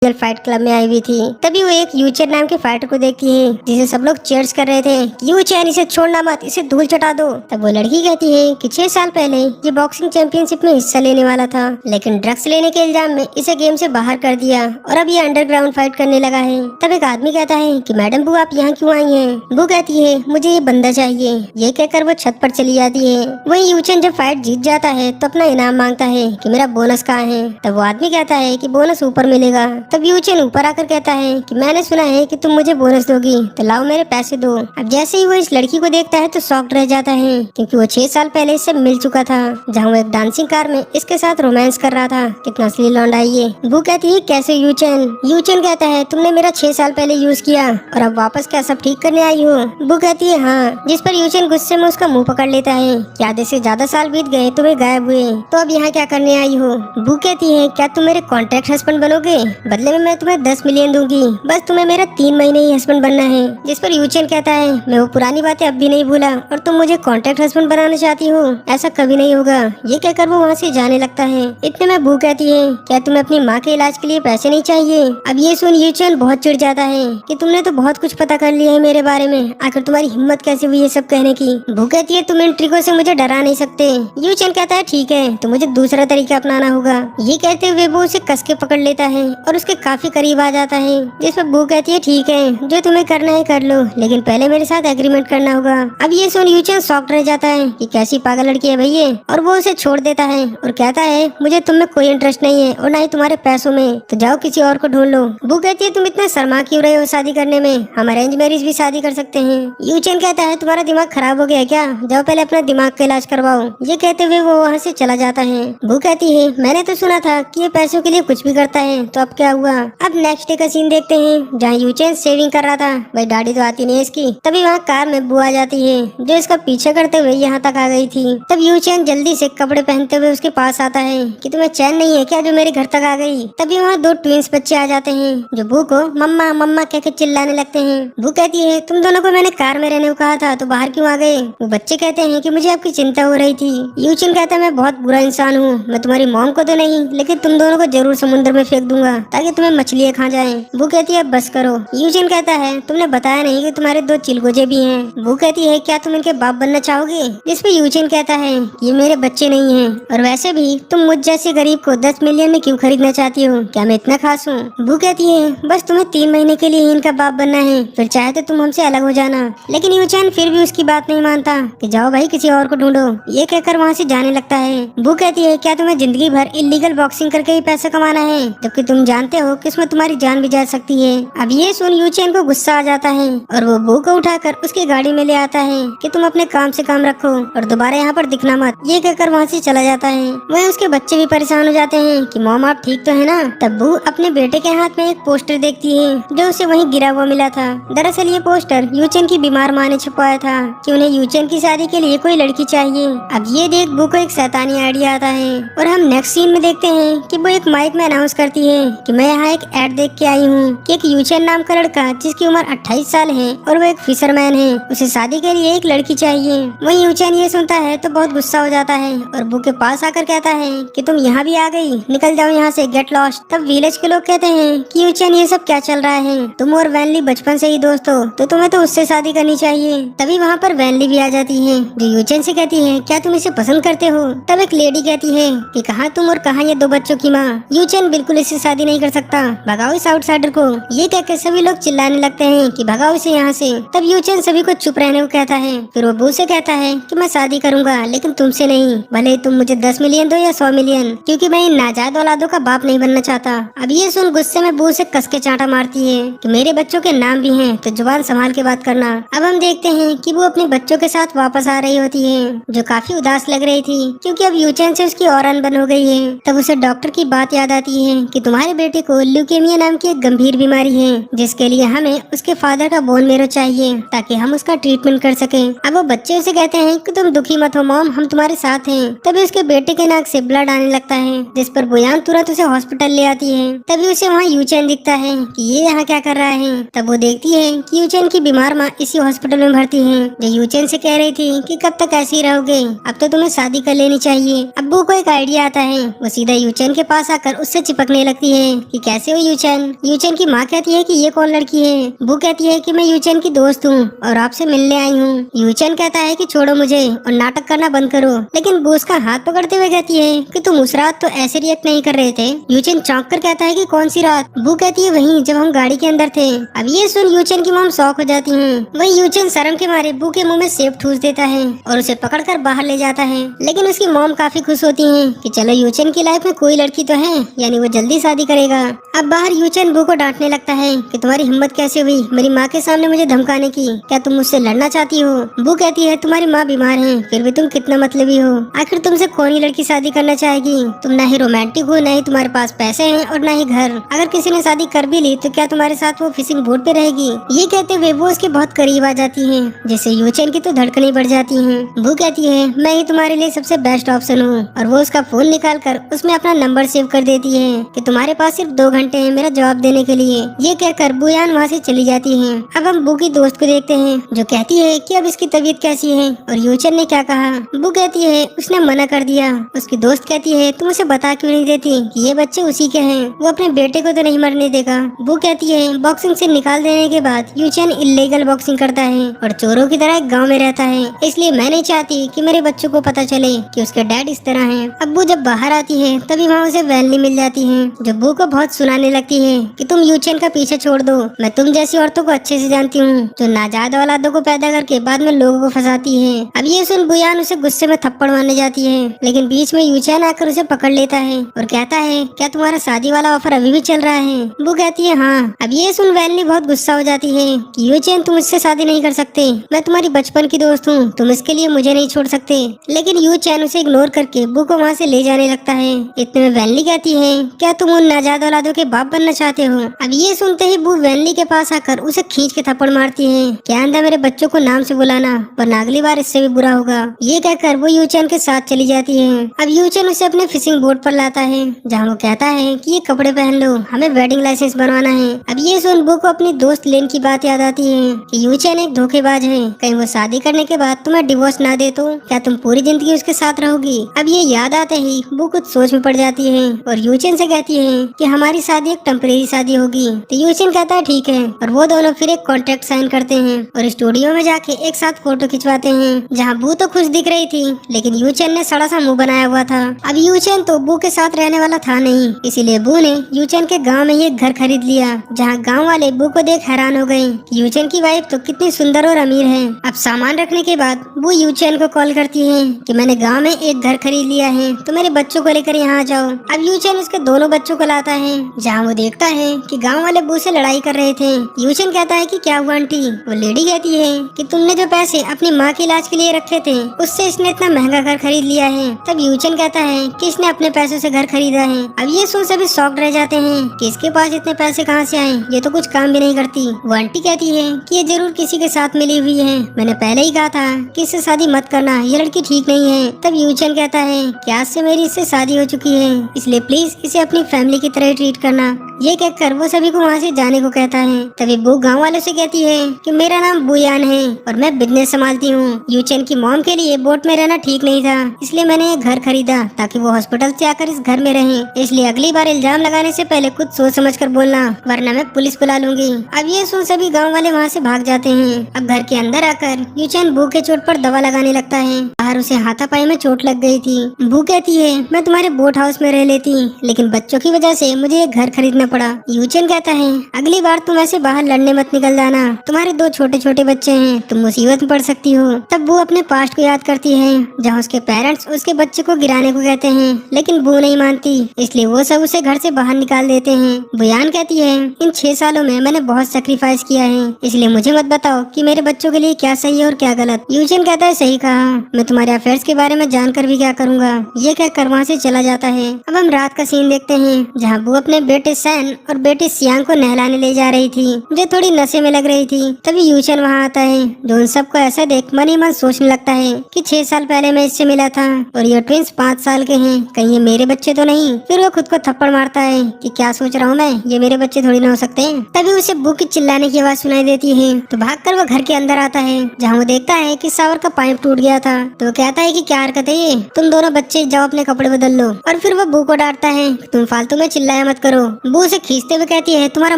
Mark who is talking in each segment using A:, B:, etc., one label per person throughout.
A: Female fight club में आई हुई थी। तभी वो एक यूचेन नाम के फाइटर को देखती है जिसे सब लोग चीयर्स कर रहे थे। यूचेन, इसे छोड़ना मत, इसे धूल चटा दो। तब वो लड़की कहती है कि 6 साल पहले ये बॉक्सिंग चैंपियनशिप में हिस्सा लेने वाला था, लेकिन ड्रग्स लेने के इल्जाम में इसे गेम से बाहर कर दिया और अब ये अंडरग्राउंड फाइट करने लगा है। तब एक आदमी कहता है कि मैडम बू, आप यहाँ क्यों आई हैं? वो कहती है मुझे ये बंदा चाहिए। ये कहकर वो छत पर चली जाती है। वहीं यूचेन जब फाइट जीत जाता है तो अपना इनाम मांगता है कि मेरा बोनस कहाँ है। तब वो आदमी कहता है कि बोनस ऊपर मिलेगा। तब यूचेन ऊपर आकर कहता है कि मैंने सुना है कि तुम मुझे बोनस दोगी, तो लाओ मेरे पैसे दो। अब जैसे ही वो इस लड़की को देखता है तो शॉक्ड रह जाता है, क्योंकि वो 6 साल पहले इससे मिल चुका था, जहाँ वो एक डांसिंग कार में इसके साथ रोमांस कर रहा था। कितना असली लौंडा है ये। वो कहती है कैसे यूचेन? यूचेन कहता है तुमने मेरा 6 साल पहले यूज किया और अब वापस क्या सब ठीक करने आई हो? वो कहती है हाँ। जिस पर यूचेन गुस्से में उसका मुंह पकड़ लेता है कि आधे से ज्यादा साल बीत गए, तुम्हें गायब हुए, तो अब यहाँ क्या करने आई हो? वो कहती है क्या तुम मेरे कॉन्ट्रैक्ट हस्बैंड बनोगे? बदले में मैं तुम्हें 10 मिलियन दूंगी, बस तुम्हें मेरा 3 महीने ही हस्बैंड बनना है। जिस पर यूचेन कहता है मैं वो पुरानी बातें अब भी नहीं भूला और तुम मुझे कॉन्ट्रैक्ट हस्बैंड बनाना चाहती हो, ऐसा कभी नहीं होगा। ये कहकर वो वहाँ से जाने लगता है। इतने में बू कहती है क्या तुम्हें अपनी माँ के इलाज के लिए पैसे नहीं चाहिए? अब ये सुन यूचेन बहुत चिढ़ जाता है कि तुमने तो बहुत कुछ पता कर लिया है मेरे बारे में, आखिर तुम्हारी हिम्मत कैसे हुई ये सब कहने की? बू कहती है तुम इन ट्रिकों से मुझे डरा नहीं सकते। यूचेन कहता है ठीक है, तो मुझे दूसरा तरीका अपनाना होगा। ये कहते हुए वो उसे कस के पकड़ लेता है और उसके काफी करीब आ जाता है। जिस पर बू कहती है ठीक है, जो तुम्हें करना है कर लो, लेकिन पहले मेरे साथ एग्रीमेंट करना होगा। अब ये सुन यूचेन शॉक्ड रह जाता है कि कैसी पागल लड़की है भैया, और वो उसे छोड़ देता है और कहता है मुझे तुम में कोई इंटरेस्ट नहीं है और ना ही तुम्हारे पैसों में, तो जाओ किसी और को ढूंढ लो। वो कहती है तुम इतना शर्मा क्यों रहे हो शादी करने में, हम अरेंज मैरिज भी शादी कर सकते हैं। यूचेन कहता है तुम्हारा दिमाग खराब हो गया क्या, जाओ पहले अपना दिमाग का इलाज करवाओ। ये कहते हुए वो वहाँ से चला जाता है। वो कहती है मैंने तो सुना था कि ये पैसों के लिए कुछ भी करता है, तो अब क्या हुआ? अब नेक्स्ट डे का सीन देखते हैं जहाँ यूचेन सेविंग कर रहा था। भाई दाढ़ी तो आती नहीं है इसकी। तभी वहाँ कार में बू आ जाती है जो इसका पीछे करते हुए यहाँ तक आ गई थी। तब यूचेन जल्दी से कपड़े पहनते हुए उसके पास आता है कि तुम्हें चैन नहीं है क्या जो मेरे घर तक आ गई? तभी वहाँ 2 ट्विंस बच्चे आ जाते हैं जो बू को मम्मा मम्मा कह के चिल्लाने लगते हैं। बू कहती है तुम दोनों को मैंने कार में रहने को कहा था, तो बाहर क्यों आ गए? वो बच्चे कहते हैं कि मुझे आपकी चिंता हो रही थी। यूचेन कहता है मैं बहुत बुरा इंसान हूँ, मैं तुम्हारी मॉम को तो नहीं, लेकिन तुम दोनों को जरूर समुद्र में फेंक दूंगा ताकि तुम्हें मछलियाँ खा जाएं। वो कहती है बस करो। यूचेन कहता है तुमने बताया नहीं कि तुम्हारे 2 चिलगोजे भी हैं। वो कहती है क्या तुम इनके बाप बनना चाहोगे? जिस पे यूचेन कहता है ये मेरे बच्चे नहीं हैं, और वैसे भी तुम मुझ जैसे गरीब को 10 मिलियन में क्यों खरीदना चाहती हो, क्या मैं इतना खास हूँ? वो कहती है बस तुम्हें 3 महीने के लिए ही इनका बाप बनना है, फिर चाहे तो तुम हमसे अलग हो जाना। लेकिन यूचेन फिर भी उसकी बात नहीं मानता कि जाओ भाई किसी और को ढूंढो। ये कहकर वहाँ से जाने लगता है। वो कहती है क्या तुम्हें जिंदगी भर इलीगल बॉक्सिंग करके ही पैसा कमाना है, जबकि तुम जानते हो कि इसमें तुम्हारी जान भी जा सकती है। अब ये सुन यूचेन को गुस्सा आ जाता है और वो बू को उठाकर उसकी गाड़ी में ले आता है कि तुम अपने काम से काम रखो और दोबारा यहाँ पर दिखना मत। ये कहकर वहाँ से चला जाता है। वहीं उसके बच्चे भी परेशान हो जाते हैं कि मॉम आप ठीक तो है ना? तब बू अपने बेटे के हाथ में एक पोस्टर देखती है जो उसे वहीं गिरा हुआ मिला था। दरअसल ये पोस्टर यूचेन की बीमार माँ ने छुपाया था कि उन्हें यूचेन की शादी के लिए कोई लड़की चाहिए। अब ये देख बू को एक शैतानी आइडिया आता है और हम नेक्स्ट सीन में देखते हैं कि वो एक माइक में अनाउंस करती है कि मैं यहाँ एक एड देख के आई हूँ कि एक यूचेन नाम का लड़का जिसकी उम्र 28 साल है और वो एक फिशरमैन है, उसे शादी के लिए एक लड़की चाहिए। वहीं यूचेन ये सुनता है तो बहुत गुस्सा हो जाता है और बू के पास आकर कहता है कि तुम यहाँ भी आ गई, निकल जाओ यहाँ से, गेट लॉस्ट। तब विलेज के लोग कहते हैं कि यूचेन ये सब क्या चल रहा है, तुम और वैनली बचपन से ही दोस्त हो, तो तुम्हें तो उससे शादी करनी चाहिए। तभी वहाँ पर वैनली भी आ जाती है जो यूचेन से कहती है क्या तुम इसे पसंद करते हो? तब एक लेडी कहती है कि कहाँ तुम और कहाँ ये 2 बच्चों की माँ, यूचेन बिल्कुल इससे शादी नहीं कर सकता, भगाओ इस आउटसाइडर को। ये कहकर सभी लोग चिल्लाने लगते हैं कि भगाओ इसे यहाँ से। तब यूचेन सभी को चुप रहने को कहता है। फिर वो बू से कहता है कि मैं शादी करूंगा लेकिन तुमसे नहीं, भले तुम मुझे 10 मिलियन दो या 100 मिलियन, क्योंकि मैं इन नाजायज औलादों का बाप नहीं बनना चाहता। अब ये सुन गुस्से में बू से कस के चांटा मारती है कि मेरे बच्चों के नाम भी हैं, तो जुबान संभाल के बात करना। अब हम देखते हैं कि वो अपने बच्चों के साथ वापस आ रही होती है जो काफी उदास लग रही थी क्योंकि अब यूचेन से उसकी और अनबन हो गई है। तब उसे डॉक्टर की बात याद आती है कि तुम्हारे बेटे को ल्यूकेमिया नाम की एक गंभीर बीमारी है जिसके लिए हमें उसके फादर का बोन मेरो चाहिए ताकि हम उसका ट्रीटमेंट कर सकें। अब वो बच्चे उसे कहते हैं कि तुम दुखी मत हो मॉम, हम तुम्हारे साथ हैं। तभी उसके बेटे के नाक से ब्लड आने लगता है जिस पर बुयान तुरंत उसे हॉस्पिटल ले आती है। तभी उसे वहाँ यूचेन दिखता है कि ये यहाँ क्या कर रहा है। तब वो देखती है कि यूचेन की बीमार माँ इसी हॉस्पिटल में भर्ती है जो यूचेन से कह रही थी कि कब तक ऐसे ही रहोगे, अब तो तुम्हें शादी कर लेनी चाहिए। अब्बू को एक आइडिया आता है, वो सीधा यूचेन के पास आकर उससे चिपकने लगती है कि कि कैसे हो यूचन। यूचन की माँ कहती है कि ये कौन लड़की है। बू कहती है कि मैं यूचन की दोस्त हूँ और आपसे मिलने आई हूँ। यूचन कहता है कि छोड़ो मुझे और नाटक करना बंद करो, लेकिन बू उसका हाथ पकड़ते हुए कहती है कि तुम उस रात तो ऐसे रिएक्ट नहीं कर रहे थे। यूचन चौंक कर कहता है कि कौन सी रात। बू कहती है वही जब हम गाड़ी के अंदर थे। अब ये सुन यूचन की मॉम शॉक हो जाती है। वही यूचन शर्म के मारे बू के मुंह में सेब ठूस देता है और उसे पकड़कर बाहर ले जाता है। लेकिन उसकी मॉम काफी खुश होती है कि चलो यूचन की लाइफ में कोई लड़की तो है, यानी वो जल्दी शादी करेगा। अब बाहर यूचन बू को डांटने लगता है कि तुम्हारी हिम्मत कैसे हुई मेरी माँ के सामने मुझे धमकाने की, क्या तुम मुझसे लड़ना चाहती हो। बू कहती है तुम्हारी माँ बीमार है फिर भी तुम कितना मतलबी हो, आखिर तुमसे कौन ही लड़की शादी करना चाहेगी। तुम ना ही रोमांटिक हो, ना ही तुम्हारे पास पैसे हैं और ना ही घर। अगर किसी ने शादी कर भी ली तो क्या तुम्हारे साथ वो फिशिंग बोट पे रहेगी। ये कहते हुए वो उसके बहुत करीब आ जाती है, जिससे यूचन की तो धड़कनें बढ़ जाती हैं। बू कहती है मैं ही तुम्हारे लिए सबसे बेस्ट ऑप्शन हूँ और वो उसका फोन निकाल कर उसमें अपना नंबर सेव कर देती है कि तुम्हारे पास सिर्फ 2 घंटे हैं मेरा जवाब देने के लिए। ये कहकर बुयान वहाँ से चली जाती है। अब हम बू की दोस्त को देखते हैं जो कहती है कि अब इसकी तबीयत कैसी है और यूचन ने क्या कहा। बू कहती है उसने मना कर दिया। उसकी दोस्त कहती है तुम उसे बता क्यों नहीं देती कि ये बच्चे उसी के हैं, वो अपने बेटे को तो नहीं मरने देगा। बू कहती है बॉक्सिंग से निकाल देने के बाद यूचन इल्लीगल बॉक्सिंग करता है और चोरों की तरह गाँव में रहता है, इसलिए मैं नहीं चाहती कि मेरे बच्चों को पता चले कि उसके डैड इस तरह हैं। अब बू जब बाहर आती है तभी वहाँ उसे वैली मिल जाती है जो बू को बहुत सुनाने लगती है कि तुम यूचन का पीछे छोड़ दो, मैं तुम जैसी औरतों को अच्छे से जानती हूँ जो नाजायज औलादों को पैदा करके बाद में लोगों को फंसाती है। अब ये सुन बुयान उसे गुस्से में थप्पड़ मारने जाती है, लेकिन बीच में यूचन आकर उसे पकड़ लेता है और कहता है क्या तुम्हारा शादी वाला ऑफर अभी भी चल रहा है। बू कहती है हाँ। अब ये सुन वैली बहुत गुस्सा हो जाती है कि यूचन तुम इससे शादी नहीं कर सकते, मैं तुम्हारी बचपन की दोस्त हूँ, तुम इसके लिए मुझे नहीं छोड़ सकते। लेकिन यूचन उसे इग्नोर करके बू को वहाँ से ले जाने लगता है। इतने में वैली कहती है क्या तुम उन नाजायज औलादों के बाप बनना चाहते हो। अब ये सुनते ही बू वैली के पास आकर उसे खींच के थप्पड़ मारती है, क्या अंदर मेरे बच्चों को नाम से बुलाना वरना अगली बार इससे भी बुरा होगा। ये कहकर वो यूचन के साथ चली जाती है। अब यूचन उसे अपने फिशिंग बोट पर लाता है जहाँ वो कहता है कि ये कपड़े पहन लो, हमें वेडिंग लाइसेंस बनवाना है। अब ये सुन बू को अपनी दोस्त लेन की बात याद आती है कि यूचन एक धोखेबाज है, कहीं वो शादी करने के बाद तुम्हें डिवोर्स ना दे तो क्या तुम पूरी जिंदगी उसके साथ रहोगी। अब ये याद आते ही बू कुछ सोच में पड़ जाती है और यूचन से कहती है कि हमारी शादी एक टेम्परेरी शादी होगी। तो यूचन कहता है ठीक है और वो दोनों फिर एक कॉन्ट्रैक्ट साइन करते हैं और स्टूडियो में जाके एक साथ फोटो खिंचवाते हैं जहाँ बू तो खुश दिख रही थी लेकिन यूचन ने सड़ा सा मुंह बनाया हुआ था। अब यूचन तो बू के साथ रहने वाला था नहीं, इसीलिए बू ने यूचन के गांव में ही एक घर खरीद लिया जहाँ गांव वाले बू को देख हैरान हो गए कि यूचन की वाइफ तो कितनी सुंदर और अमीर है। अब सामान रखने के बाद बू यूचन को कॉल करती है कि मैंने गांव में एक घर खरीद लिया है तो मेरे बच्चों को लेकर यहाँ आ जाओ। अब यूचन उसके दोनों बच्चों को लाता है जहाँ वो देखता है कि गांव वाले बू से लड़ाई कर रहे थे। यूचन कहता है कि क्या हुआ आंटी। वो लेडी कहती है कि तुमने जो पैसे अपनी माँ के इलाज के लिए रखे थे उससे इसने इतना महंगा घर खरीद लिया है। तब यूचन कहता है कि इसने अपने पैसों से घर खरीदा है। अब ये सुन सभी शॉक्ड रह जाते हैं कि इसके पास इतने पैसे कहाँ से आए, ये तो कुछ काम भी नहीं करती। वो आंटी कहती है कि ये जरूर किसी के साथ मिली हुई है, मैंने पहले ही कहा था कि इससे शादी मत करना, ये लड़की ठीक नहीं है। तब यूचन कहता है कि आज से मेरी इससे शादी हो चुकी है, इसलिए प्लीज इसे अपनी फैमिली की तरह ट्रीट करना। ये कहकर वो सभी को वहाँ से जाने को कहता है। तभी बू गाँव वालों से कहती है कि मेरा नाम बुयान है और मैं बिजनेस संभालती हूँ। यूचन की मॉम के लिए बोट में रहना ठीक नहीं था, इसलिए मैंने एक घर खरीदा ताकि वो हॉस्पिटल से आकर इस घर में रहें। इसलिए अगली बार इल्जाम लगाने से पहले कुछ सोच समझ कर बोलना, वरना मैं पुलिस बुला लूंगी। अब ये सुन सभी गाँव वाले वहाँ से भाग जाते हैं। अब घर के अंदर आकर यूचन बू के चोट पर दवा लगाने लगता है। बाहर उसे हाथापाई में चोट लग गई थी। बू कहती है मैं तुम्हारे बोट हाउस में रह लेती, लेकिन बच्चों की वजह से मुझे एक घर खरीदना पड़ा। यूचन कहता है अगली बार तुम ऐसे बाहर लड़ने मत निकल जाना, तुम्हारे 2 छोटे छोटे बच्चे हैं, तुम मुसीबत में पड़ सकती हो। तब बू अपने पास्ट को याद करती है जहाँ उसके पेरेंट्स उसके बच्चे को गिराने को कहते हैं, लेकिन बू नहीं मानती, इसलिए वो सब उसे घर से बाहर निकाल देते हैं। बुयान कहती है इन 6 सालों में मैंने बहुत सेक्रीफाइस किया है, इसलिए मुझे मत बताओ कि मेरे बच्चों के लिए क्या सही है और क्या गलत। यूचन कहता है सही कहा, मैं तुम्हारे अफेयर्स के बारे में जानकर भी क्या करूँगा। ये कहकर वहाँ से चला जाता है। अब हम रात का सीन देखते हैं जहाँ बू अपने बेटे सैन और बेटी सियांग को नहलाने ले जा रही थी जो थोड़ी नशे में लग रही थी। तभी यूचन वहाँ आता है जो उन सबको ऐसा देख मन ही मन सोचने लगता है कि 6 साल पहले मैं इससे मिला था और ये ट्विंस 5 साल के हैं, कहीं ये मेरे बच्चे तो नहीं। फिर वो खुद को थप्पड़ मारता है कि क्या सोच रहा हूँ मैं, ये मेरे बच्चे थोड़ी ना हो सकते। तभी उसे बू की चिल्लाने की आवाज सुनाई देती है तो भागकर वो घर के अंदर आता है जहाँ वो देखता है कि शावर का पाइप टूट गया था। तो वो कहता है कि क्या हरकत है ये, तुम दोनों बच्चे जाओ अपने कपड़े बदल लो। और फिर वो बू को डांटता है तुम फालतू में चिल्लाए जाया मत करो। बू उसे खींचते हुए कहती है तुम्हारा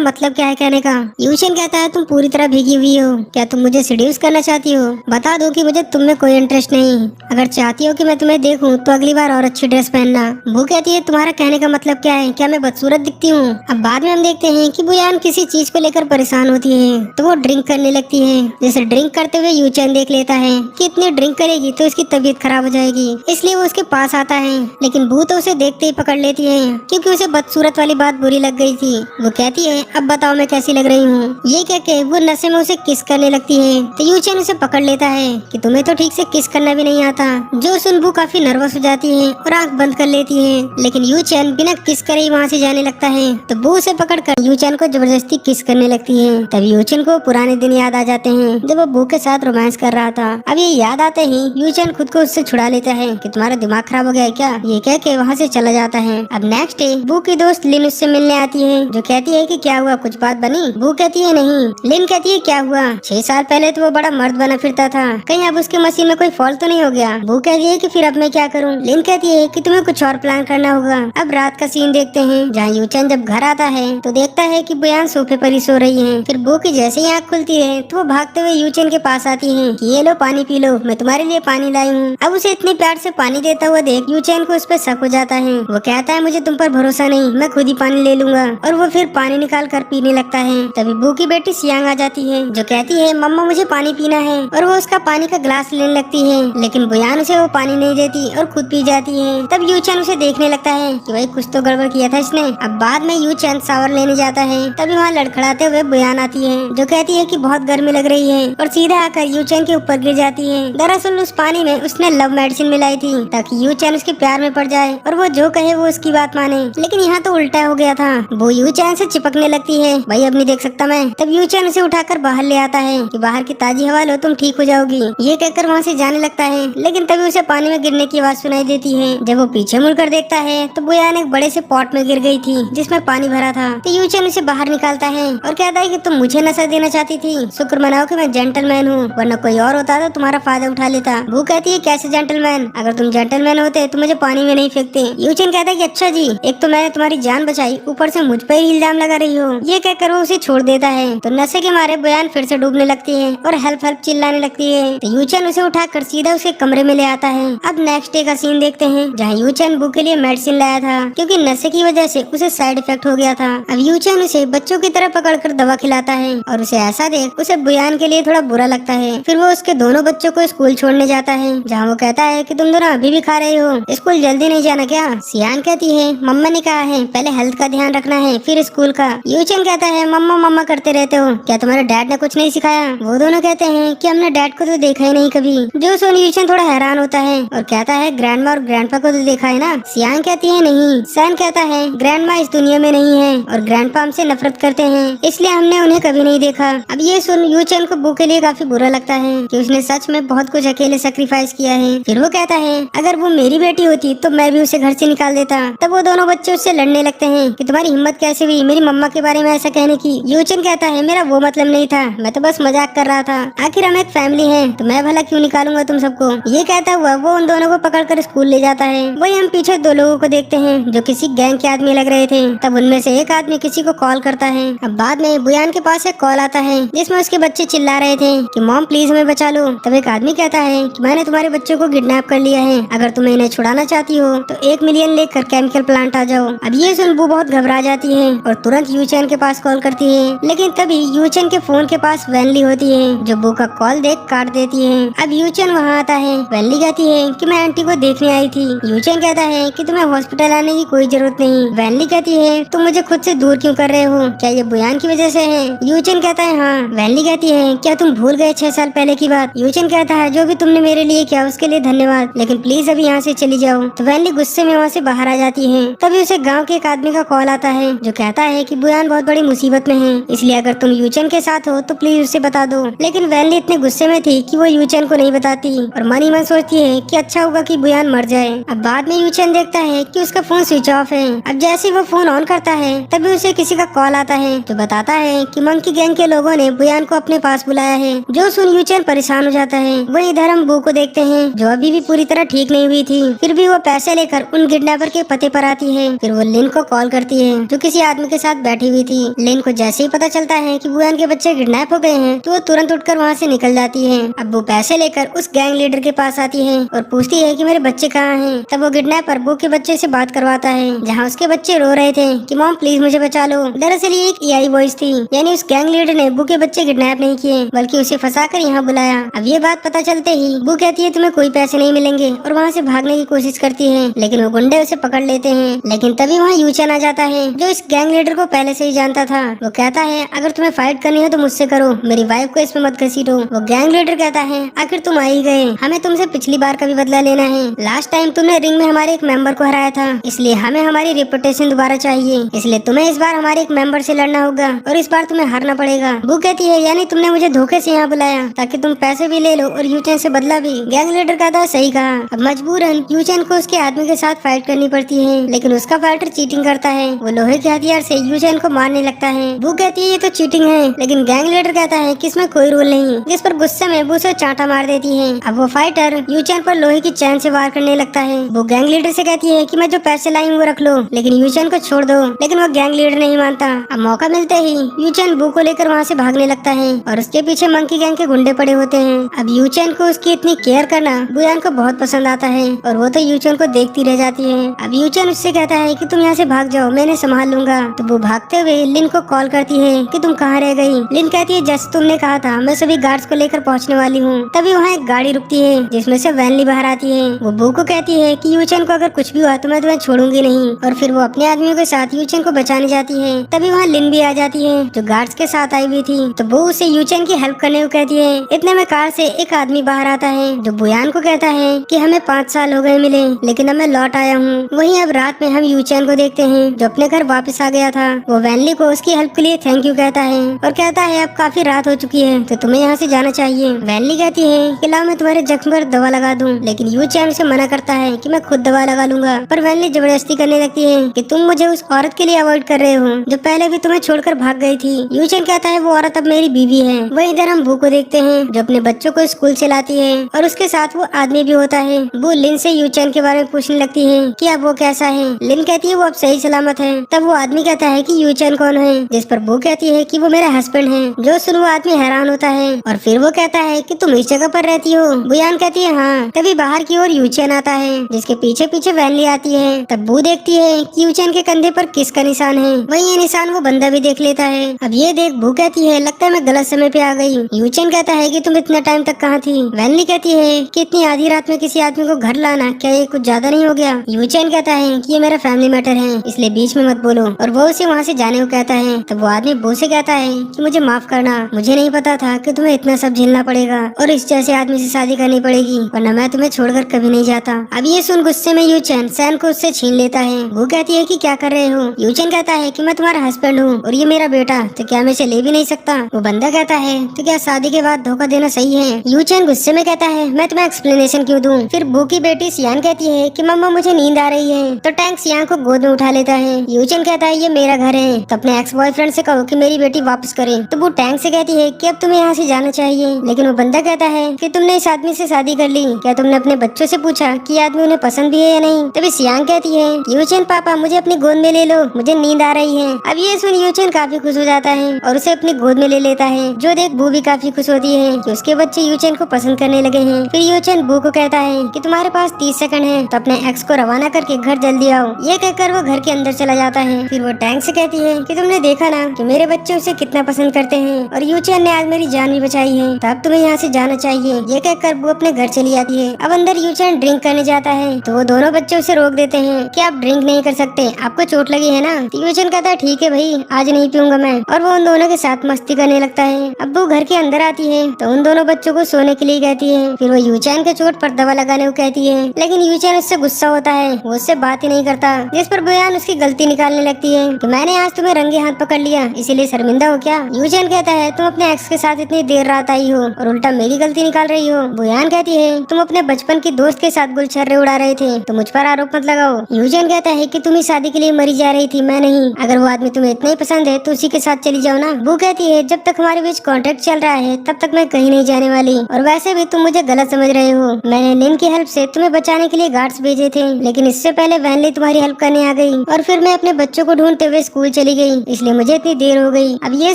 A: मतलब क्या है कहने का। यूचेन कहता है तुम पूरी तरह भीगी हुई हो, क्या तुम मुझे सीड्यूस करना चाहती हो? बता दो कि मुझे तुम में कोई इंटरेस्ट नहीं। अगर चाहती हो कि मैं तुम्हें देखूं तो अगली बार और अच्छी ड्रेस पहनना। बू कहती है तुम्हारा कहने का मतलब क्या है, क्या मैं बदसूरत दिखती हूँ? अब बाद में हम देखते हैं कि बुयान किसी चीज को लेकर परेशान होती है तो वो ड्रिंक करने लगती है। जैसे ड्रिंक करते हुए यूचेन देख लेता है कि इतनी ड्रिंक करेगी तो इसकी तबीयत खराब हो जाएगी, इसलिए वो उसके पास आता है। लेकिन बू तो उसे देखते ही पकड़ लेती है क्योंकि उसे बदसूरत वाली बात बुरी लग गई थी। वो कहती है अब बताओ मैं कैसी लग रही हूँ। ये कह के वो नशे में उसे किस करने लगती है तो यूचेन उसे पकड़ लेता है कि तुम्हें तो ठीक से किस करना भी नहीं आता। जो सुन बू काफी नर्वस हो जाती है और आंख बंद कर लेती है, लेकिन यूचेन बिना किस करे ही वहाँ से जाने लगता है। तो बू उसे पकड़कर यूचेन को जबरदस्ती किस करने लगती है। तब यूचेन को पुराने दिन याद आ जाते हैं जब वो बू के साथ रोमांस कर रहा था। अब ये याद आते ही यूचेन खुद को उससे छुड़ा लेता है कि तुम्हारा दिमाग खराब हो गया है क्या, ये कह के वहाँ से चला जाता है। अब नेक्स्ट डे बू की दोस्त लिन उससे मिलने आती है, जो कहती है कि क्या हुआ, कुछ बात बनी? बू कहती है नहीं। लिन कहती है क्या हुआ, 6 साल पहले तो वो बड़ा मर्द बना फिरता था, कहीं अब उसके मशीन में कोई फॉल्ट तो नहीं हो गया? बू कहती है कि फिर अब मैं क्या करूँ? लिन कहती है कि तुम्हें कुछ और प्लान करना होगा। अब रात का सीन देखते हैं जहाँ यूचेन जब घर आता है तो देखता है कि बुयान सोफे पर ही सो रही है। फिर बू की जैसे ही आँख खुलती है तो वो भागते हुए यूचेन के पास आती है कि ये लो पानी पी लो, मैं तुम्हारे लिए पानी लाई हूँ। अब उसे इतने प्यार से पानी देता हुआ देख यूचेन को उस पर शक हो जाता है। वो कहता है मुझे तुम पर भरोसा नहीं, मैं खुद ही पानी ले लूंगा, और वो फिर पानी निकाल कर पीने लगता है। तभी बू की बेटी सियांग आ जाती है जो कहती है मम्मा मुझे पानी पीना है, और वो उसका पानी का ग्लास लेने लगती है, लेकिन बुयान उसे वो पानी नहीं देती और खुद पी जाती है। तब यूचेन उसे देखने लगता है कि भाई कुछ तो गड़बड़ किया था इसने। अब बाद में यूचेन शावर लेने जाता है, तभी वहाँ लड़खड़ाते हुए बुयान आती है जो कहती है कि बहुत गर्मी लग रही है, और सीधा आकर यूचेन के ऊपर गिर जाती है। दरअसल उस पानी में उसने लव मेडिसिन मिलाई थी ताकि यूचेन उसके प्यार में पड़ जाए और वो जो कहे वो उसकी बात माने, लेकिन यहाँ तो उल्टा हो गया था। वो यूचेन से चिपकने लगती है, भाई अब नहीं देख सकता मैं। तब यूचेन उसे उठाकर बाहर ले आता है कि बाहर की ताजी हवा लो, तुम ठीक हो जाओगी, ये कहकर वहाँ से जाने लगता है। लेकिन तभी उसे पानी में गिरने की आवाज सुनाई देती है। जब वो पीछे मुड़कर देखता है तो बुयान एक बड़े से पॉट में गिर गई थी जिसमें पानी भरा था। तो यूचेन उसे बाहर निकालता है और कहता है कि तुम मुझे नशा देना चाहती थी, शुक्र मनाओ कि मैं जेंटलमैन हूँ, वरना कोई और होता तो तुम्हारा फायदा उठा लेता। वो कहती है कैसे जेंटलमैन, अगर तुम जेंटलमैन होते तो मुझे पानी में नहीं फेंकते। यूचेन कहता है कि अच्छा जी, एक तो मैंने तुम्हारी जान बचाई, ऊपर से मुझ पर ही इल्जाम लगा रही हो। ये कहकर वो उसे छोड़ देता है। तो नशे के मारे बुयान फिर से डूबने लगती है और हेल्प हेल्प चिल्लाने लगती है। तो यूचेन उसे उठाकर सीधा उसके कमरे में ले आता है। अब नेक्स्ट डे का सीन देखते हैं जहाँ यूचेन बू के लिए मेडिसिन लाया था क्योंकि नशे की वजह से उसे साइड इफेक्ट हो गया था। अब यूचेन उसे बच्चों की तरह पकड़कर दवा खिलाता है और उसे ऐसा देख उसे बुयान के लिए थोड़ा बुरा लगता है। फिर वो उसके दोनों बच्चों को स्कूल छोड़ने जाता है जहाँ वो कहता है कि तुम दोनों अभी भी खा रहे हो, स्कूल जल्दी नहीं जाना क्या? सियान कहती है मम्मा ने कहा है पहले हेल्थ का ध्यान रखना है फिर स्कूल का। यूचेन कहता है मम्मा मम्मा करते रहते हो, क्या तुम्हारे डैड ने कुछ नहीं सिखाया? वो दोनों कहते हैं कि हमने डैड को तो देखा ही नहीं कभी। जो सुन यूचेन थोड़ा हैरान होता है और कहता है ग्रैंडमा और ग्रैंडपा को तो देखा है ना? सियान कहती है नहीं। सैन कहता है ग्रैंडमा इस दुनिया में नहीं है और ग्रैंडपा हमसे नफरत करते हैं, इसलिए हमने उन्हें कभी नहीं देखा। अब ये सुन यूचेन को बू के लिए काफी बुरा लगता है कि उसने सच में बहुत कुछ अकेले सेक्रीफाइस किया है। फिर वो कहता है अगर वो मेरी बेटी होती तो मैं भी उसे घर से निकाल देता। तब वो दोनों बच्चे उससे लड़ने लगते हैं कि तुम्हारी हिम्मत कैसे हुई मेरी मम्मा के बारे में ऐसा कहने की। यूचेन कहता है मेरा वो मतलब नहीं था, मैं तो बस मजाक कर रहा था, आखिर हम एक फैमिली है तो मैं भला क्यों निकालूंगा तुम सबको। ये कहता हुआ वो उन दोनों को पकड़कर स्कूल ले जाता है। वही हम पीछे 2 लोगों को देखते हैं जो किसी गैंग के आदमी लग रहे थे। तब उनमें से एक आदमी किसी को कॉल करता है। अब बाद में बुयान के पास एक कॉल आता है जिसमें उसके बच्चे चिल्ला रहे थे कि मॉम प्लीज हमें बचा लो। तब एक आदमी कहता है कि मैंने तुम्हारे बच्चों को किडनैप कर लिया है, अगर तुम्हें इन्हें छुड़ाना चाहती हो तो 1 मिलियन लेकर केमिकल प्लांट आ जाओ। अब ये सुन बू बहुत घबरा जाती है और तुरंत यूचेन के पास कॉल करती है, लेकिन तभी यूचेन के फोन के पास वैनली होती है जो बू का कॉल देख काट देती है। अब यूचेन वहाँ आता है। वैनली कहती है कि मैं आंटी को देखने आई थी। यूचेन कहता है कि तुम्हें हॉस्पिटल आने की कोई जरूरत नहीं। वैनली कहती है तुम मुझे खुद से दूर क्यों कर रहे हो, क्या ये बुयान की वजह से है? यूचेन कहता है हाँ। वैनली कहती है क्या तुम भूल गए 6 साल पहले की बात? यूचेन कहता है जो भी तुमने मेरे लिए किया उसके लिए धन्यवाद, लेकिन प्लीज अभी यहाँ से चली जाओ। तो वैनली गुस्से में वहाँ से बाहर आ जाती है। तभी उसे गाँव के एक आदमी का कॉल आता है जो कहता है कि बुयान बहुत बड़ी मुसीबत में है, इसलिए अगर तुम यूचेन के साथ हो तो प्लीज उसे बता दो। लेकिन वैनली इतने गुस्से में थी कि वो यूचेन को नहीं बताती और मन ही मन सोचती है कि अच्छा होगा कि बुयान मर जाए। अब बाद में यूचेन देखता है कि उसका फोन स्विच ऑफ है। अब जैसे वो फोन ऑन करता है तभी उसे किसी का कॉल आता है जो बताता है कि मंकी गैंग के लोगों ने बुयान को अपने पास बुलाया है। जो सुन यूचेन परेशान हो जाता है। वहीं इधर हम बू को देखते हैं जो अभी भी पूरी तरह ठीक नहीं हुई थी, फिर भी वो पैसे लेकर उन किडनैपर के पते पर आती है। फिर वो लिन को कॉल करती है जो किसी आदमी के साथ बैठी हुई थी। लिन को जैसे ही पता चलता है कि बुयान के बच्चे किडनैप हो गए हैं तो वो तुरंत उठकर वहाँ से निकल जाती है। अब वो पैसे लेकर उस गैंग लीडर के पास आती है और पूछती है कि मेरे बच्चे कहाँ हैं। तब वो किडनैपर बू के बच्चे से बात करवाता है जहाँ उसके बच्चे रो रहे थे कि मॉम प्लीज मुझे बचा लो। दरअसल ये एक एआई वॉइस थी, यानी उस गैंग लीडर ने बू के बच्चे किडनैप नहीं किए बल्कि उसे फंसाकर यहाँ बुलाया। अब ये बात पता चलते ही बू कहती है तुम्हें कोई पैसे नहीं मिलेंगे और वहाँ से भागने की कोशिश करती है, लेकिन वो गुंडे उसे पकड़ लेते हैं। लेकिन तभी वहाँ यूचन आ जाता है जो इस गैंग लीडर को पहले से ही जानता था। वो कहता है अगर तुम्हें फाइट करनी हो तो मुझसे करो, मेरी वाइफ को इसमें मत घसीटो। वो गैंग लीडर कहता है आखिर तुम आ ही गए, हमें तुमसे पिछली बार का भी बदला लेना है। लास्ट टाइम तुमने रिंग में हमारे एक मेंबर को हराया था, इसलिए हमें हमारी रेपुटेशन दोबारा चाहिए, इसलिए तुम्हें इस बार हमारे एक मेंबर से लड़ना होगा और इस बार तुम्हें हारना पड़ेगा। वो कहती है यानी तुमने मुझे धोखे से यहाँ बुलाया ताकि तुम पैसे भी ले लो और यूचन से बदला भी। गैंग लीडर कहता सही कहा। अब मजबूरन यूचन को उसके आदमी के साथ फाइट करनी पड़ती है, लेकिन उसका फाइटर चीटिंग करता है। वो लोहे के हथियार से यूचन को मारने लगता है। वो कहती है ये तो चीटिंग है, लेकिन गैंग लीडर कहता है कि इसमें कोई रूल नहीं, जिस पर गुस्से में वो उसे चांटा मार देती है। अब वो फाइटर यूचन पर लोहे की चैन से वार करने लगता है। वो गैंग लीडर से कहती है कि मैं जो पैसे लाई हूँ वो रख लो, लेकिन यूचन को छोड़ दो, लेकिन वो गैंग लीडर नहीं मानता। अब मौका मिलते ही यूचन बू को लेकर वहाँ से भागने लगता है और उसके पीछे मंकी गैंग के गुंडे पड़े होते हैं। अब यूचन को उसकी इतनी केयर करना बुयान को बहुत पसंद आता है और वो तो यूचन को देखती रह जाती है। अब यूचन उससे कहता है कि तुम यहाँ से भाग जाओ, मैंने संभाल लूंगा। तो वो भागते हुए लिन को कॉल करती है कि तुम कहाँ रह गई। लिन कहती है जैसे तुमने कहा था मैं सभी गार्ड्स को लेकर पहुँचने वाली हूँ। तभी वहाँ एक गाड़ी रुकती है जिसमें से वैनली बाहर आती है। वो बू को कहती है कि यूचन को अगर कुछ भी हुआ तो मैं तुम्हें छोड़ूंगी नहीं, और फिर वो अपने आदमियों के साथ यूचन को बचाने जाती है। तभी वहाँ लिन भी आ जाती है जो गार्ड्स के साथ आई हुई थी। तो वो उसे यूचन की हेल्प करने को कहती है। इतने में कार से एक आदमी बाहर आता है जो बुयान को कहता है कि हमें 5 साल हो गए मिले, लेकिन अब मैं लौट आया हूँ। वहीं अब रात में हम यूचन को देखते हैं जो अपने घर वापस आ गया था। वो वैनली को उसकी हेल्प के लिए थैंक यू कहता है और कहता है अब काफी रात हो चुकी है तो तुम्हें यहाँ से जाना चाहिए। वैनली कहती है कि लाओ मैं तुम्हारे जख्म पर दवा लगा दूं, लेकिन यूचन उसे मना करता है कि मैं खुद दवा लगा लूंगा। पर वैनली जबरदस्ती करने लगती है कि तुम मुझे उस औरत के लिए अवॉइड कर रहे हो जो पहले भी तुम्हें छोड़कर भाग गई थी। यूचन कहता है वो औरत अब मेरी बीवी है। वहीं इधर हम बू को देखते हैं जो अपने बच्चों को स्कूल से लाती है और उसके साथ वो आदमी भी होता है। बू लिन से यूचन के बारे में पूछने लगती है कि अब वो कैसा है। लिन कहती है वो अब सही सलामत है। तब वो आदमी कहता है कि यूचन कौन है, जिस पर बू कहती है कि वो मेरा हस्बैंड है। जो सुन वो आदमी हैरान होता है और फिर वो कहता है कि तुम इस जगह पर रहती हो। बुयान कहती है हाँ। तभी बाहर की ओर यूचन आता है जिसके पीछे पीछे वैनली आती है। तब बू देखती है कि यूचन के कंधे पर किसका निशान है। वही ये निशान वो बंदा भी देख लेता है। अब ये देख बू कहती है लगता है मैं गलत समय पे आ गई। यूचन कहता है कि तुम इतना टाइम तक कहाँ थी। वैनली कहती है कि इतनी आधी रात में किसी आदमी को घर लाना क्या ये कुछ ज्यादा नहीं हो गया। यूचन कहता है कि ये मेरा फैमिली मैटर है इसलिए बीच में मत बोलो, और वो उसे वहाँ से जाने को कहता है। तब वो आदमी बू से कहता है कि मुझे माफ करना, मुझे नहीं पता था कि तुम्हें इतना सब झेलना पड़ेगा और इस जैसे आदमी से शादी करनी पड़ेगी, वरना मैं तुम्हें छोड़कर कभी नहीं जाता। अब ये सुन गुस्से में यूचन सैन को उससे छीन लेता है। वो कहती है कि क्या कर रहे हो। यूचन कहता है कि मैं तुम्हारा हस्बैंड हूँ और ये मेरा बेटा, तो क्या मैं इसे ले भी नहीं सकता। वो बंदा कहता है तो क्या शादी के बाद धोखा देना सही है। यूचन गुस्से में कहता है मैं तुम्हें एक्सप्लेनेशन क्यों दूं। फिर बू की बेटी सियान कहती है कि मम्मा मुझे नींद आ रही है। तो टैंक सियान को गोद में उठा लेता है। यूचन कहता है ये मेरा घर है, तो अपने एक्स बॉयफ्रेंड से कहो कि मेरी बेटी वापस करे। तो वो टैंक से कहती है कि अब तुम्हें यहाँ से जाना चाहिए, लेकिन वो बंदा कहता है कि तुमने इस आदमी से शादी कर ली, क्या तुमने अपने बच्चों से पूछा कि आदमी उन्हें पसंद भी है या नहीं। तभी सियान कहती है यूचन पापा मुझे अपनी गोद में ले लो, मुझे नींद आ रही है। अब ये सुन यूचन काफी खुश हो जाता है और उसे अपनी गोद में ले लेता है। जो देख बू भी काफी खुश होती है कि उसके बच्चे यूचन को पसंद करने लगे हैं। फिर यूचन बू को कहता है कि तुम्हारे पास 30 सेकंड है, तो अपने एक्स को रवाना करके घर जल्दी आओ। ये कहकर वो घर के अंदर चला जाता है। फिर वो टैंक से कहती है कि तुमने देखा ना कि मेरे बच्चे उसे कितना पसंद करते हैं और यूचन ने आज मेरी जान भी बचाई है, तो अब तुम्हें यहाँ से जाना चाहिए। ये कहकर वो अपने घर चली जाती है। अब अंदर यूचन ड्रिंक करने जाता है तो वो दोनों बच्चे उसे रोक देते हैं कि आप ड्रिंक नहीं कर सकते, आपको चोट लगी है ना। तो यूचन कहता है ठीक है भाई आज नहीं पीऊंगा मैं, और वो उन दोनों के साथ मस्ती करने लगता है। अब वो घर के अंदर आती है तो उन दोनों बच्चों को सोने के लिए कहती है। फिर वो यूचन के चोट पर दवा लगाने को कहती है, लेकिन यूचन उससे गुस्सा होता है, वो उससे बात ही नहीं करता। जिस पर बुयान उसकी गलती निकालने लगती है कि मैंने आज तुम्हें रंगे हाथ पकड़ लिया इसीलिए शर्मिंदा हो क्या। यूचन कहता है तुम अपने एक्स के साथ इतनी देर रात आई हो और उल्टा मेरी गलती निकाल रही हो। बुयान कहती है तुम अपने बचपन की दोस्त के साथ गुलछर्रे उड़ा रहे थे तो मुझ पर आरोप मत लगाओ। यूचन कहता है कि तुम इस शादी के लिए मरी जा रही थी, मैं नहीं। अगर वो आदमी तुम्हें इतना ही पसंद है तो उसी के साथ चली जाओ ना। वो कहती है जब तक हमारे बीच कॉन्ट्रैक्ट चल रहा है तब तक मैं कहीं नहीं जाने वाली, और वैसे भी तुम मुझे गलत समझ रहे हो। मैंने लिन की हेल्प से तुम्हें बचाने के लिए गार्ड्स भेजे थे, लेकिन इससे पहले वैनली तुम्हारी हेल्प करने आ गई और फिर मैं अपने बच्चों को ढूंढते हुए स्कूल चली गई, इसलिए मुझे इतनी देर हो गई। अब ये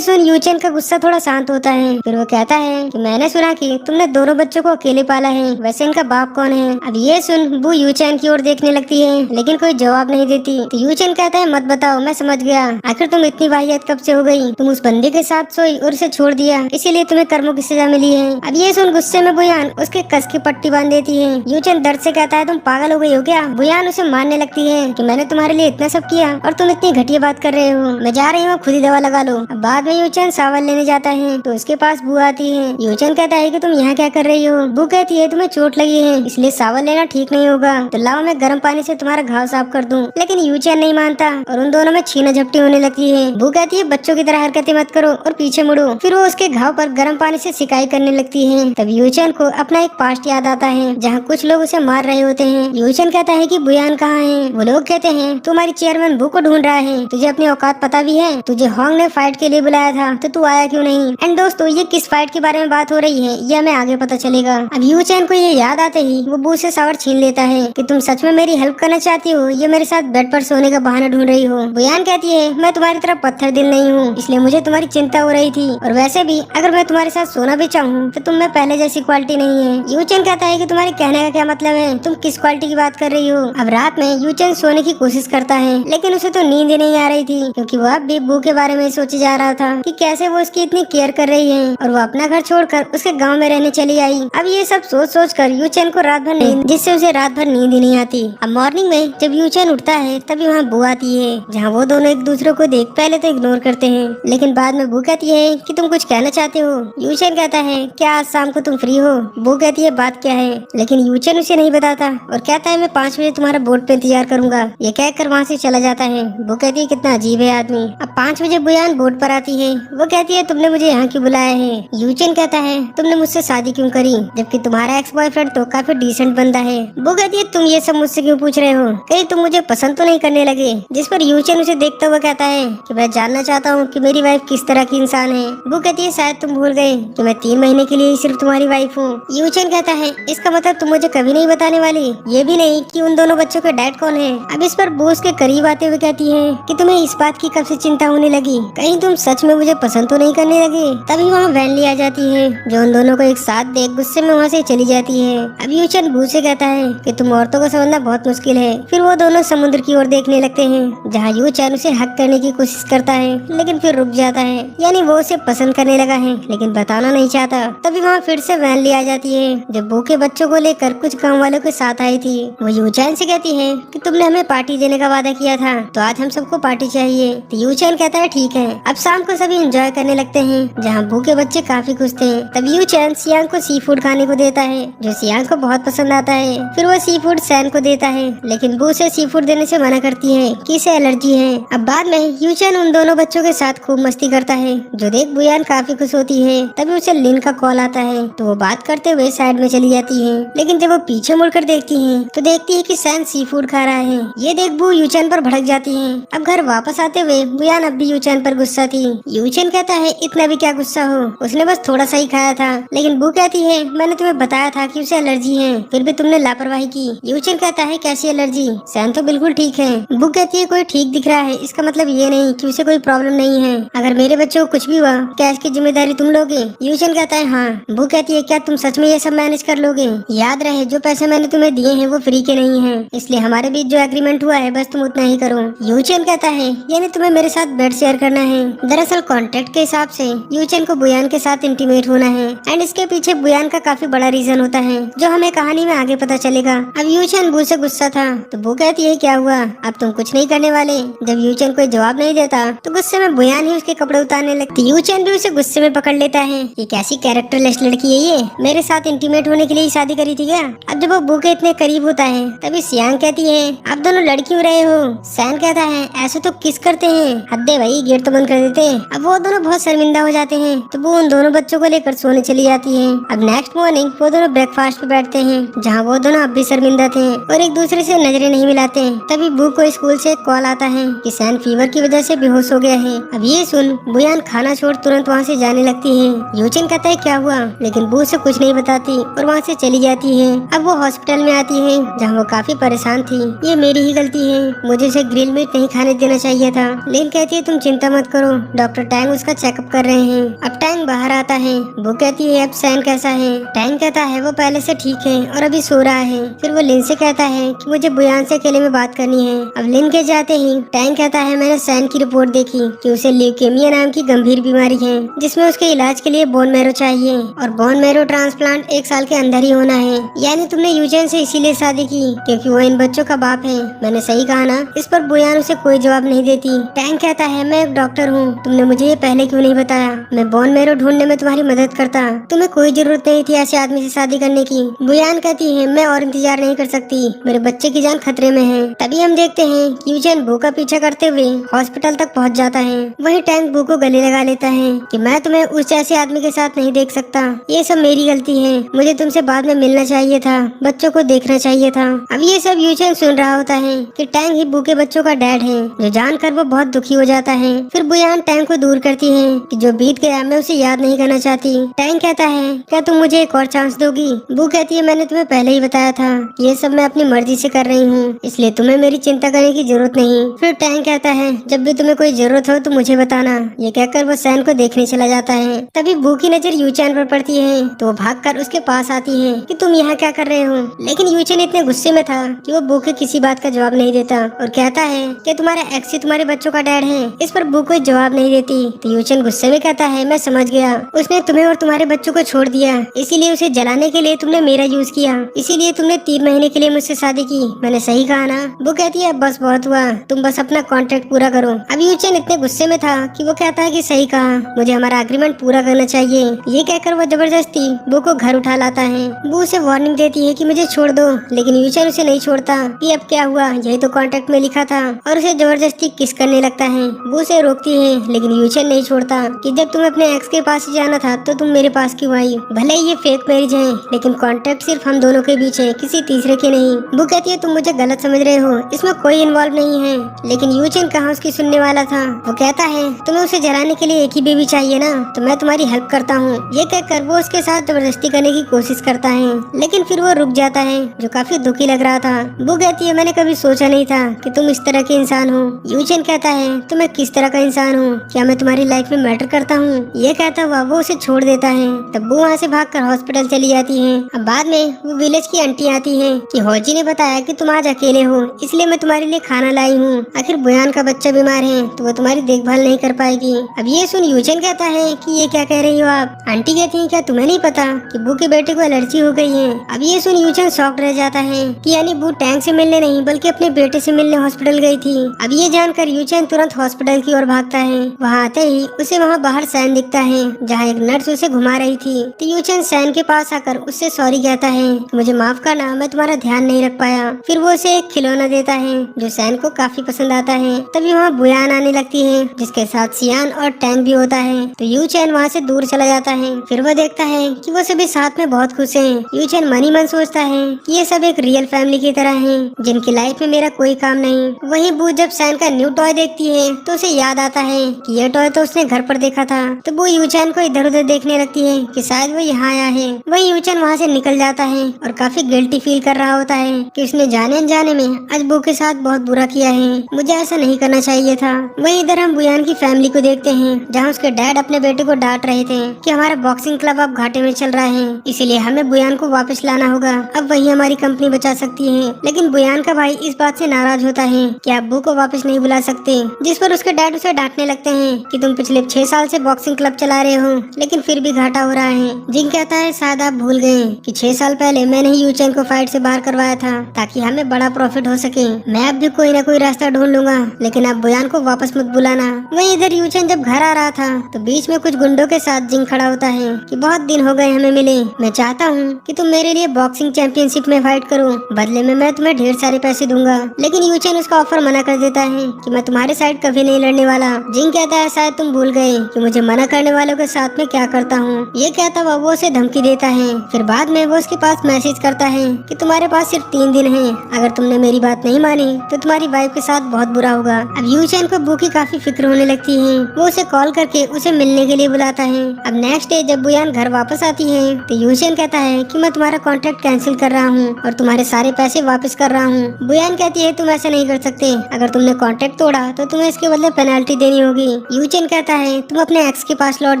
A: सुन यूचेन का गुस्सा थोड़ा शांत होता है। फिर वो कहता है कि मैंने सुना कि तुमने दोनों बच्चों को अकेले पाला है, वैसे इनका बाप कौन है? अब ये सुन बू यूचेन की ओर देखने लगती है, लेकिन कोई जवाब नहीं देती। तो यूचेन कहता है मत बताओ, मैं समझ गया। आखिर तुम इतनी वाहियात कब से हो गई? तुम उस बंदे के साथ सोई और उसे छोड़ दिया, इसीलिए तुम्हें कर्मों की सजा मिली है। अब ये सुन गुस्से में बुयान उसके कस की पट्टी बांध देती है। यूचेन दर्द से कहता है तुम पागल हो गई हो क्या? बुयान उसे मारने लगती है कि मैंने तुम्हारे लिए इतना सब किया और तुम इतनी घटिया बात कर रहे हो, मैं जा रही हूँ, खुद ही दवा लगा लो। अब बाद में यूचेन सावल लेने जाता है तो उसके पास बू आती है। यूचेन कहता है कि तुम यहाँ क्या कर रही हो? बू कहती है तुम्हें चोट लगी है, इसलिए सावल लेना ठीक नहीं होगा, तो लाओ मैं गर्म पानी से तुम्हारा घाव साफ कर दूं। लेकिन यूचेन नहीं मानता और उन दोनों में छीना झपटी होने लगती है। बू कहती है बच्चों की तरह हरकतें मत करो और पीछे मुड़ो। फिर वो उसके घाव पर गर्म पानी से सिकाई करने लगती है। तब यूचेन को अपना एक पास्ट याद आता है जहाँ कुछ लोग उसे मार रहे होते हैं। यूचेन कहता है कि बुयान कहाँ है? वो लोग कहते हैं तुम्हारी चेयरमैन बू को ढूंढ रहा है, तुझे अपनी औकात पता भी है? तुझे होंग ने फाइट के लिए बुलाया था तो तू आया क्यों नहीं? एंड दोस्तों ये किस फाइट के बारे में बात हो रही है ये हमें आगे पता चलेगा। अब यूचेन को ये याद आते ही वो बू से सावर छीन लेता है कि तुम सच में मेरी हेल्प करना चाहती हो, ये मेरे साथ बेड पर सोने का बहाना ढूंढ रही हो। बुयान कहती है मैं तुम्हारी तरह पत्थर दिल नहीं हूँ, इसलिए मुझे तुम्हारी चिंता हो रही थी, और वैसे भी अगर मैं तुम्हारे साथ सोना भी चाहूँ तो तुम में पहले जैसी क्वालिटी नहीं है। यूचेन कहता है कि तुम्हारे कहने का क्या मतलब है, तुम किस क्वालिटी की बात कर रही हो? अब रात में यूचेन सोने की कोशिश करता है लेकिन उसे तो नींद ही नहीं आ रही थी, क्योंकि वो अब भी बू के बारे में सोचे जा रहा था कि कैसे वो उसकी इतनी केयर कर रही है और वो अपना घर छोड़कर उसके गांव में रहने चली आई। अब ये सब सोच सोच कर यूचेन को रात भर नींद, जिससे उसे रात भर नींद ही नहीं आती। अब मॉर्निंग में जब यूचेन उठता है तभी वहाँ बू आती है, जहाँ वो दोनों एक दूसरे को देख पहले तो इग्नोर करते हैं, लेकिन बाद में बू कहती है कि तुम कुछ कहना चाहते हो? यूचेन कहता है क्या आज शाम को तुम फ्री हो? बू कहती है बात क्या है, लेकिन यूचेन उसे नहीं बताता और कहता है मैं 5 बजे तुम्हारा बोट पे इंतजार करूंगा। ये कहकर वहाँ से चला जाता है। वो कहती है कितना अजीब है आदमी। अब 5 बजे बुयान बोट पर आती है। वो कहती है तुमने मुझे यहाँ क्यों बुलाया है? यूचेन कहता है तुमने मुझसे शादी क्यों करी, जबकि तुम्हारा एक्स बॉयफ्रेंड तो काफी डिसेंट बंदा है। वो कहती है तुम ये सब मुझसे क्यों पूछ रहे हो, कहीं तुम मुझे पसंद तो नहीं करने लगे? जिस पर यूचेन उसे देखता हुआ कहता है कि मैं जानना चाहता हूँ कि मेरी वाइफ किस तरह की इंसान है। वो कहती है शायद तुम भूल गए कि मैं 3 महीने के लिए सिर्फ तुम्हारी वाइफ हूँ। यूचेन कहता है इसका मतलब तुम मुझे कभी नहीं बताने वाली, ये भी नहीं कि उन दोनों बच्चों के डैड कौन है? अब इस पर बू उसके करीब आते हुए कहती है कि तुम्हें इस बात की कब से चिंता होने लगी, कहीं तुम सच में मुझे पसंद तो नहीं करने लगे? तभी वहाँ वैनली आ जाती है जो उन दोनों को एक साथ देख गुस्से में वहाँ से चली जाती है। अब यूचेन बू से कहता है कि तुम औरतों को समझना बहुत मुश्किल है। फिर वो दोनों समुद्र की ओर देखने लगते हैं, जहाँ यूचेन उसे हक करने की कोशिश करता है लेकिन फिर रुक जाता है, यानी वो उसे पसंद करने लगा है लेकिन बताना नहीं चाहता। तभी वहाँ फिर से वैनली आ जाती है जो बू के बच्चों को लेकर कुछ गाँव वालों के साथ आई थी। वो यूचेन से कहती है कि तुमने हमें पार्टी देने का वादा किया था, तो आज हम सबको पार्टी चाहिए। तो यूचेन कहता है ठीक है। अब शाम को सभी एंजॉय करने लगते हैं, जहाँ बू के बच्चे काफी खुश थे। तब यूचेन सियांग को सी फूड खाने को देता है जो सियांग को बहुत पसंद आता है। फिर वो सी फूड सैन को देता है, लेकिन बू से सी फूड देने से मना करती है कि इसे एलर्जी है। अब बाद में यूचेन उन दोनों बच्चों के साथ खूब मस्ती करता है, जो देख बुयान काफी खुश होती है। तभी उसे लिन का कॉल आता है, तो वो बात करते हुए साइड में चली जाती है, लेकिन जब वो पीछे मुड़कर देखती है तो देखती है कि सैन सी फूड खा रहा है। ये देख बू यूचेन पर भड़क जाती है। अब घर वापस आते हुए बुयान अब भी यूचेन पर गुस्सा थी। यूचेन कहता है इतना भी क्या गुस्सा हो, उसने बस थोड़ा सा ही खाया था। लेकिन बू कहती है मैंने तुम्हें बताया था कि उसे एलर्जी है, फिर भी तुमने लापरवाही की। यूचेन कहता है कैसी एलर्जी, सैन तो बिल्कुल ठीक है। बू कहती है कोई ठीक दिख रहा है इसका मतलब ये नहीं कि उसे कोई प्रॉब्लम नहीं है, अगर मेरे बच्चों को कुछ भी हुआ क्या इसकी जिम्मेदारी तुम लोगे? यूचेन कहता है हाँ। बू कहती है क्या तुम सच में ये सब मैनेज कर लोगे? याद रहे जो पैसे मैंने तुम्हें दिए हैं वो फ्री के नहीं है, इसलिए हमारे बीच जो एग्रीमेंट हुआ है बस तुम उतना ही करो। यूचेन कहता है यानी तुम्हें मेरे साथ बेड शेयर करना है। दरअसल कॉन्ट्रैक्ट के हिसाब से यूचेन को बुयान के साथ इंटीमेट होना है, एंड इसके पीछे बुयान का काफी बड़ा रीजन होता है जो हमें कहानी में आगे पता चलेगा। अब यूचेन बू से गुस्सा था, तो बू कहती है क्या हुआ, अब तुम कुछ नहीं करने वाले? जब यूचेन कोई जवाब नहीं देता तो गुस्से में बुयान ही उसके कपड़े उतारने लगती। यूचेन भी उसे गुस्से में पकड़ लेता है, ये कैसी कैरेक्टरलेस लड़की है, ये मेरे साथ इंटीमेट होने के लिए शादी करी थी क्या? अब जब वो बू के इतने करीब होता है तभी सियांग कहती है आप दोनों लड़ क्यों रहे हो? सैन कहता है ऐसे तो किस करते हैं, हद है भाई, गेट तो बंद कर देते। अब वो दोनों बहुत शर्मिंदा हो जाते हैं, तो वो उन दोनों बच्चों को लेकर सोने चली जाती है। अब नेक्स्ट मॉर्निंग वो दोनों ब्रेकफास्ट पे बैठते हैं, जहाँ वो दोनों अब भी शर्मिंदा थे और एक दूसरे से नजरें नहीं मिलाते। तभी बू को स्कूल से एक कॉल आता है कि सैन फीवर की वजह से बेहोश हो गया है। अब ये सुन बुयान खाना छोड़ तुरंत वहाँ से जाने लगती है। यूचेन कहता है क्या हुआ, लेकिन बू से कुछ नहीं बताती और वहाँ से चली जाती है। अब वो हॉस्पिटल में आती है, जहाँ वो काफी परेशान थी। ये मेरी ही गलती है मुझे उसे ग्रिल मीट नहीं खाने देना चाहिए था। लिन कहती है तुम चिंता मत करो, डॉक्टर टैंग उसका चेकअप कर रहे हैं। अब टैंग बाहर आता है। वो कहती है अब सैन कैसा है? टैंग कहता है वो पहले से ठीक है और अभी सो रहा है। फिर वो लिन से कहता है कि मुझे बुयान से अकेले में बात करनी है। अब लिन के जाते ही टैंग कहता है मैंने सैन की रिपोर्ट देखी कि उसे ल्यूकेमिया नाम की गंभीर बीमारी है, जिसमें उसके इलाज के लिए बोन मैरो चाहिए और बोन मैरो ट्रांसप्लांट 1 साल के अंदर ही होना है। यानी तुमने यूचेन से इसीलिए शादी की क्योंकि वो इन बच्चों का बाप है, मैंने सही कहा ना? इस पर बुयान उसे कोई जवाब नहीं देती। टैंग कहता है मैं एक डॉक्टर हूँ, तुमने मुझे ये पहले क्यों नहीं बताया? मैं बोन मैरो ढूंढने में तुम्हारी मदद करता, तुम्हें कोई जरूरत नहीं थी ऐसे आदमी से शादी करने की। बुयान कहती है मैं और इंतजार नहीं कर सकती, मेरे बच्चे की जान खतरे में है। तभी हम देखते हैं कि यूचेन बू का पीछा करते हुए हॉस्पिटल तक पहुँच जाता है। वही टैंग बू को गले लगा लेता है कि मैं तुम्हें उस जैसे आदमी के साथ नहीं देख सकता, ये सब मेरी गलती है, मुझे तुमसे बाद में मिलना चाहिए था, बच्चों को देखना चाहिए था। अब ये सब यूचेन सुन रहा होता है कि टैंग ही बू के बच्चों का डैड है, जो जानकर वो बहुत दुखी हो जाता है। फिर बुयान टैंग को दूर करती है कि जो बीत गया मैं उसे याद नहीं करना चाहती। टैंग कहता है क्या तुम मुझे एक और चांस दोगी? बू कहती है मैंने तुम्हें पहले ही बताया था ये सब मैं अपनी मर्जी से कर रही हूँ, इसलिए तुम्हें मेरी चिंता करने की जरूरत नहीं। फिर टैंग कहता है जब भी तुम्हें कोई जरूरत हो तो मुझे बताना। ये कहकर वो सैन को देखने चला जाता है। तभी बू की नजर यूचेन पर पड़ती है तो वो भागकर उसके पास आती है कि तुम यहाँ क्या कर रहे हो? लेकिन यूचेन इतने गुस्से में था कि वो बू के किसी बात का जवाब नहीं देता और कहता है कि तुम्हारा एक्स ही तुम्हारे बच्चों का डैड है। इस पर बू कोई जवाब नहीं देती तो यूचेन गुस्से में कहता है मैं समझ गया, उसने तुम्हें और तुम्हारे बच्चों को छोड़ दिया, इसीलिए उसे जलाने के लिए तुमने मेरा यूज किया, इसीलिए तुमने 3 महीने के लिए मुझसे शादी की, मैंने सही कहा ना? वो कहती है बस बहुत हुआ, तुम बस अपना कॉन्ट्रैक्ट पूरा करो। अब यूचेन इतने गुस्से में था कि वो कहता है कि सही कहा, मुझे हमारा एग्रीमेंट पूरा करना चाहिए। ये कहकर वो जबरदस्ती बू को घर उठा लाता है। बू उसे वार्निंग देती है कि मुझे छोड़ दो, लेकिन यूचेन उसे नहीं छोड़ता कि अब क्या हुआ, यही तो कॉन्ट्रैक्ट में लिखा था, और उसे जबरदस्ती किस करने लगता है। बू उसे रोकती है लेकिन यूचेन नहीं छोड़ता कि जब तुम्हें अपने एक्स के पास ही जाना था तो तुम मेरे पास क्यों आई? भले ही ये फेक मैरिज है लेकिन कॉन्ट्रैक्ट सिर्फ हम दोनों के बीच है, किसी तीसरे के नहीं। बू कहती है तुम मुझे गलत समझ रहे हो, इसमें कोई इन्वॉल्व नहीं है। लेकिन यूचेन कहाँ उसकी सुनने वाला था। वो कहता है तुम्हें उसे जलाने के लिए एक ही बेबी चाहिए ना, तो मैं तुम्हारी हेल्प करता हूँ। ये कहकर वो उसके साथ जबरदस्ती करने की कोशिश करता है लेकिन फिर वो रुक जाता है, जो काफी दुखी लग रहा था। बू कहती है मैंने कभी सोचा नहीं था कि तुम इस तरह के इंसान हो। यूचेन कहता है तो मैं किस तरह का इंसान हूँ, क्या मैं तुम्हारी लाइफ में मैटर करता हूँ? ये कहता हुआ वो उसे छोड़ देता है। तब वो वहाँ से भागकर हॉस्पिटल चली जाती है। अब बाद में वो विलेज की आंटी आती है कि होजी ने बताया कि तुम आज अकेले हो, इसलिए मैं तुम्हारे लिए खाना लाई हूँ। आखिर बुयान का बच्चा बीमार है तो वो तुम्हारी देखभाल नहीं कर पाएगी। अब ये सुन यूचेन कहता है कि ये क्या कह रही हो आप? आंटी कहती है क्या तुम्हें नहीं पता कि बू के बेटे को एलर्जी हो गई है? अब ये सुन यूचेन शॉक्ड रह जाता है कि यानी बू टैंक से मिलने नहीं बल्कि अपने बेटे से मिलने हॉस्पिटल गई थी। अब ये जानकर यूचेन तुरंत हॉस्पिटल की ओर भागता है। वहाँ आते ही उसे वहाँ बाहर सैन दिखता है जहाँ एक नर्स उसे घुमा रही थी। तो यूचेन सैन के पास आकर उससे सॉरी कहता है, मुझे माफ करना, मैं तुम्हारा ध्यान नहीं रख पाया। फिर वो उसे एक खिलौना देता है जो सैन को काफी पसंद आता है। तभी वहाँ बुयान आने लगती है जिसके साथ सियान और टैंग भी होता है। तो यूचेन वहाँ से दूर चला जाता है। फिर वो देखता है कि वो सभी साथ में बहुत खुश हैं। यूचेन मन ही मन सोचता है कि ये सब एक रियल फैमिली की तरह हैं, जिनकी लाइफ में मेरा कोई काम नहीं। वहीं बू जब सैन का न्यू टॉय देखती है तो उसे याद आता है कि ये टॉय तो उसने घर पर देखा था। तो वो यूचेन को इधर उधर देखने लगती है कि शायद वो यहाँ आया है। वहीं यूचेन वहाँ से निकल जाता है और काफी गिल्टी फील कर रहा होता है कि उसने जाने अनजाने में आज बू के साथ बहुत बुरा किया है, मुझे ऐसा नहीं करना चाहिए था। वहीं इधर हम बुयान की फैमिली को देखते हैं जहाँ उसके डैड अपने बेटे को डांट रहे थे कि हमारा बॉक्सिंग क्लब अब घाटे में चल रहा है, इसीलिए हमें बुयान को वापस लाना होगा, अब वही हमारी कंपनी बचा सकती है। लेकिन बुयान का भाई इस बात से नाराज होता है कि आप बू को वापस नहीं बुला सकते, जिस पर उसके डैड उसे डांटने लगते हैं कि तुम पिछले 6 साल से बॉक्सिंग क्लब चला रहे हो लेकिन फिर भी घाटा हो रहा है। जिंग कहता है शायद आप भूल गए कि 6 साल पहले मैंने ही यूचेन को फाइट से बाहर करवाया था ताकि हमें बड़ा प्रॉफिट हो सके। मैं अब भी कोई ना कोई रास्ता ढूंढ लूंगा, लेकिन आप बुयान को वापस मत बुलाना। वहीं इधर यूचेन जब घर आ रहा था तो बीच में कुछ गुंडों के साथ जिंग खड़ा होता है कि बहुत दिन हो गए हमें मिले, मैं चाहता हूँ कि तुम मेरे लिए बॉक्सिंग चैंपियनशिप में फाइट करो, बदले में मैं तुम्हें ढेर सारे पैसे दूंगा। लेकिन यूचेन उसका ऑफर मना कर देता है कि मैं तुम्हारे साइड कभी नहीं लड़ने वाला। जिंग कहता है शायद तुम भूल गए कि मुझे मना करने वालों के साथ में क्या करता हूँ। ये कहता हुआ वो उसे धमकी देता है। फिर बाद में वो उसके पास मैसेज करता है कि तुम्हारे पास सिर्फ 3 दिन है, अगर तुमने मेरी बात नहीं मानी तो तुम्हारी वाइफ के साथ बहुत बुरा होगा। अब यूचेन को बू की काफी फिक्र होने लगती है। वो उसे कॉल करके उसे मिलने के लिए बुलाता है। अब नेक्स्ट डे जब बुयान घर वापस आती है तो यूचेन कहता है कि मैं तुम्हारा कॉन्ट्रैक्ट कैंसिल कर रहा हूँ और तुम्हारे सारे पैसे वापस कर रहा हूँ। बुयान कहती है है तुम ऐसा नहीं कर सकते। अगर तुमने कॉन्ट्रैक्ट तोड़ा तो तुम्हें इसके बदले पेनल्टी देनी होगी। यूचेन कहता है तुम अपने एक्स के पास लौट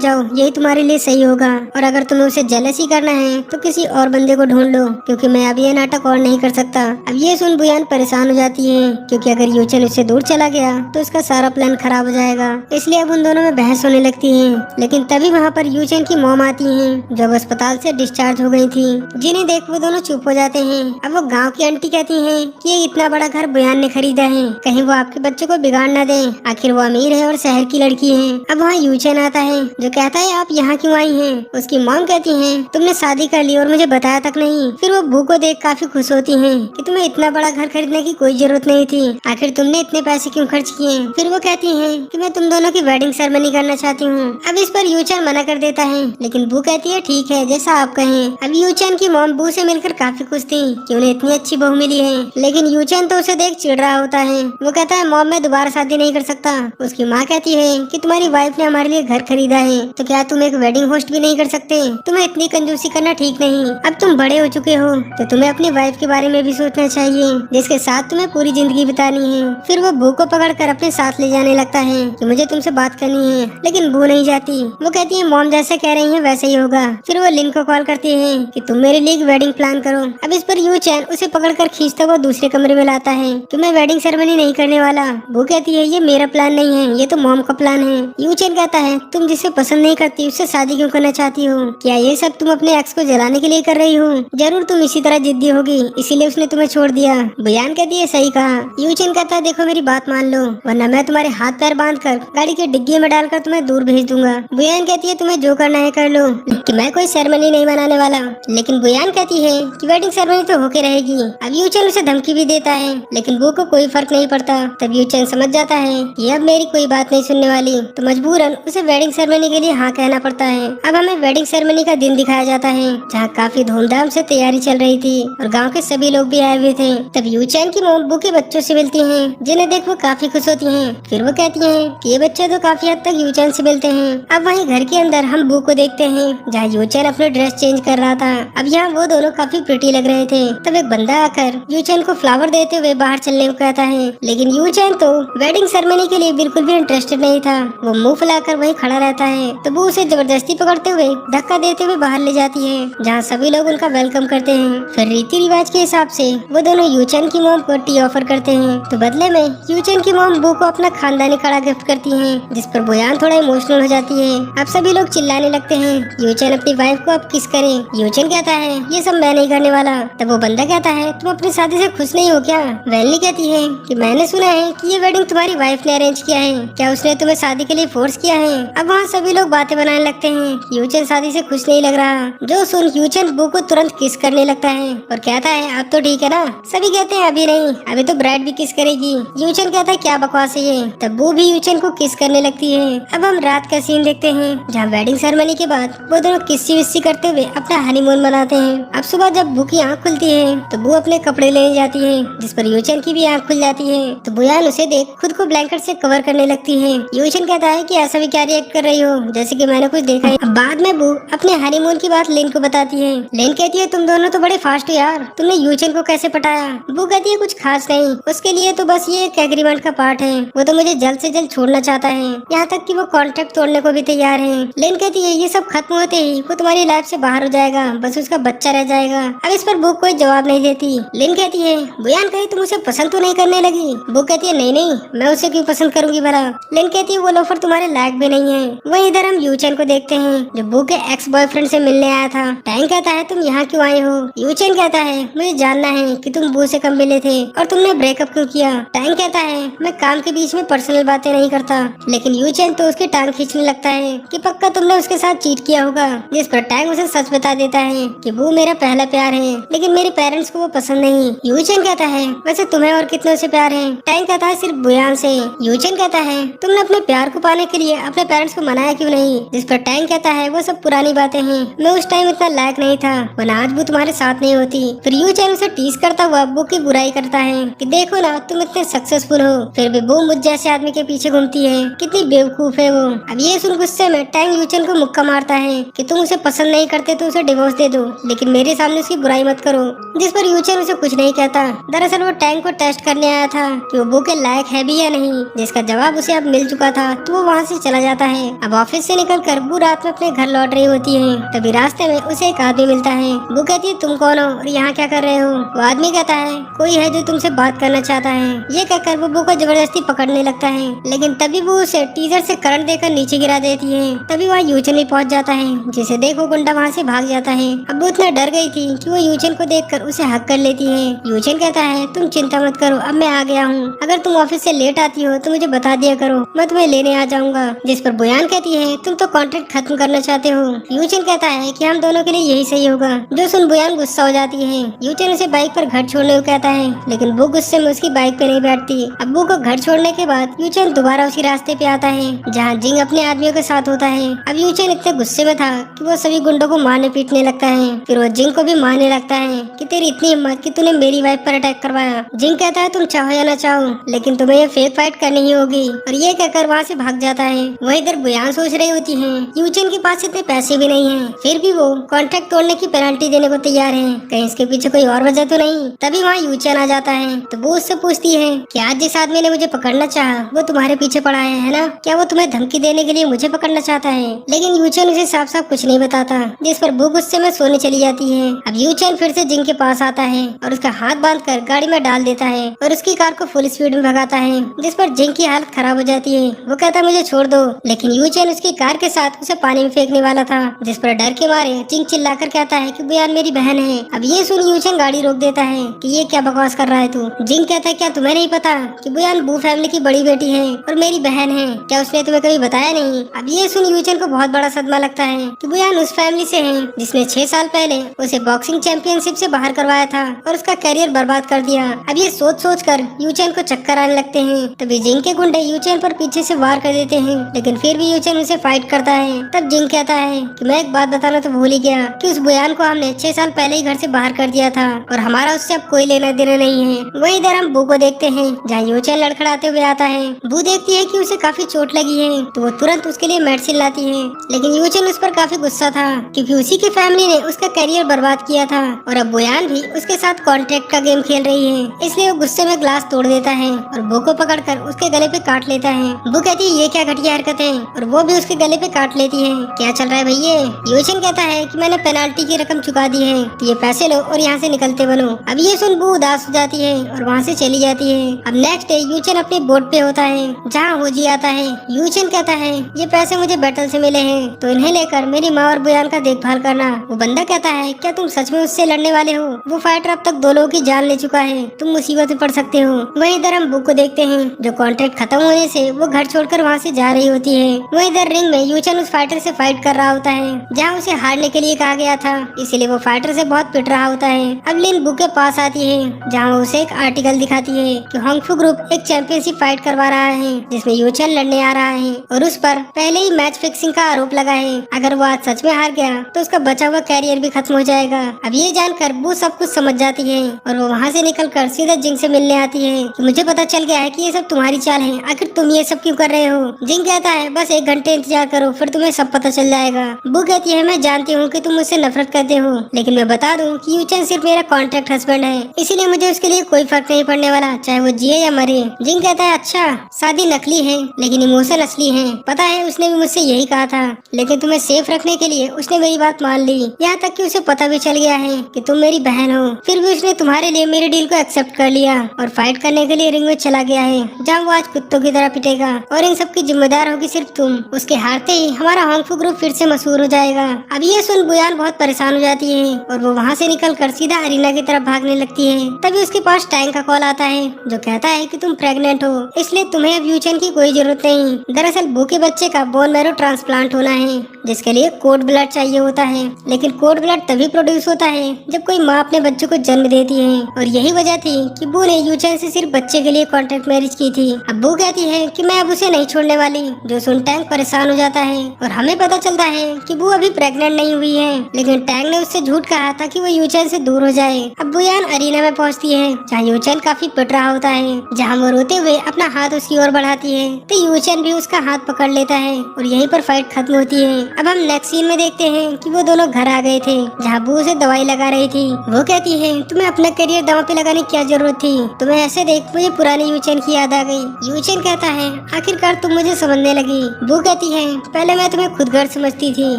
A: जाओ, यही तुम्हारे लिए सही होगा। और अगर तुम्हें उसे जेलसी करना है तो किसी और बंदे को ढूंढ लो, क्योंकि मैं अब ये नाटक और नहीं कर सकता। अब ये सुन बुयान परेशान हो जाती है, क्योंकि अगर यूचेन उससे दूर चला गया तो उसका सारा प्लान खराब हो जाएगा। इसलिए अब उन दोनों में बहस होने लगती है। लेकिन तभी वहाँ पर यूचेन की मॉम आती है, जो अस्पताल से डिस्चार्ज हो गई थी। जिन्हें देख वो दोनों चुप हो जाते हैं। अब वो गांव की आंटी कहती हैं कि ये इतना बड़ा घर बुयान ने खरीदा है, कहीं वो आपके बच्चे को बिगाड़ ना दे, आखिर वो अमीर है और शहर की लड़की है। अब वहाँ यूचेन आता है, जो कहता है आप यहाँ क्यों आई हैं? उसकी मॉम कहती है तुमने शादी कर ली और मुझे बताया तक नहीं। फिर वो बू को देख काफी खुश होती है कि तुम्हें इतना बड़ा घर खरीदने की कोई जरूरत नहीं थी, आखिर तुमने इतने पैसे क्यों खर्च किए? फिर वो कहती है कि मैं तुम दोनों की वेडिंग सेरेमनी करना चाहती हूँ। अब इस पर यूचेन मना कर देता है, लेकिन बू कहती है ठीक है जैसा आप कहें। अब यूचेन की मॉम बू से मिलकर काफी खुश थी कि उन्हें इतनी अच्छी बहू मिली है, लेकिन यूचेन तो उसे देख चिढ़ रहा होता है। वो कहता है मॉम मैं दोबारा शादी नहीं कर सकता। उसकी माँ कहती है कि तुम्हारी वाइफ ने हमारे लिए घर खरीदा है, तो क्या तुम एक वेडिंग होस्ट भी नहीं कर सकते? तुम्हें इतनी कंजूसी करना ठीक नहीं। अब तुम बड़े हो चुके हो तो तुम्हें अपनी वाइफ के बारे में भी सोचना चाहिए, जिसके साथ तुम्हें पूरी जिंदगी बितानी है। फिर वो बू को पकड़कर अपने साथ ले जाने लगता है कि मुझे तुमसे बात करनी है, लेकिन बू नहीं जाती। वो कहती है मॉम जैसे कह रही है वैसे ही होगा। फिर वो लिन को कॉल करती है कि तुम मेरे लिए एक वेडिंग प्लान करो। अब इस पर यूचेन उसे पकड़कर खींचता हुआ दूसरे कमरे में लाता है कि मैं वेडिंग सेरेमनी नहीं करने वाला। वो कहती है ये मेरा प्लान नहीं है, ये तो मॉम का प्लान है। यूचेन कहता है तुम जिसे पसंद नहीं करती उससे शादी क्यों करना चाहती हो? क्या ये सब तुम अपने एक्स को जलाने के लिए कर रही हो? जरूर तुम इसी तरह जिद्दी होगी, इसीलिए उसने तुम्हें छोड़ दिया। बुयान कहती है सही कहा। यूचेन कहता है देखो मेरी बात मान लो, वरना मैं तुम्हारे हाथ पैर बांध कर गाड़ी के डिग्गी में डालकर तुम्हें दूर भेज दूंगा। बुयान कहती है तुम्हें जो करना है कर लो, कि मैं कोई सेरेमनी नहीं मनाने वाला। लेकिन बुयान कहती है कि वेडिंग सेरेमनी तो होके रहेगी। अब यूचेन उसे धमकी भी देता है, लेकिन बू को कोई फर्क नहीं पड़ता। तब यूचेन समझ जाता है कि अब मेरी कोई बात नहीं सुनने वाली, तो मजबूरन उसे वेडिंग सेरेमनी के लिए हाँ कहना पड़ता है। अब हमें वेडिंग सेरेमनी का दिन दिखाया जाता है, जहाँ काफी धूमधाम से तैयारी चल रही थी और गाँव के सभी लोग भी आए हुए थे। तब यूचेन की मॉम बू के बच्चों से मिलती है, जिन्हें देख वो काफी खुश होती है। फिर वो कहती है कि ये बच्चे तो काफी हद तक यूचेन से मिलते हैं। अब वहीं घर के अंदर हम बू को देखते हैं, जहाँ यूचेन अपने ड्रेस चेंज कर रहा था। अब यहाँ वो दोनों काफी प्रिटी लग रहे थे। तब एक बंदा आकर यूचेन को फ्लावर देते हुए बाहर चलने को कहता है, लेकिन यूचेन तो वेडिंग सेरेमनी के लिए बिल्कुल भी इंटरेस्टेड नहीं था। वो मुंह फैलाकर वहीं खड़ा रहता है। तो वो उसे जबरदस्ती पकड़ते हुए धक्का देते हुए बाहर ले जाती है, जहाँ सभी लोग उनका वेलकम करते हैं। फिर रीति रिवाज के हिसाब से वो दोनों यूचेन की मॉम को टी ऑफर करते हैं। तो बदले में यूचेन की मॉम बू को अपना खानदानी कड़ा गिफ्ट करती है, जिस पर बुयान थोड़ा इमोशनल हो जाती है। अब सभी लोग चिल्लाने लगते हैं यूचेन अपनी वाइफ को अब किस करे। यूचेन कहता है ये सब मैं नहीं करने वाला। तब वो बंदा कहता है तुम अपनी शादी से खुश नहीं हो क्या? वैली कहती है कि मैंने सुना है कि ये वेडिंग तुम्हारी वाइफ ने अरेंज किया है, क्या उसने तुम्हें शादी के लिए फोर्स किया है? अब वहाँ सभी लोग बातें बनाने लगते हैं। यूचेन शादी से खुश नहीं लग रहा, जो सुन यूचेन बू को तुरंत किस करने लगता है और कहता है अब तो ठीक है ना? सभी कहते हैं अभी नहीं, अभी तो ब्राइड भी किस करेगी। यूचेन कहता है क्या बकवास है ये। तब बू भी यूचेन को किस करने लगती है। अब हम रात का सीन देखते हैं, जहाँ वेडिंग सेरेमनी के बाद वो दोनों किस्सी विस्सी करते हुए अपना हनीमून मनाते हैं। अब सुबह जब बू की आँख खुलती है तो बू अपने कपड़े लेने जाती है, जिस पर यूचेन की भी आँख खुल जाती है। तो बुयान उसे देख खुद को ब्लैंकेट से कवर करने लगती है। यूचेन कहता है कि ऐसा भी क्या रिएक्ट कर रही हो, जैसे कि मैंने कुछ देखा है। अब बाद में बू अपने हनीमून की बात लेन को बताती है। लेन कहती है तुम दोनों तो बड़े फास्ट हो यार, तुमने यूचेन को कैसे पटाया? बू कहती है कुछ खास नहीं, उसके लिए तो बस ये एक एग्रीमेंट का पार्ट है। वो तो मुझे जल्द से जल्द छोड़ना चाहता है, यहाँ तक कि वो कॉन्ट्रैक्ट तोड़ने को भी तैयार है। लेन कहती है ये सब खत्म होते ही वो तुम्हारी लाइफ से बाहर हो जाएगा, बस उसका बच्चा रह जाएगा। अब इस पर बू कोई जवाब नहीं देती। लेन कहती है बुयान कहीं तुम उसे पसंद तो नहीं करने लगी? बू कहती है नहीं मैं उसे क्यों पसंद करूंगी भला। लेन कहती है वो लोफर तुम्हारे लायक भी नहीं है। वहीं इधर हम यूचेन को देखते हैं, जो बू के एक्स बॉयफ्रेंड से मिलने आया था। टैंग कहता है तुम यहाँ क्यों आए हो? यूचेन कहता है मुझे जानना है कि तुम बू से कब मिले थे और तुमने ब्रेकअप क्यों किया। टैंग कहता है मैं काम के बीच में पर्सनल बातें नहीं करता। लेकिन यूचेन तो उसकी टांग खींचने लगता है कि पक्का तुमने उसके साथ चीट किया होगा, जिस पर टैंग उसे सच बता देता है कि वो मेरा पहला प्यार है, लेकिन मेरे पेरेंट्स को वो पसंद नहीं। यूचेन कहता है वैसे तुम्हें और कितनों से प्यार है? टैंग कहता है सिर्फ बुयान से। यूचेन कहता है तुमने अपने प्यार को पाने के लिए अपने पेरेंट्स को मनाया क्यों नहीं? जिस पर टैंग कहता है वो सब पुरानी बातें हैं, मैं उस टाइम इतना लायक नहीं था, वरना आज वो तुम्हारे साथ नहीं होती। फिर यूचेन उसे टीज करता हुआ बू की बुराई करता है कि देखो ना तुम इतने सक्सेसफुल हो, फिर भी बू मुझ जैसे आदमी के पीछे घूमती है, कितनी बेवकूफ है वो। अब ये सुन गुस्से में टैंग यूचेन को मुक्का मारता है कि तुम उसे पसंद नहीं करते तो उसे डिवोर्स दे दो, लेकिन मेरे सामने उसकी बुराई मत करो। जिस पर यूचेन उसे कुछ नहीं कहता। दरअसल वो वो टैंक को टेस्ट करने आया था कि वो बू के लायक है भी या नहीं, जिसका जवाब उसे अब मिल चुका था। तो वो वहाँ से चला जाता है। अब ऑफिस से निकलकर बू रात में अपने घर लौट रही होती है। तभी रास्ते में उसे एक आदमी मिलता है। बू कहती है तुम कौन हो और यहाँ क्या कर रहे हो? वो आदमी कहता है कोई है जो तुमसे बात करना चाहता है। ये कहकर वो बू को जबरदस्ती पकड़ने लगता है, लेकिन तभी वो उसे टीजर से करंट देकर नीचे गिरा देती है। तभी वहाँ यूचन भी पहुँच जाता है, जिसे देखो गुंडा वहाँ से भाग जाता है। अब वो इतना डर गई थी कि वो यूचन को देखकर उसे हक कर लेती है। यूचन कहता है तुम चिंता मत करो, अब मैं आ गया हूँ। अगर तुम ऑफिस से लेट आती हो तो मुझे बता दिया करो, मैं तुम्हें लेने आ जाऊंगा। जिस पर बुयान कहती है तुम तो कॉन्ट्रैक्ट खत्म करना चाहते हो। यूचन कहता है कि हम दोनों के लिए यही सही होगा। जो सुन बुयान गुस्सा हो जाती है। यूचन उसे बाइक पर घर छोड़ने को कहता है, लेकिन वो गुस्से में उसकी बाइक पे नहीं बैठती। अब्बू को घर छोड़ने के बाद यूचन दोबारा उसी रास्ते पे आता है जहाँ जिंग अपने आदमियों के साथ होता है। अब यूचन इतने गुस्से में था कि वो सभी गुंडों को मारने पीटने लगता है। फिर वो जिंग को भी मारने लगता है कि तेरी इतनी हिम्मत कि तूने मेरी वाइफ पर अटैक करवाया। जिंग कहता है तुम चाहो या ना चाहो, लेकिन तुम्हें ये फेक फाइट करनी ही होगी, और ये कहकर वहाँ से भाग जाता है। वहीं इधर बुयान सोच रही होती है यूचन के पास इतने पैसे भी नहीं है, फिर भी वो कॉन्ट्रैक्ट तोड़ने की पेनल्टी देने को तैयार है। कहीं इसके पीछे कोई और वजह तो नहीं। तभी वहाँ यूचन आ जाता है। तो वो उससे पूछती है कि आज जिस आदमी ने मुझे पकड़ना चाहा वो तुम्हारे पीछे पड़ा है ना? क्या वो तुम्हें धमकी देने के लिए मुझे पकड़ना चाहता है? लेकिन यूचन उसे साफ साफ कुछ नहीं बताता, जिस पर वो गुस्से में सोने चली जाती है। अब यूचन फिर से जिंग के पास आता है और उसका हाथ बांधकर गाड़ी में डाल देता है और उसकी कार को फुल स्पीड में भगाता है, जिस पर जिंग की हालत खराब हो जाती है। वो कहता है मुझे छोड़ दो, लेकिन यूचन उसकी कार के साथ उसे पानी में फेंकने वाला था, जिस पर डर के मारे जिंग चिल्लाकर कहता है कि बुयान मेरी बहन है। अब ये सुन यूचन गाड़ी रोक देता है कि ये क्या बकवास कर रहा है तू। जिंग कहता है क्या तुम्हें नहीं पता कि बुयान बू फैमिली की बड़ी बेटी है और मेरी बहन है? क्या उसने तुम्हें कभी बताया नहीं? अब ये सुन यूचन को बहुत बड़ा सदमा लगता है कि बुयान उस फैमिली से है जिसने 6 साल पहले उसे बॉक्सिंग चैंपियनशिप से बाहर करवाया था और उसका करियर बर्बाद कर दिया। अब ये सोच कर यूचन को चक्कर आने लगते हैं। तभी जिंग के गुंडे यूचन पर पीछे से वार कर देते हैं, लेकिन फिर भी यूचन उसे फाइट करता है। तब जिंग कहता है कि मैं एक बात बताना तो भूल ही गया कि उस बुयान को हमने 6 साल पहले ही घर से बाहर कर दिया था और हमारा उससे अब कोई लेना देना नहीं है। वहीं इधर हम बू को देखते हैं जहाँ यूचन लड़खड़ाते हुए आता है। बू देखती है कि उसे काफी चोट लगी है तो वो तुरंत उसके लिए मेडिसिन लाती है, लेकिन यूचन उस पर काफी गुस्सा था क्योंकि उसी की फैमिली ने उसका करियर बर्बाद किया था और अब बुयान भी उसके साथ कॉन्ट्रैक्ट का गेम खेल रही है। इसलिए वो गुस्से में ग्लास तोड़ देता है और बू को पकड़कर उसके गले पे काट लेता है। बू कहती है ये क्या घटिया हरकत है, और वो भी उसके गले पे काट लेती है। क्या चल रहा है भैया? यूचन कहता है कि मैंने पेनाल्टी की रकम चुका दी है तो ये पैसे लो और यहाँ से निकलते बनो। अब ये सुन बू उदास हो जाती है और वहाँ से चली जाती है। अब नेक्स्ट डे यूचन अपने बोट पे होता है जहाँ होजी आता है। यूचन कहता है ये पैसे मुझे बैटल से मिले हैं तो इन्हें लेकर मेरी माँ और बुयान का देखभाल करना। वो बंदा कहता है क्या तुम सच में उससे लड़ने वाले हो? वो फाइटर अब तक 2 लोगों की जान ले चुका है, तुम मुसीबत में पड़ सकते हो। वहीं इधर हम बू को देखते हैं जो कॉन्ट्रैक्ट खत्म होने से वो घर छोड़कर वहाँ से जा रही होती है। वहीं इधर रिंग में यूचन उस फाइटर से फाइट कर रहा होता है जहाँ उसे हारने के लिए कहा गया था, इसीलिए वो फाइटर से बहुत पिट रहा होता है। अब लिन बू के पास आती है जहाँ वो उसे एक आर्टिकल दिखाती है कि होंगफू ग्रुप एक चैंपियनशिप फाइट करवा रहा है जिसमें यूचन लड़ने आ रहा है और उस पर पहले ही मैच फिक्सिंग का आरोप लगा है। अगर वो आज सच में हार गया तो उसका बचा हुआ कैरियर भी खत्म हो जाएगा। अब ये जानकर बू सब कुछ समझ जाती है और वो वहाँ से निकलकर सीधा जिंग से मिलने आती है कि मुझे पता चल गया है कि ये सब तुम्हारी चाल है, आखिर तुम ये सब क्यों कर रहे हो? जिंग कहता है बस 1 घंटे इंतजार करो फिर तुम्हें सब पता चल जाएगा। बू कहती है मैं जानती हूँ कि तुम मुझसे नफरत करते हो, लेकिन मैं बता दूँ कि यूचन सिर्फ मेरा कॉन्ट्रैक्ट हस्बैंड है, इसीलिए मुझे उसके लिए कोई फर्क नहीं पड़ने वाला, चाहे वो जिए या मरे। जिंग कहता है अच्छा शादी नकली है लेकिन इमोशन असली है, पता है उसने भी मुझसे यही कहा था, लेकिन तुम्हें सेफ रखने के लिए उसने मेरी बात मान ली। यहाँ तक कि उसे पता भी चल गया है कि तुम मेरी बहन हो, फिर भी उसने तुम्हारे लिए मेरी डील को एक्सेप्ट कर लिया और फाइट करने के लिए रिंग में चला गया है जहाँ वो आज कुत्तों की तरह पिटेगा और इन सब की जिम्मेदार होगी सिर्फ तुम। उसके हारते ही हमारा होंगफू ग्रुप फिर से मशहूर हो जाएगा। अब ये सुन बुयान बहुत परेशान हो जाती है और वो वहाँ से निकलकर सीधा अरीना की तरफ भागने लगती है। तभी उसके पास टैंक का कॉल आता है जो कहता है कि तुम प्रेग्नेंट हो, इसलिए तुम्हें अब यूचन की कोई जरूरत नहीं। दरअसल बू के बच्चे का बोन मैरो ट्रांसप्लांट होना है जिसके लिए कोड ब्लड चाहिए होता है, लेकिन कोड ब्लड तभी प्रोड्यूस होता है जब कोई माँ अपने बच्चे को जन्म देती है और यही वजह थी कि बू ने यूचन से सिर्फ बच्चे के लिए कॉन्ट्रैक्ट मैरिज की थी। अब बू कहती है कि मैं अब उसे नहीं छोड़ने वाली, जो सुन टैंक परेशान हो जाता है और हमें पता चलता है कि बू अभी प्रेग्नेंट नहीं हुई है, लेकिन टैंक ने उससे झूठ कहा था कि वो यूचन से दूर हो जाए। अब बुयान अरीना में पहुंचती है जहाँ यूचन काफी पिट रहा होता है, जहाँ वो रोते हुए अपना हाथ उसकी ओर बढ़ाती है तो यूचन भी उसका हाथ पकड़ लेता है और यहीं पर फाइट खत्म होती है। अब हम नेक्स्ट सीन में देखते हैं कि वो दोनों घर आ गए थे जहाँ बू उसे दवाई लगा रही थी। वो कहती है तुम्हें अपना करियर दांव पे लगाने बताने की क्या जरूरत थी, तुम्हें ऐसे देख मुझे पुरानी यूचेन की याद आ गई। यूचेन कहता है आखिरकार तुम मुझे समझने लगी। बू कहती है पहले मैं तुम्हें खुद गर्द समझती थी,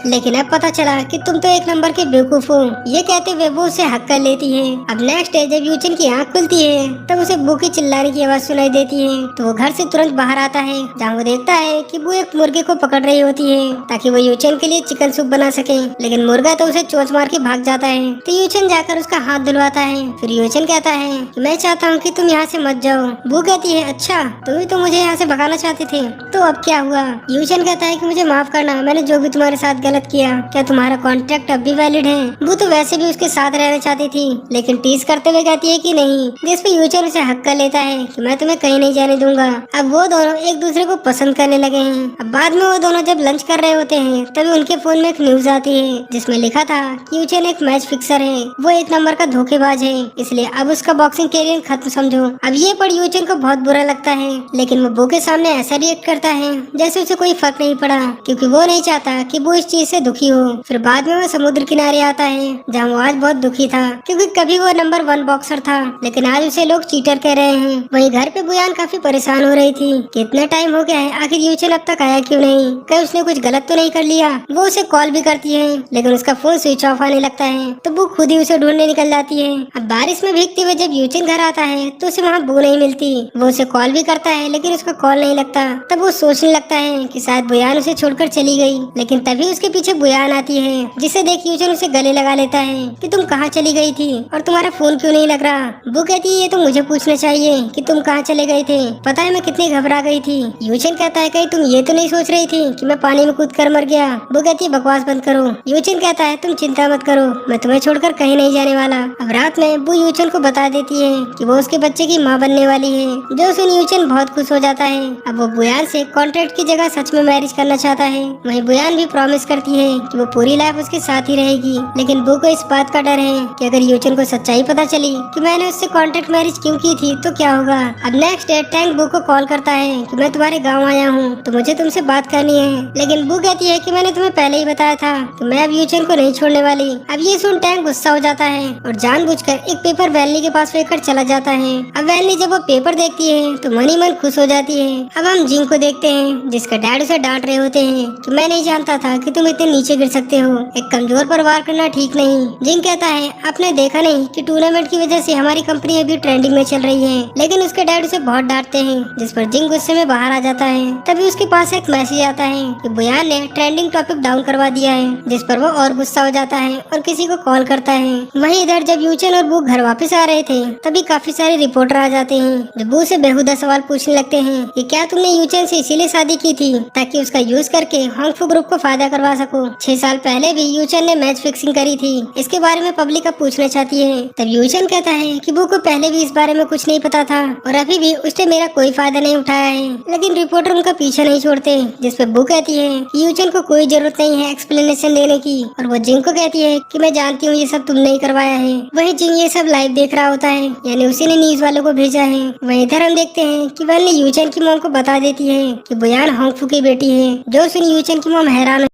A: लेकिन अब पता चला कि तुम तो एक नंबर के बेवकूफ हो। ये कहते हुए वो उसे हक कर लेती है। अब नेक्स्ट डे जब यूचेन की आँख खुलती है तब उसे बू की चिल्लाने की आवाज सुनाई देती है। तो वो घर से तुरंत बाहर आता है, जहाँ वो देखता है कि बू एक मुर्गे को पकड़ रही होती है ताकि वो यूचेन के लिए चिकन सूप बना सके, लेकिन मुर्गा तो उसे चोंच मार के भाग जाता है। तो यूचेन जाकर उसका हाथ धुलवाता है। फिर यूचेन कहता है कि मैं चाहता हूँ कि तुम यहाँ से मत जाओ। बू कहती है अच्छा तुम भी तो मुझे यहाँ से भगाना चाहते थे, तो अब क्या हुआ? यूचेन कहता है कि मुझे माफ करना, मैंने जो भी तुम्हारे साथ गलत किया। क्या तुम्हारा कॉन्ट्रैक्ट अब भी वैलिड है? बू तो वैसे भी उसके साथ रहना चाहती थी, लेकिन टीज करते हुए कहती है कि नहीं, जिस पे यूचेन उसे हक कर लेता है कि मैं तुम्हें कहीं नहीं जाने दूंगा। अब वो दोनों एक दूसरे को पसंद करने लगे हैं। अब बाद में वो दोनों जब लंच कर रहे होते हैं तभी उनके फोन में एक न्यूज आती है जिसमें लिखा था कि यूचेन एक मैच फिक्सर है, वो एक नंबर का धोखेबाज है, इसलिए अब उसका बॉक्सिंग कैरियर खत्म समझो। अब ये पढ़ यूचेन को बहुत बुरा लगता है, लेकिन वो बू के सामने ऐसा रिएक्ट करता है जैसे उसे कोई फर्क नहीं पड़ा, क्योंकि वो नहीं चाहता कि बू इस चीज से दुखी हो। फिर बाद में वो समुद्र किनारे आता है जहाँ वो आज बहुत दुखी था, क्योंकि कभी वो नंबर 1 बॉक्सर था, लेकिन आज उसे लोग चीटर कह रहे हैं। वहीं घर पे बुयान काफी परेशान हो रही थी कि इतना टाइम हो गया है, आखिर यूचेन अब तक आया क्यों नहीं, कहीं उसने कुछ गलत तो नहीं कर लिया। वो उसे कॉल भी करती है लेकिन उसका फोन स्विच ऑफ आने लगता है, तो वो खुद ही उसे ढूंढने निकल जाती है। अब बारिश में भीगते हुए जब यूचेन घर आता है तो उसे वहाँ बू नहीं मिलती। वो उसे कॉल भी करता है लेकिन उसका कॉल नहीं लगता। तब वो सोचने लगता है कि शायद बुयान उसे छोड़कर चली गई, लेकिन तभी उसके पीछे बुयान आती है, जिसे देख यूचेन उसे गले लगा लेता है कि तुम कहाँ चली गई थी और तुम्हारा फोन क्यों नहीं लग रहा। बू कहती है ये तो मुझे पूछना चाहिए कि तुम कहाँ चले गए थे, पता है मैं कितनी घबरा गई थी। यूचेन कहता है कहीं तुम ये तो नहीं सोच रही थी कि मैं पानी में कूद कर मर गया। बू कहती है बकवास बंद करो। यूचेन कहता है तुम चिंता मत करो, मैं तुम्हें छोड़कर कहीं नहीं जाने वाला। अब रात में बू यूचेन को बता देती है कि वो उसके बच्चे की माँ बनने वाली है, जो सुन यूचेन बहुत खुश हो जाता है। अब वो बुयान से कॉन्ट्रैक्ट की जगह सच में मैरिज करना चाहता है। वहीं बुयान भी प्रॉमिस करती है कि वो पूरी लाइफ उसके साथ ही रहेगी, लेकिन बू को इस बात का डर है कि अगर यूचेन को सच्चाई पता चली कि मैंने उससे कॉन्ट्रैक्ट मैरिज क्यों की थी तो क्या होगा। अब नेक्स्ट डे टैंक बू को कॉल करता है कि मैं तुम्हारे गाँव आया हूँ तो मुझे तुमसे बात करनी है, लेकिन बू कहती है कि मैंने तुम्हें पहले ही बताया था कि मैं अब यूचेन को नहीं छोड़ने वाली। अब ये सुन टैंक गुस्सा हो जाता है और जानबूझकर एक पेपर वैलनी के पास फेंक कर चला जाता है। अब वैलनी जब वो पेपर देखती है तो मन ही मन खुश हो जाती है। अब हम जिंग को देखते हैं जिसका डैड उसे डांट रहे होते हैं कि मैं नहीं जानता था कि तुम इतने नीचे गिर सकते हो, एक कमजोर पर वार करना ठीक नहीं। जिंग कहता है आपने देखा नहीं कि टूर्नामेंट की वजह से हमारी कंपनी अभी ट्रेंडिंग में चल रही है, लेकिन उसके डैड उसे बहुत डांटते हैं, जिस पर जिंग गुस्से में बाहर आ जाता है। तभी उसके पास एक मैसेज आता है कि बुयान ने ट्रेंडिंग टॉपिक डाउन करवा दिया है, जिस पर वो और गुस्सा हो जाता है और किसी को कॉल करता है। वहीं इधर जब यूचेन और बू घर वापस आ रहे थे तभी काफी सारे रिपोर्टर आ जाते हैं जो बू से बेहुदा सवाल पूछने लगते हैं कि क्या तुमने यूचेन से इसीलिए शादी की थी ताकि उसका यूज करके होंगफू ग्रुप को फायदा करवा सको। 6 साल पहले भी यूचेन ने मैच फिक्सिंग करी थी, इसके बारे में पब्लिक अब पूछना चाहती है। तब यूचेन कहता है कि बू को पहले भी इस बारे में कुछ नहीं पता था और अभी भी उसने मेरा कोई फायदा नहीं उठाया है, लेकिन रिपोर्टर उनका पीछा नहीं छोड़ते, जिस पे बू कहती है कि यूचेन को कोई जरूरत नहीं है एक्सप्लेनेशन देने की, और वो जिंग को कहती है कि मैं जानती हूँ ये सब तुमने ही करवाया है। वही जिंग ये सब लाइव देख रहा होता है, यानी उसी ने न्यूज वालों को भेजा है। वहीं इधर हम देखते हैं कि वैन ने यूचेन की मॉम को बता देती है कि बुयान होंगफू की बेटी है, जो सुन यूचेन की मॉम हैरान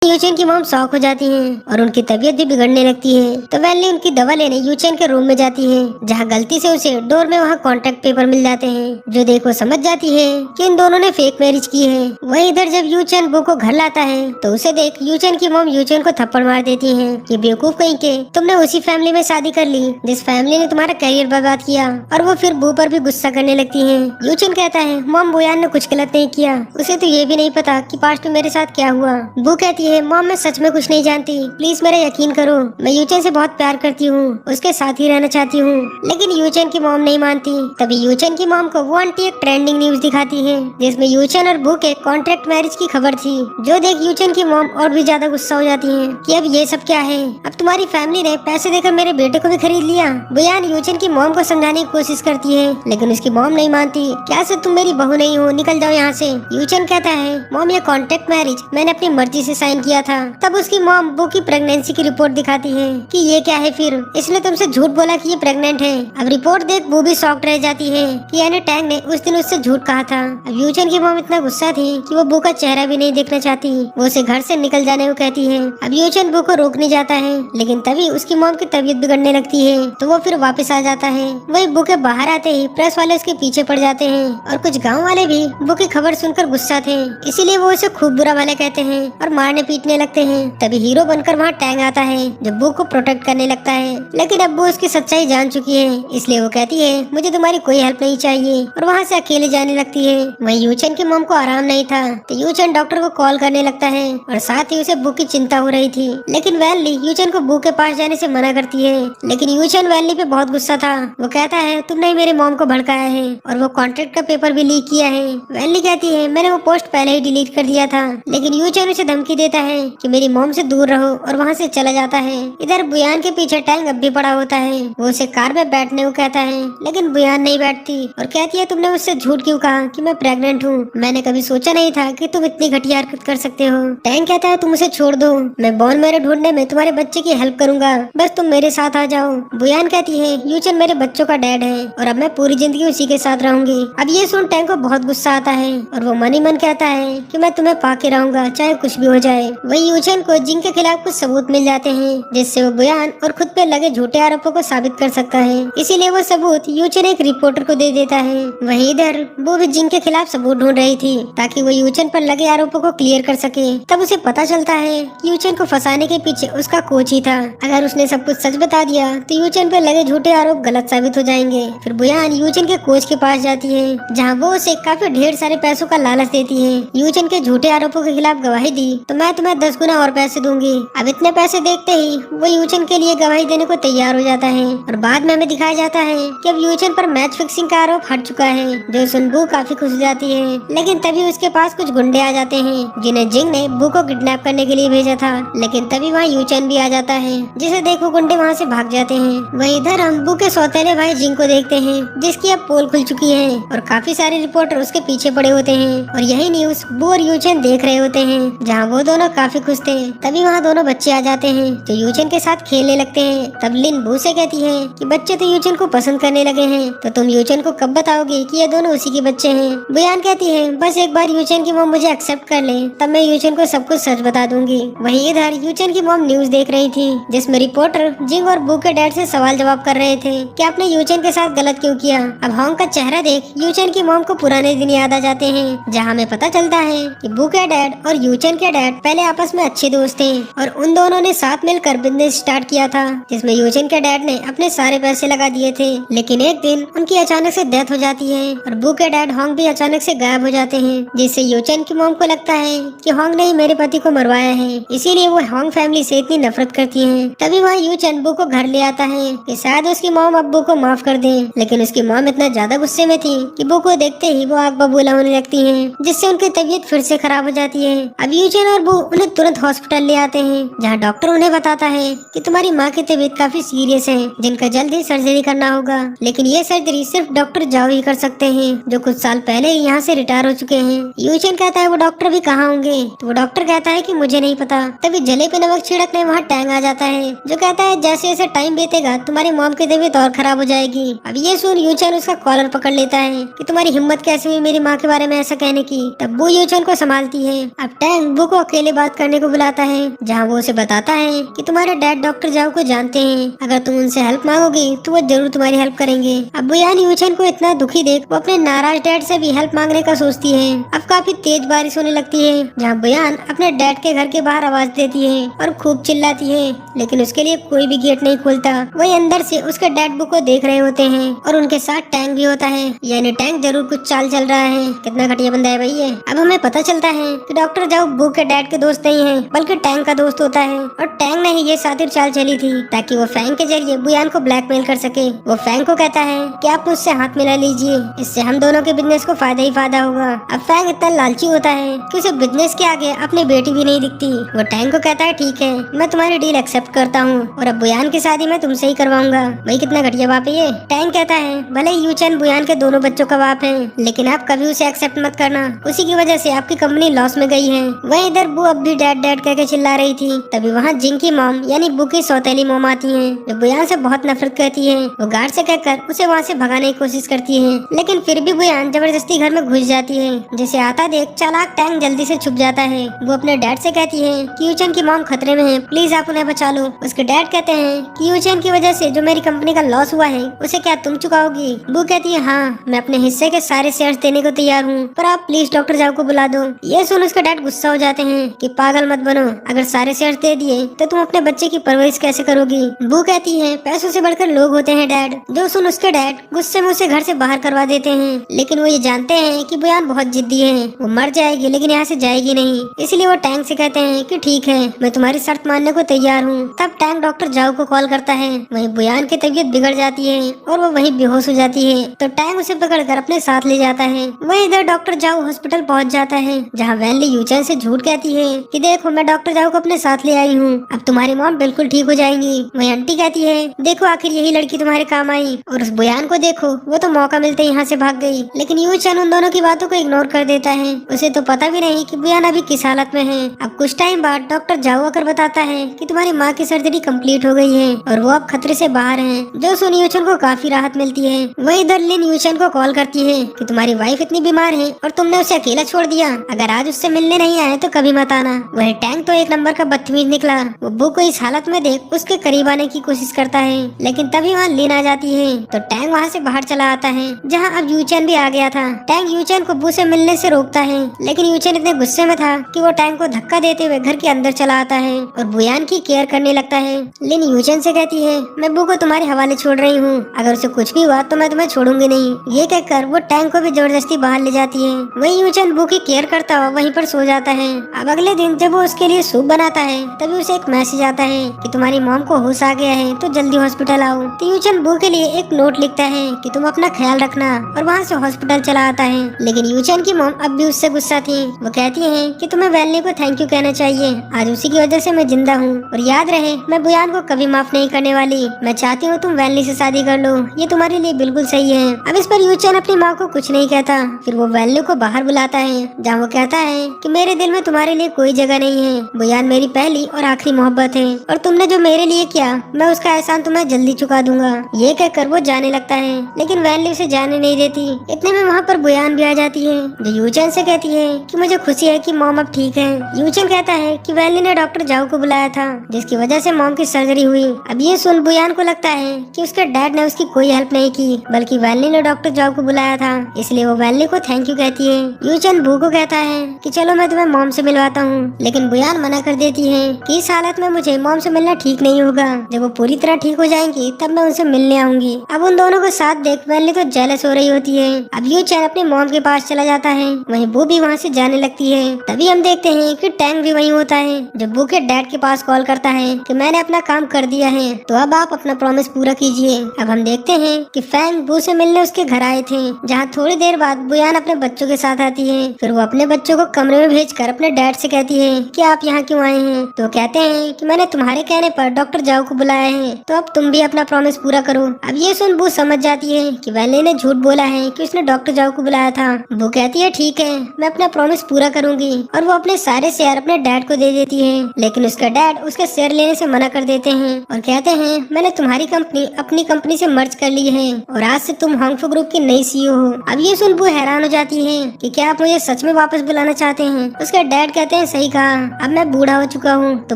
A: यूचेन की मॉम शॉक हो जाती है और उनकी तबीयत भी बिगड़ने लगती है। तो वैली उनकी दवा लेने यूचेन के रूम में जाती है, जहाँ गलती से उसे डोर में वहाँ कॉन्ट्रैक्ट पेपर मिल जाते हैं, जो देख वो समझ जाती है कि इन दोनों ने फेक मैरिज की है। वहीं इधर जब यूचेन बू को घर लाता है तो उसे देख यूचेन की मॉम यूचेन को थप्पड़ मार देती है कि बेवकूफ कहीं के, तुमने उसी फैमिली में शादी कर ली जिस फैमिली ने तुम्हारा करियर बर्बाद किया। और वो फिर बू पर भी गुस्सा करने लगती है। यूचेन कहता है मॉम बुयान ने कुछ गलत नहीं किया, उसे तो ये भी नहीं पता कि पास्ट में मेरे साथ क्या हुआ। बू कहती है मॉम मैं सच में कुछ नहीं जानती, प्लीज मेरा यकीन करो, मैं यूचेन से बहुत प्यार करती हूँ, उसके साथ ही रहना चाहती हूँ। लेकिन यूचेन की मॉम नहीं मानती। तभी यूचेन की मॉम को वो आंटी एक ट्रेंडिंग न्यूज दिखाती है जिसमें यूचेन और बू के कॉन्ट्रैक्ट मैरिज की खबर थी, जो देख यूचेन की मॉम और भी ज्यादा गुस्सा हो जाती है कि अब ये सब क्या है, अब तुम्हारी फैमिली ने पैसे देकर मेरे बेटे को भी खरीद लिया। बुयान यूचेन की मॉम को समझाने की कोशिश करती है, लेकिन उसकी मॉम नहीं मानती। क्या से तुम मेरी बहू नहीं हो, निकल जाओ यहाँ से। यूचेन कहता है मॉम ये कॉन्ट्रैक्ट मैरिज मैंने अपनी मर्जी से साइन किया किया था। तब उसकी मॉम बू की प्रेगनेंसी की रिपोर्ट दिखाती है कि ये क्या है, फिर इसने तुमसे झूठ बोला कि ये प्रेग्नेंट है। अब रिपोर्ट देख बू भी शॉक्ड रह जाती है कि यानी टैंग ने उस दिन उससे झूठ कहा था। अब यूचन की मॉम इतना गुस्सा थी कि वो बू का चेहरा भी नहीं देखना चाहती, वो उसे घर से निकल जाने को कहती है। अब यूचन बू को रोकने जाता है, लेकिन तभी उसकी मॉम की तबीयत बिगड़ने लगती है तो वो फिर वापस आ जाता है। वही बू के बाहर आते ही प्रेस वाले उसके पीछे पड़ जाते हैं और कुछ गाँव वाले भी बू की खबर सुनकर गुस्सा थे, इसीलिए वो उसे खूब बुरा भला कहते हैं और मारने पीटने लगते हैं। तभी हीरो बनकर वहाँ टैंग आता है जो बू को प्रोटेक्ट करने लगता है, लेकिन अब वो उसकी सच्चाई जान चुकी है, इसलिए वो कहती है मुझे तुम्हारी कोई हेल्प नहीं चाहिए और वहाँ से अकेले जाने लगती है। वहीं यूचन की मॉम को आराम नहीं था तो यूचन डॉक्टर को कॉल करने लगता है और साथ ही उसे बू की चिंता हो रही थी, लेकिन वैनली यूचन को बू के पास जाने से मना करती है। लेकिन यूचन वैनली पे बहुत गुस्सा था, वो कहता है तुमने ही मेरे मॉम को भड़काया है और वो कॉन्ट्रैक्ट का पेपर भी लीक किया है। वैनली कहती है मैंने वो पोस्ट पहले ही डिलीट कर दिया था, लेकिन यूचन उसे धमकी देता है कि मेरी मॉम से दूर रहो और वहाँ से चला जाता है। इधर बुयान के पीछे टैंग अब भी पड़ा होता है, वो उसे कार में बैठने को कहता है, लेकिन बुयान नहीं बैठती और कहती है तुमने मुझसे झूठ क्यों कहा कि मैं प्रेग्नेंट हूँ, मैंने कभी सोचा नहीं था कि तुम इतनी घटिया हरकत कर सकते हो। टैंग कहता है तुम उसे छोड़ दो, मैं बॉर्न मैरो ढूंढने में तुम्हारे बच्चे की हेल्प करूंगा, बस तुम मेरे साथ आ जाओ। बुयान कहती है यूचन मेरे बच्चों का डैड है और अब मैं पूरी जिंदगी उसी के साथ रहूंगी। अब ये सुन टैंग को बहुत गुस्सा आता है और वो मन ही मन कहता है कि मैं तुम्हें पाके रहूंगा चाहे कुछ भी हो जाए। वही यूचन को जिंग के खिलाफ कुछ सबूत मिल जाते हैं जिससे वो बुयान और खुद पे लगे झूठे आरोपों को साबित कर सकता है, इसीलिए वो सबूत यूचन एक रिपोर्टर को दे देता है। वहीं इधर वो भी जिंग के खिलाफ सबूत ढूंढ रही थी ताकि वो यूचन पर लगे आरोपों को क्लियर कर सके। तब उसे पता चलता है यूचन को फंसाने के पीछे उसका कोच ही था, अगर उसने सब कुछ सच बता दिया तो यूचन पर लगे झूठे आरोप गलत साबित हो जाएंगे। फिर बुयान यूचन के कोच के पास जाती है जहाँ वो उसे काफी ढेर सारे पैसों का लालच देती है। यूचन के झूठे आरोपों के खिलाफ गवाही दी तो मैं तुम्हें 10 गुना और पैसे दूंगी। अब इतने पैसे देखते ही वो यूचन के लिए गवाही देने को तैयार हो जाता है और बाद में हमें दिखाया जाता है कि अब यूचन पर मैच फिक्सिंग का आरोप हट चुका है, जो सुन बू काफी खुश हो जाती है। लेकिन तभी उसके पास कुछ गुंडे आ जाते हैं जिन्हें जिंग ने बू को किडनैप करने के लिए भेजा था, लेकिन तभी वहाँ यूचन भी आ जाता है जिसे देखो गुंडे वहाँ से भाग जाते हैं। वहीं इधर हम बू के सौतेले भाई जिंग को देखते हैं जिसकी अब पोल खुल चुकी है और काफी सारे रिपोर्टर उसके पीछे पड़े होते हैं और यही न्यूज बू और यूचन देख रहे होते हैं जहाँ वो दोनों काफी खुश थे। तभी वहाँ दोनों बच्चे आ जाते हैं जो यूचन के साथ खेलने लगते हैं। तब लिन बू से कहती है कि बच्चे तो यूचन को पसंद करने लगे हैं, तो तुम यूचन को कब बताओगे कि ये दोनों उसी के बच्चे हैं। बुयान कहती है बस एक बार यूचन की मॉम मुझे एक्सेप्ट कर ले तब मैं यूचन को सब कुछ सच बता दूंगी। वहीं इधर यूचन की मॉम न्यूज देख रही थी जिसमें रिपोर्टर जिंग और बू के डैड से सवाल जवाब कर रहे थे कि आपने यूचन के साथ गलत क्यों किया। अब हॉन्ग का चेहरा देख यूचन की मॉम को पुराने दिन याद आ जाते हैं जहाँ हमें पता चलता है कि बू के डैड और यूचन के डैड पहले आपस में अच्छे दोस्त थे और उन दोनों ने साथ मिलकर बिजनेस स्टार्ट किया था जिसमें यूचन के डैड ने अपने सारे पैसे लगा दिए थे। लेकिन एक दिन उनकी अचानक से डेथ हो जाती है और बू के डैड हॉन्ग भी अचानक से गायब हो जाते हैं, जिससे यूचन की मॉम को लगता है कि हॉन्ग ने ही मेरे पति को मरवाया है, इसीलिए वो हॉन्ग फैमिली से इतनी नफरत करती है। तभी वहाँ यूचन बू को घर ले आता है कि शायद उसकी मॉम अब बू को माफ कर दे, लेकिन उसकी मॉम इतना ज्यादा गुस्से में थी कि बू को देखते ही वो आग बबूला होने लगती है, जिससे उनकी तबीयत फिर से खराब हो जाती है। अब यूचन और बू उन्हें तुरंत हॉस्पिटल ले आते हैं जहाँ डॉक्टर उन्हें बताता है कि तुम्हारी माँ की तबीयत काफी सीरियस है जिनका जल्दी सर्जरी करना होगा, लेकिन ये सर्जरी सिर्फ डॉक्टर जाओ ही कर सकते हैं जो कुछ साल पहले यहाँ से रिटायर हो चुके हैं। यूचन कहता है वो डॉक्टर भी कहाँ होंगे, तो वो डॉक्टर कहता है कि मुझे नहीं पता। तभी जले पे नमक छिड़कने वहाँ टैंग आ जाता है जो कहता है जैसे जैसे टाइम बीतेगा तुम्हारी मॉम की तबीयत और खराब हो जाएगी। अब ये सुन यूचन उसका कॉलर पकड़ लेता है कि तुम्हारी हिम्मत कैसे हुई मेरी माँ के बारे में ऐसा कहने की। तब वो यूचन को संभालती है। अब टैंग बू को अकेले बात करने को बुलाता है जहाँ वो उसे बताता है कि तुम्हारे डैड डॉक्टर जाओ को जानते हैं, अगर तुम उनसे हेल्प मांगोगी तो वो जरूर तुम्हारी हेल्प करेंगे। अब बुयान यूचन को इतना दुखी देख वो अपने नाराज डैड से भी हेल्प मांगने का सोचती है। अब काफी तेज बारिश होने लगती है जहाँ बुयान अपने डैड के घर के बाहर आवाज देती है और खूब चिल्लाती है, लेकिन उसके लिए कोई भी गेट नहीं खुलता। वही अंदर से उसके डैड बू को देख रहे होते हैं और उनके साथ टैंक भी होता है, यानी टैंक जरूर कुछ चाल चल रहा है। कितना घटिया बंदा है भाई ये। अब हमें पता चलता है कि डॉक्टर जाओ बू के डैड के दोस्त नहीं है बल्कि टैंक का दोस्त होता है और टैंक ने ही ये सातिर चाल चली थी ताकि वो फैंग के जरिए बुयान को ब्लैकमेल कर सके। वो फैंग को कहता है कि आप मुझसे हाथ मिला लीजिए, इससे हम दोनों के बिजनेस को फायदा ही फायदा होगा। अब फैंग इतना लालची होता है कि उसे बिजनेस के आगे अपनी बेटी भी नहीं दिखती। वो टैंग को कहता है ठीक है मैं तुम्हारी डील एक्सेप्ट करता हूँ और अब बुयान की शादी मैं तुमसे ही करवाऊंगा। भाई कितना घटिया बाप है ये। टैंग कहता है भले ही यूचन बुयान के दोनों बच्चों का बाप है, लेकिन आप कभी उसे एक्सेप्ट मत करना, उसी की वजह से आपकी कंपनी लॉस में गई है। वहीं इधर बू अब भी डैड डैड कह के चिल्ला रही थी। तभी वहाँ जिंग की मॉम यानी बू की सौतेली मॉम आती है, जो बुयान से बहुत नफरत करती है। वो गार्ड से कहकर उसे वहाँ से भगाने की कोशिश करती है, लेकिन फिर भी बुयान जबरदस्ती घर में घुस जाती है। जिसे आता देख चालाक टैंग जल्दी से छुप जाता है। वो अपने डैड से कहती है कि यूचेन की मॉम खतरे में है, प्लीज आप उन्हें बचा लो। उसके डैड कहते हैं कि यूचेन की वजह से जो मेरी कंपनी का लॉस हुआ है उसे क्या तुम चुकाओगी? वो कहती है हाँ, मैं अपने हिस्से के सारे शेयर्स देने को तैयार हूँ, पर आप प्लीज डॉक्टर जाओ को बुला दो। ये सुन उसके डैड गुस्सा हो जाते हैं कि पागल मत बनो, अगर सारे शेयर्स दे दिए तो तुम अपने बच्चे की परवरिश कैसे करोगी? वो कहती है पैसों से बढ़कर लोग होते हैं डैड। जो सुन उसके डैड गुस्से में उसे घर से बाहर करवा देते हैं, लेकिन वो ये जानते हैं कि बुयान बहुत जिद्दी है, वो मर जाएगी लेकिन यहाँ से जाएगी नहीं। इसलिए वो टैंक से कहते हैं कि ठीक है, मैं तुम्हारी शर्त मानने को तैयार हूँ। तब टैंक डॉक्टर जाओ को कॉल करता है। वहीं बुयान की तबीयत बिगड़ जाती है और वो वहीं बेहोश हो जाती है, तो टैंक उसे पकड़कर अपने साथ ले जाता है। वहीं इधर डॉक्टर जाओ हॉस्पिटल पहुँच जाता है, जहाँ वैनली यूचेन से झूठ कहती है कि देखो मैं डॉक्टर जाओ को अपने साथ ले आई हूँ, अब तुम्हारी मॉम बिल्कुल ठीक हो जाएंगी। वहीं आंटी कहती है देखो आखिर यही लड़की तुम्हारे काम आई, और उस बुयान को देखो वो तो मौका मिलते यहाँ से भाग गई। लेकिन यूचेन उन दोनों की बातों को इग्नोर कर देता है, उसे तो पता भी नहीं कि बुयान अभी किस हालत में है। अब कुछ टाइम बाद डॉक्टर जाओ आकर बताता है कि तुम्हारी माँ की सर्जरी कंप्लीट हो गई है और वो अब खतरे से बाहर है, जो सुन यूचेन को काफी राहत मिलती है। वहीं इधर लिन यूचेन को कॉल करती है कि तुम्हारी वाइफ इतनी बीमार है और तुमने उसे अकेला छोड़ दिया, अगर आज उससे मिलने नहीं आए तो कभी मत आना। वह टैंक तो एक नंबर का बदतमीज निकला। वो बू को इस हालत में देख उसके करीब आने की कोशिश करता है, लेकिन तभी वहाँ लिन आ जाती है, तो टैंक वहाँ से बाहर चला आता है, जहाँ अब यूचेन भी आ गया था। टैंक यूचेन को बू से मिलने से रोकता है, लेकिन यूचेन इतने गुस्से में था कि वो टैंक को धक्का देते हुए घर के अंदर चला आता है और बुयान की केयर करने लगता है। लिन यूचेन से कहती है मैं बू को तुम्हारे हवाले छोड़ रही हूँ, अगर उसे कुछ भी हुआ तो मैं तुम्हें छोड़ूंगी नहीं। ये कहकर वो टैंक को भी जबरदस्ती बाहर ले जाती है। वहीं यूचेन बू की केयर करता हुआ वहीं पर सो जाता है। अब अगले दिन जब वो उसके लिए सूप बनाता है, तभी उसे एक मैसेज आता है कि तुम्हारी मॉम को होश आ गया है तो जल्दी हॉस्पिटल आओ। तो यूचेन बू के लिए एक नोट लिखता है कि तुम अपना ख्याल रखना, और वहाँ से हॉस्पिटल चला आता है। लेकिन यूचेन की मॉम अब भी उससे गुस्सा थी। वो कहती है कि तुम्हें वैनली को थैंक यू कहना चाहिए, आज उसी की वजह से मैं जिंदा हूँ, और याद रहे मैं बुयान को कभी माफ नहीं करने वाली। मैं चाहती हूँ तुम वैनली से शादी कर लो, ये तुम्हारे लिए बिल्कुल सही है। अब इस पर यूचेन अपनी माँ को कुछ नहीं कहता। फिर वो वैनली को बाहर बुलाता है, जहाँ वो कहता है कि मेरे दिल में तुम्हारे लिए कोई जगह नहीं है, बुयान मेरी पहली और आखिरी मोहब्बत है, और तुमने जो मेरे लिए किया मैं उसका एहसान तुम्हें जल्दी चुका दूंगा। ये कहकर वो जाने लगता है, लेकिन वैनली उसे जाने नहीं देती। इतने में वहाँ पर बुयान भी आ जाती है, जो यूचेन से कहती है कि मुझे खुशी है कि मॉम अब ठीक है। यूचेन कहता है कि वैनली ने डॉक्टर जाओ को बुलाया था, जिसकी वजह से मॉम की सर्जरी हुई। अब ये सुन बुयान को लगता है कि उसके डैड ने उसकी कोई हेल्प नहीं की, बल्कि वैनली ने डॉक्टर जाओ को बुलाया था, इसलिए वो वैनली को थैंक यू कहती है। यूचेन बू को कहता है कि चलो मैं तुम्हें मॉम से मिलवाता हूँ, लेकिन बुयान मना कर देती है कि इस हालत में मुझे मॉम से मिलना ठीक नहीं होगा, जब वो पूरी तरह ठीक हो जाएंगी तब मैं उनसे मिलने आऊंगी। अब उन दोनों को साथ देख वैनली तो जेलस हो रही होती है। अब यूचेन अपने मॉम के पास चला जाता है, वहीं बू भी वहाँ से जाने लगती है। तभी हम देखते हैं कि टैंक भी वहीं होता है, जो बू के डैड के पास कॉल करता है कि मैंने अपना काम कर दिया है, तो अब आप अपना प्रॉमिस पूरा कीजिए। अब हम देखते हैं कि फैंग बू से मिलने उसके घर आए थे, जहाँ थोड़ी देर बाद बुयान अपने बच्चों के साथ आती है। फिर वो अपने बच्चों को कमरे में भेजकर अपने डैड से कहती है कि आप यहाँ क्यों आए हैं? तो कहते हैं कि मैंने तुम्हारे कहने पर डॉक्टर जाओ को बुलाया है, तो अब तुम भी अपना प्रॉमिस पूरा करो। अब ये सुन बू समझ जाती है कि वैनली ने झूठ बोला है कि उसने डॉक्टर जाओ को बुलाया था। वो कहती है ठीक है, मैं अपना प्रॉमिस पूरा करूंगी, और वो अपने सारे शेयर अपने डैड को दे देती है। लेकिन उसका डैड उसके शेयर लेने से मना कर देते हैं और कहते हैं मैंने तुम्हारी कंपनी अपनी कंपनी से मर्ज कर ली है, और आज से तुम हांगफू ग्रुप की नई सीईओ हो। अब ये सुन बू हैरान हो जाती है कि क्या आप मुझे सच में वापस बुलाना चाहते हैं? उसके डैड कहते हैं सही कहा, अब मैं बूढ़ा हो चुका हूँ, तो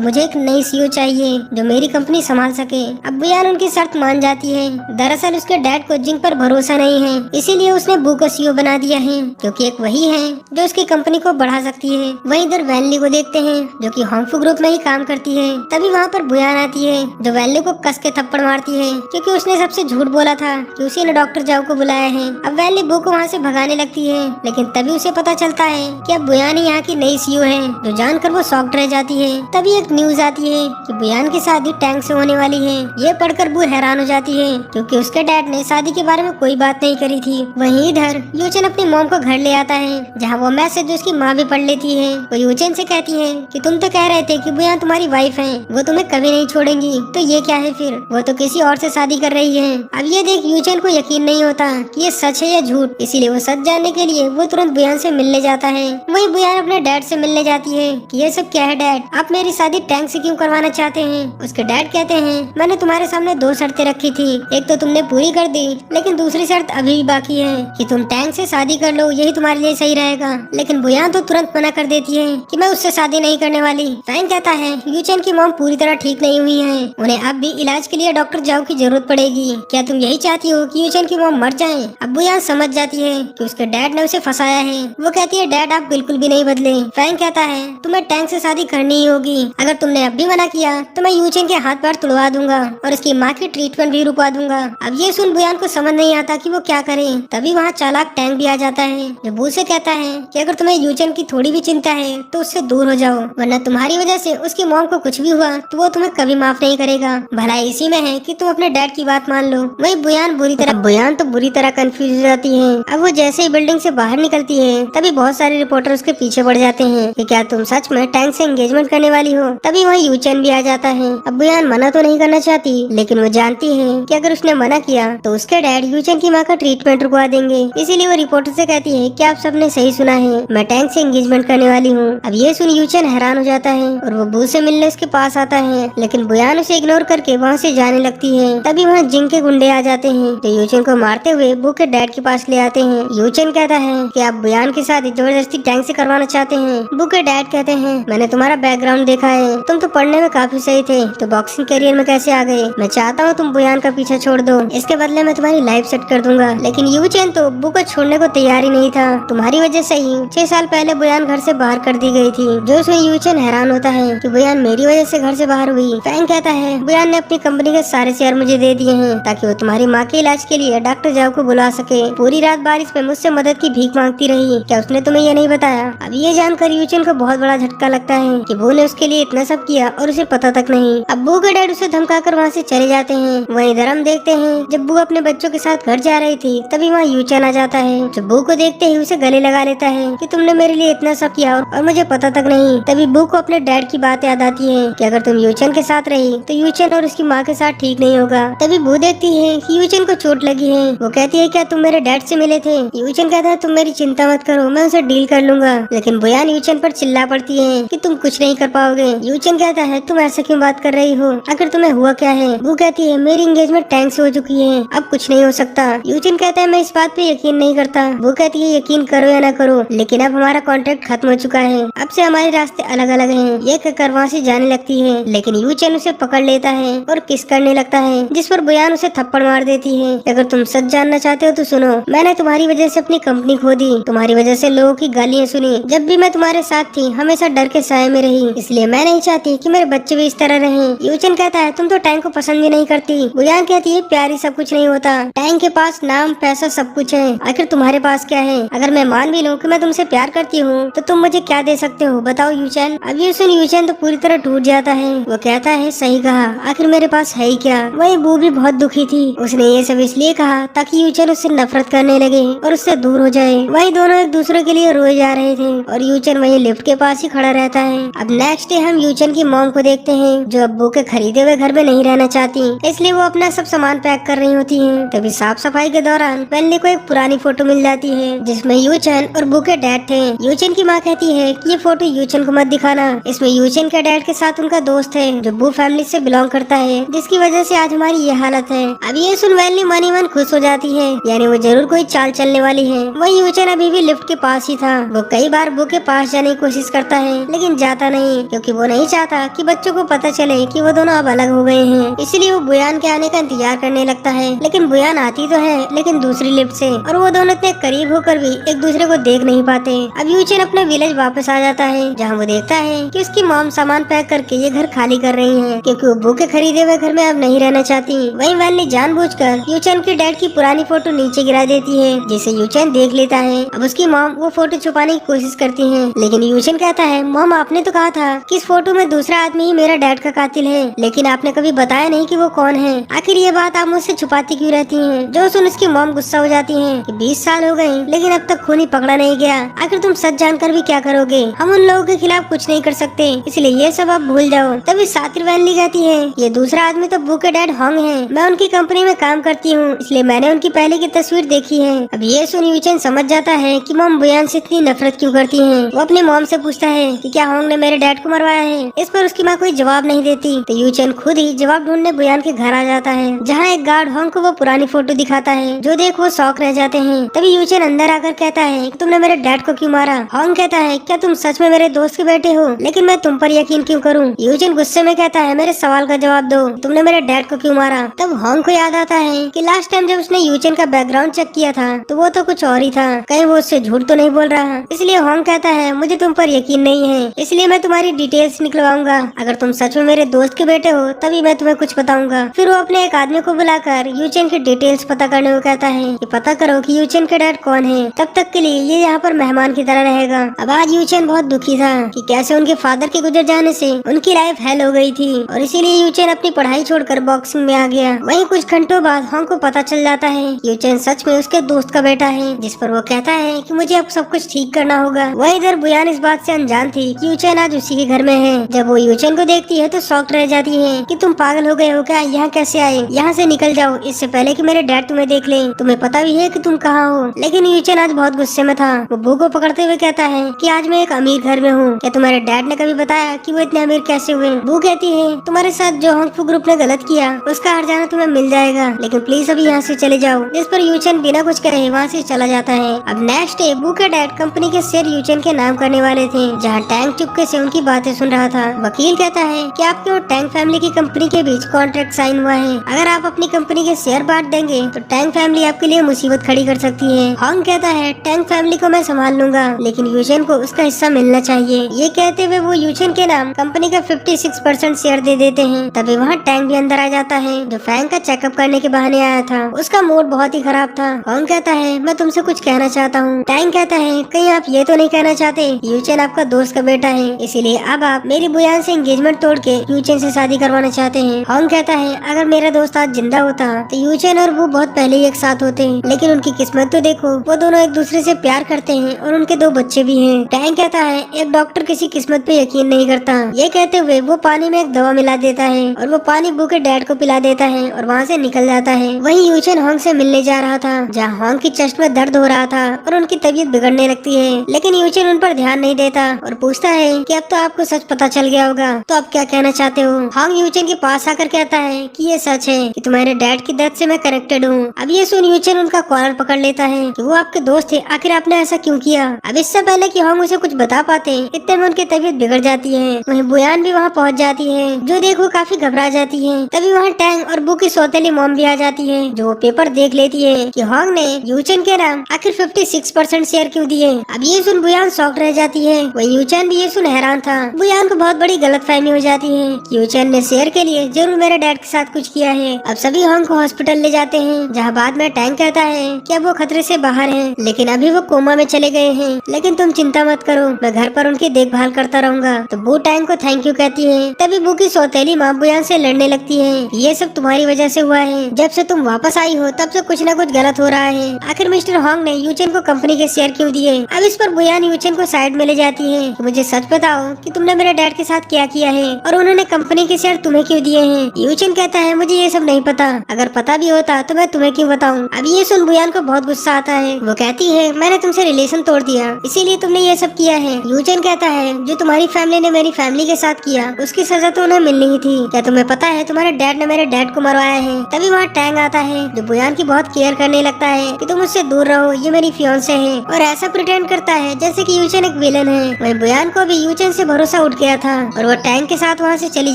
A: मुझे एक नई सीईओ चाहिए जो मेरी कंपनी संभाल सके। अब बुयान उनकी शर्त मान जाती है। दरअसल उसके डैड को जिंग पर भरोसा नहीं है, इसीलिए उसने बू को सीईओ बना दिया है, क्योंकि एक वही है जो उसकी कंपनी को बढ़ा सकती है। वहीं इधर वैनली को देखते हैं, जो कि हांगफू ग्रुप में ही काम करती है। तभी वहाँ पर बुयान आती है, जो वैनली को कस के थप्पड़ मारती है, क्योंकि उसने सबसे झूठ बोला था कि उसी ने डॉक्टर जाओ को बुलाया है। अब वैनली बू को वहाँ से भगाने लगती है, लेकिन तभी उसे पता चलता है कि अब बुयान ही यहाँ की नई सीईओ है, जो जानकर वो शॉक्ड रह जाती है। तभी एक न्यूज आती है कि बुयान की शादी टैंक से होने वाली है। ये पढ़कर बू हैरान हो जाती है, क्योंकि उसके डैड ने शादी के बारे में कोई बात नहीं करी थी। वहीं इधर यूचेन अपनी मॉम को घर ले आता है, जहाँ वो मैसेज उसकी माँ भी पढ़ लेती है। वो यूचेन से कहती है कि तुम तो कह रहे थे कि बुयान तुम्हारी वाइफ है, वो तुम्हें कभी नहीं छोड़ेंगी, तो ये क्या है फिर? वो तो किसी और से शादी कर रही है। अब ये देख यूचेन को यकीन नहीं होता कि ये सच है या झूठ, इसीलिए वो सच जानने के लिए वो तुरंत बुयान से मिलने जाता है। वही बुयान अपने डैड से मिलने जाती है कि ये सब क्या है डैड, आप मेरी शादी टैंक से क्यों करवाना चाहते हैं। उसके डैड कहते हैं मैंने तुम्हारे सामने 2 शर्तें रखी थी, एक तो तुमने पूरी कर दी, लेकिन दूसरी शर्त अभी भी बाकी है कि तुम टैंक से शादी कर लो, यही तुम्हारे लिए सही रहेगा। लेकिन बुयान तो तुरंत मना कर देती है कि मैं उससे शादी नहीं करने वाली। फैंग कहता है यूचेन की मॉम पूरी तरह ठीक नहीं हुई है, उन्हें अब भी इलाज के लिए डॉक्टर जाओ की जरूरत पड़ेगी। क्या तुम यही चाहती हो कि यूचेन की मॉम मर जाए। अब बुयान समझ जाती है कि उसके डैड ने उसे फंसाया है। वो कहती है डैड आप बिल्कुल भी नहीं बदले। फैंग कहता है तुम्हें टैंक से शादी करनी ही होगी, अगर तुमने अब भी मना किया तो मैं यूचेन के हाथ पैर तुड़वा दूंगा और उसकी माँ की ट्रीटमेंट भी रुकवा दूंगा। अब ये सुन बुयान को समझ नहीं आता कि वो क्या करे। तभी वहाँ चालाक टैंक भी आ जाता है जो बू से कहता है कि अगर तुम्हें यूचेन की थोड़ी भी चिंता है तो उससे दूर हो जाओ, वरना तुम्हारी वजह से उसकी मॉम को कुछ भी हुआ तो वो तुम्हें कभी माफ नहीं करेगा। भला इसी में है कि तुम अपने डैड की बात मान लो। वही बुयान तो बुरी तरह कंफ्यूज हो जाती है। अब वो जैसे ही बिल्डिंग से बाहर निकलती है तभी बहुत सारे रिपोर्टर उसके पीछे पड़ जाते हैं कि क्या तुम सच में टैंक से एंगेजमेंट करने वाली हो। तभी वहाँ यूचेन भी आ जाता है। अब बुयान मना तो नहीं करना चाहती, लेकिन वो जानती है कि अगर उसने मना किया तो उसके डैड यूचेन की माँ का ट्रीटमेंट रुकवा देंगे। इसीलिए वो रिपोर्टर से कहती है कि आप सबने सही सुना है, मैं टैंक से एंगेजमेंट करने वाली हूँ। अब ये सुन यूचेन हैरान हो जाता है और वो बू से मिलने उसके पास आता है, लेकिन बुयान उसे इग्नोर करके वहाँ से जाने लगती है। तभी वहाँ जिंग के गुंडे आ जाते हैं जो यूचेन को मारते हुए बू के डैड के पास ले आते हैं। यूचेन कहता है कि आप बुयान के साथ जबरदस्ती टैंक से करवाना चाहते हैं। बू के डैड कहते हैं मैंने तुम्हारा बैकग्राउंड देखा है, तुम तो पढ़ने में काफी सही थे, तो बॉक्सिंग करियर में कैसे आ गए। मैं चाहता हूँ तुम बुयान का पीछा छोड़ दो, इसके बदले मैं तुम्हारी लाइफ सेट कर दूंगा। लेकिन यूचेन तो बू को छोड़ने को तैयार ही नहीं था। तुम्हारी वजह से ही 6 साल पहले बुयान घर से बाहर कर दी गई थी। जो सुन यूचेन हैरान होता है कि बुयान मेरी वजह से घर से बाहर हुई। फैंग कहता है बुयान ने अपनी कंपनी के सारे शेयर मुझे दे दिए हैं ताकि वो तुम्हारी माँ के इलाज के लिए डॉक्टर जाओ को बुला सके। पूरी रात बारिश में मुझसे मदद की भीख मांगती रही, क्या उसने तुम्हें ये नहीं बताया। अब ये जानकर यूचेन को बहुत बड़ा झटका लगता है कि बू ने उसके लिए इतना सब किया और उसे पता तक नहीं। अब बू के डैड उसे धमकाकर वहाँ से चले जाते हैं। वहीं इधर हम देखते हैं जब बू अपने बच्चों के साथ घर जा रही थी तभी वहाँ यूचेन आ जाता है जो बू को देखते ही उसे गले लगा लेता है कि तुमने मेरे लिए इतना सब किया और मुझे पता तक नहीं। तभी बू को अपने डैड की बात याद आती है कि अगर तुम यूचेन के साथ रही तो यूचेन और उसकी माँ के साथ ठीक नहीं होगा। तभी बू देखती है कि यूचेन को चोट लगी है। वो कहती है क्या तुम मेरे डैड से मिले थे। यूचेन कहता है तुम मेरी चिंता मत करो, मैं उसे डील कर लूंगा। लेकिन बुयान यूचेन पर चिल्ला पड़ती है कि तुम कुछ नहीं कर पाओगे। यूचेन कहता है तुम ऐसा क्यों बात कर रही हो, आखिर तुम्हें हुआ क्या है। वो कहती है मेरी एंगेजमेंट टैंक से हो चुकी है, अब कुछ नहीं हो सकता। यूचेन कहता है मैं इस बात पे यकीन नहीं करता। वो कहती है यकीन करो या ना करो, लेकिन अब हमारा कॉन्ट्रैक्ट खत्म हो चुका है, अब से हमारे रास्ते अलग अलग हैं। ये कहकर वहाँ से जाने लगती है, लेकिन यूचेन उसे पकड़ लेता है और किस करने लगता है, जिस पर बुयान उसे थप्पड़ मार देती है। अगर तुम सच जानना चाहते हो तो सुनो, मैंने तुम्हारी वजह से अपनी कंपनी खो दी, तुम्हारी वजह से लोगों की गालियाँ सुनी। जब भी मैं तुम्हारे साथ थी हमेशा डर के साए में रही, इसलिए मैं नहीं चाहती कि मेरे बच्चे भी इस तरह रहें। यूचेन कहता है तुम तो टैंक को पसंद भी नहीं करती। बुयान कहती है प्यार ही सब कुछ नहीं होता, टैंक के पास नाम पैसा सब कुछ है, आखिर तुम्हारे पास क्या है। अगर मैं मान भी लूं कि मैं तुमसे प्यार करती हूँ तो तुम मुझे क्या दे सकते हो, बताओ यूचेन। अब ये सुन यूचेन तो पूरी तरह टूट जाता है। वो कहता है सही कहा, आखिर मेरे पास है ही क्या। वही बू भी बहुत दुखी थी, उसने ये सब इसलिए कहा ताकि यूचेन उससे नफरत करने लगे और उससे दूर हो जाए। वही दोनों एक दूसरे के लिए रोए जा रहे थे और यूचेन वही लिफ्ट के पास ही खड़ा रहता है। अब नेक्स्ट डे हम यूचेन की मॉम को देखते हैं जो अब्बू के खरीदे हुए घर में नहीं रहना चाहती, इसलिए वो अपना सब सामान पैक कर रही होती है। तभी साफ सफाई के दौरान वेनली को एक पुरानी फोटो मिल जाती है जिसमें यूचेन और बू के डैड थे। यूचेन की माँ कहती है कि ये फोटो यूचेन को मत दिखाना, इसमें यूचेन के डैड के साथ उनका दोस्त है जो बू फैमिली से बिलोंग करता है, जिसकी वजह से आज हमारी ये हालत है। अब ये सुन वेनली मनी मन खुश हो जाती है, यानी वो जरूर कोई चाल चलने वाली है। वही यूचेन अभी भी लिफ्ट के पास ही था। वो कई बार बू के पास जाने की कोशिश करता है लेकिन जाता नहीं, क्योंकि वो नहीं चाहता कि बच्चों को पता चले कि वो दोनों अब अलग हो गए हैं। इसलिए वो बुयान के आने का इंतजार करने लगता है, लेकिन बुयान आती तो है लेकिन दूसरी लिफ्ट से, और वो दोनों इतने करीब होकर भी एक दूसरे को देख नहीं पाते। अब यूचेन अपने विलेज वापस आ जाता है जहाँ वो देखता है कि उसकी मॉम सामान पैक करके ये घर खाली कर रही है, क्योंकि वो बू के खरीदे हुए घर में अब नहीं रहना चाहती। वहीं वेनली जानबूझकर यूचेन के डैड की पुरानी फोटो नीचे गिरा देती है जिसे यूचेन देख लेता है। अब उसकी मॉम वो फोटो छुपाने की कोशिश करती है, लेकिन यूचेन कहता है मॉम आपने तो कहा था कि इस फोटो में दूसरा आदमी ही मेरा डैड का कातिल है, लेकिन आपने कभी बताया नहीं कि वो कौन है, आखिर ये बात आप मुझसे छुपाती क्यों रहती हैं। जो सुन उसकी मॉम गुस्सा हो जाती है कि 20 साल हो गए लेकिन अब तक खूनी पकड़ा नहीं गया, आखिर तुम सच जानकर भी क्या करोगे, हम उन लोगों के खिलाफ कुछ नहीं कर सकते, इसलिए ये सब आप भूल जाओ। तभी सातिर वेनली कहती है ये दूसरा आदमी तो बू के डैड होंग है, मैं उनकी कंपनी में काम करती हूँ इसलिए मैंने उनकी पहले की तस्वीर देखी है। अब ये सुन यूचेन समझ जाता है कि मॉम बुयान से इतनी नफरत क्यों करती है। वो अपनी मॉम से पूछता है कि क्या होंग ने मेरे डैड को मरवाया है। इस पर उसकी माँ कोई जवाब नहीं देती तो यूचेन खुद ही जवाब ढूंढने बुयान के घर आ जाता है, जहाँ एक गार्ड होंग को वो पुरानी फोटो दिखाता है, जो देख वो शौक रह जाते हैं। तभी यूचेन अंदर आकर कहता है कि तुमने मेरे डैड को क्यों मारा। होंग कहता है क्या तुम सच में मेरे दोस्त के बेटे हो, लेकिन मैं तुम पर यकीन क्यों करूँ। यूचेन गुस्से में कहता है मेरे सवाल का जवाब दो, तुमने मेरे डैड को क्यों मारा। तब होंग को याद आता है कि लास्ट टाइम जब उसने यूचेन का बैकग्राउंड चेक किया था तो वो तो कुछ और ही था, कहीं वो उससे झूठ तो नहीं बोल रहा। इसलिए होंग कहता है मुझे तुम पर यकीन नहीं है, इसलिए मैं तुम्हारी डिटेल्स निकलवाऊंगा। अगर तुम सच में मेरे दोस्त के बेटे हो तभी मैं तुम्हें कुछ बताऊंगा। फिर वो अपने एक आदमी को बुलाकर यूचेन की डिटेल्स पता करने को कहता है कि पता करो कि यूचेन के डैड कौन है, तब तक के लिए ये यहाँ पर मेहमान की तरह रहेगा। अब आज यूचेन बहुत दुखी था कि कैसे उनके फादर के गुजर जाने से उनकी लाइफ हेल हो गई थी, और इसीलिए यूचेन अपनी पढ़ाई छोड़कर बॉक्सिंग में आ गया। वहीं कुछ घंटों बाद होंग को पता चल जाता है यूचेन सच में उसके दोस्त का बेटा है, जिस पर वो कहता है कि मुझे अब सब कुछ ठीक करना होगा। वहीं इधर बुयान इस बात से अनजान थी कि यूचेन आज उसी के घर में है। जब वो यूचेन को देखती है तो शॉक्ड रह जाती है कि तुम पागल हो गए हो क्या, यहाँ कैसे आए, यहाँ से निकल जाओ इससे पहले कि मेरे डैड तुम्हें देख ले। तुम्हें पता भी है कि तुम कहाँ हो। लेकिन यूचेन आज बहुत गुस्से में था। वो बू को पकड़ते हुए कहता है कि आज मैं एक अमीर घर में हूँ, क्या तुम्हारे डैड ने कभी बताया कि वो इतने अमीर कैसे हुए। बू कहती है तुम्हारे साथ जो होंग फू ग्रुप ने गलत किया उसका हर जाना तुम्हें मिल जाएगा, लेकिन प्लीज अभी यहाँ से चले जाओ। जिस पर यूचेन बिना कुछ कहे वहाँ से चला जाता है। अब नेक्स्ट डे बू के डैड कंपनी के शेयर यूचेन के नाम करने वाले थे, जहाँ टैंक चुपके से उनकी बातें सुन रहा था। वकील कहता है कि आपके और टैंक फैमिली की कंपनी के बीच कॉन्ट्रैक्ट साइन हुआ है, अगर आप अपनी कंपनी के शेयर बांट देंगे तो टैंक फैमिली आपके लिए मुसीबत खड़ी कर सकती है। होंग कहता है टैंक फैमिली को मैं संभाल लूंगा, लेकिन यूचेन को उसका हिस्सा मिलना चाहिए। ये कहते हुए वो यूचेन के नाम कंपनी का 56% शेयर दे देते हैं। तभी वहाँ टैंक भी अंदर आ जाता है, जो फैंग का चेकअप करने के बहाने आया था। उसका मूड बहुत ही खराब था। होंग कहता है मैं तुमसे कुछ कहना चाहता हूँ। टैंक कहता है कहीं आप ये तो नहीं कहना चाहते यूचेन आपका दोस्त का बेटा है, इसीलिए अब आप मेरी बुयान से एंगेजमेंट तोड़ के यूचेन से शादी करवाना चाहते हैं। होंग कहता है अगर मेरा दोस्त आज जिंदा होता तो यूचेन और वो बहुत पहले ही एक साथ होते, लेकिन उनकी किस्मत तो देखो, वो दोनों एक दूसरे से प्यार करते हैं और उनके 2 बच्चे भी हैं। टैंक कहता है एक डॉक्टर किसी किस्मत पे यकीन नहीं करता। ये कहते हुए वो पानी में एक दवा मिला देता है और वो पानी बू के डैड को पिला देता है और वहाँ से निकल जाता है। वहीं यूचेन होंग से मिलने जा रहा था, जहाँ होंग की चेस्ट में दर्द हो रहा था और उनकी तबीयत बिगड़ने लगती है, लेकिन यूचेन उन पर ध्यान नहीं देता और पूछता है कि अब तो आपको सच पता चल गया होगा, तो अब क्या कहना चाहते हो। होंग यूचेन के पास आकर कहता है कि ये सच है कि तुम्हारे डैड की डेथ से मैं कनेक्टेड हूँ। अब ये सुन यूचेन उनका कॉलर पकड़ लेता है कि वो आपके दोस्त थे, आखिर आपने ऐसा क्यों किया। अब इससे पहले कि होंग उसे कुछ बता पाते इतने में उनकी तबीयत बिगड़ जाती है। वहीं बुयान भी वहाँ पहुँच जाती है, जो देख वो काफी घबरा जाती है। तभी वहाँ टैंग और बू की सौतेली मॉम भी आ जाती है, जो वो पेपर देख लेती है कि होंग ने यूचेन के नाम आखिर 56% शेयर क्यों दिए। अब ये सुन बुयान शॉक्ड रह जाती है। वही यूचेन भी ये सुन हैरान था। बुयान को बहुत बड़ी गलतफहमी हो जाती है कि यूचेन ने शेयर के लिए जरूर मेरे डैड के साथ कुछ किया है। अब सभी होंग को हॉस्पिटल ले जाते हैं, जहाँ बाद में टैंक कहता है कि अब वो खतरे से बाहर हैं, लेकिन अभी वो कोमा में चले गए हैं। लेकिन तुम चिंता मत करो, मैं घर पर उनकी देखभाल करता रहूंगा। तो बू टैंक को थैंक यू कहती है। तभी बू की सौतेली माँ बुयान से लड़ने लगती है। ये सब तुम्हारी वजह से हुआ है, जब से तुम वापस आई हो तब से कुछ न कुछ गलत हो रहा है। आखिर मिस्टर होंग ने यूचेन को कंपनी के शेयर क्यों दिए। अब इस पर बुयान यूचेन को साइड में ले जाती है कि मुझे सच बताओ कि तुमने मेरे डैड के साथ क्या किया है और उन्होंने कंपनी के शेयर तुम्हें क्यों दिए हैं। यूचेन कहता है मुझे ये सब नहीं पता, अगर पता भी होता तो मैं तुम्हें क्यों बताऊं। अब ये सुन बुयान को बहुत गुस्सा आता है। वो कहती है मैंने तुमसे रिलेशन तोड़ दिया, इसीलिए तुमने ये सब किया है। यूचेन कहता है जो तुम्हारी फैमिली ने मेरी फैमिली के साथ किया उसकी सजा तो उन्हें मिलनी ही थी। क्या तुम्हें पता है तुम्हारे डैड ने मेरे डैड को मरवाया है। तभी वहाँ टैंग आता है, जो बुयान की बहुत केयर करने लगता है कि तुम मुझसे दूर रहो, ये मेरी फियांसे है, और ऐसा प्रिटेंड करता है जैसे कि यूचेन एक विलन है। वहीं बुयान को भी यूचेन से भरोसा उठ गया था और वो टैंक के साथ वहाँ से चली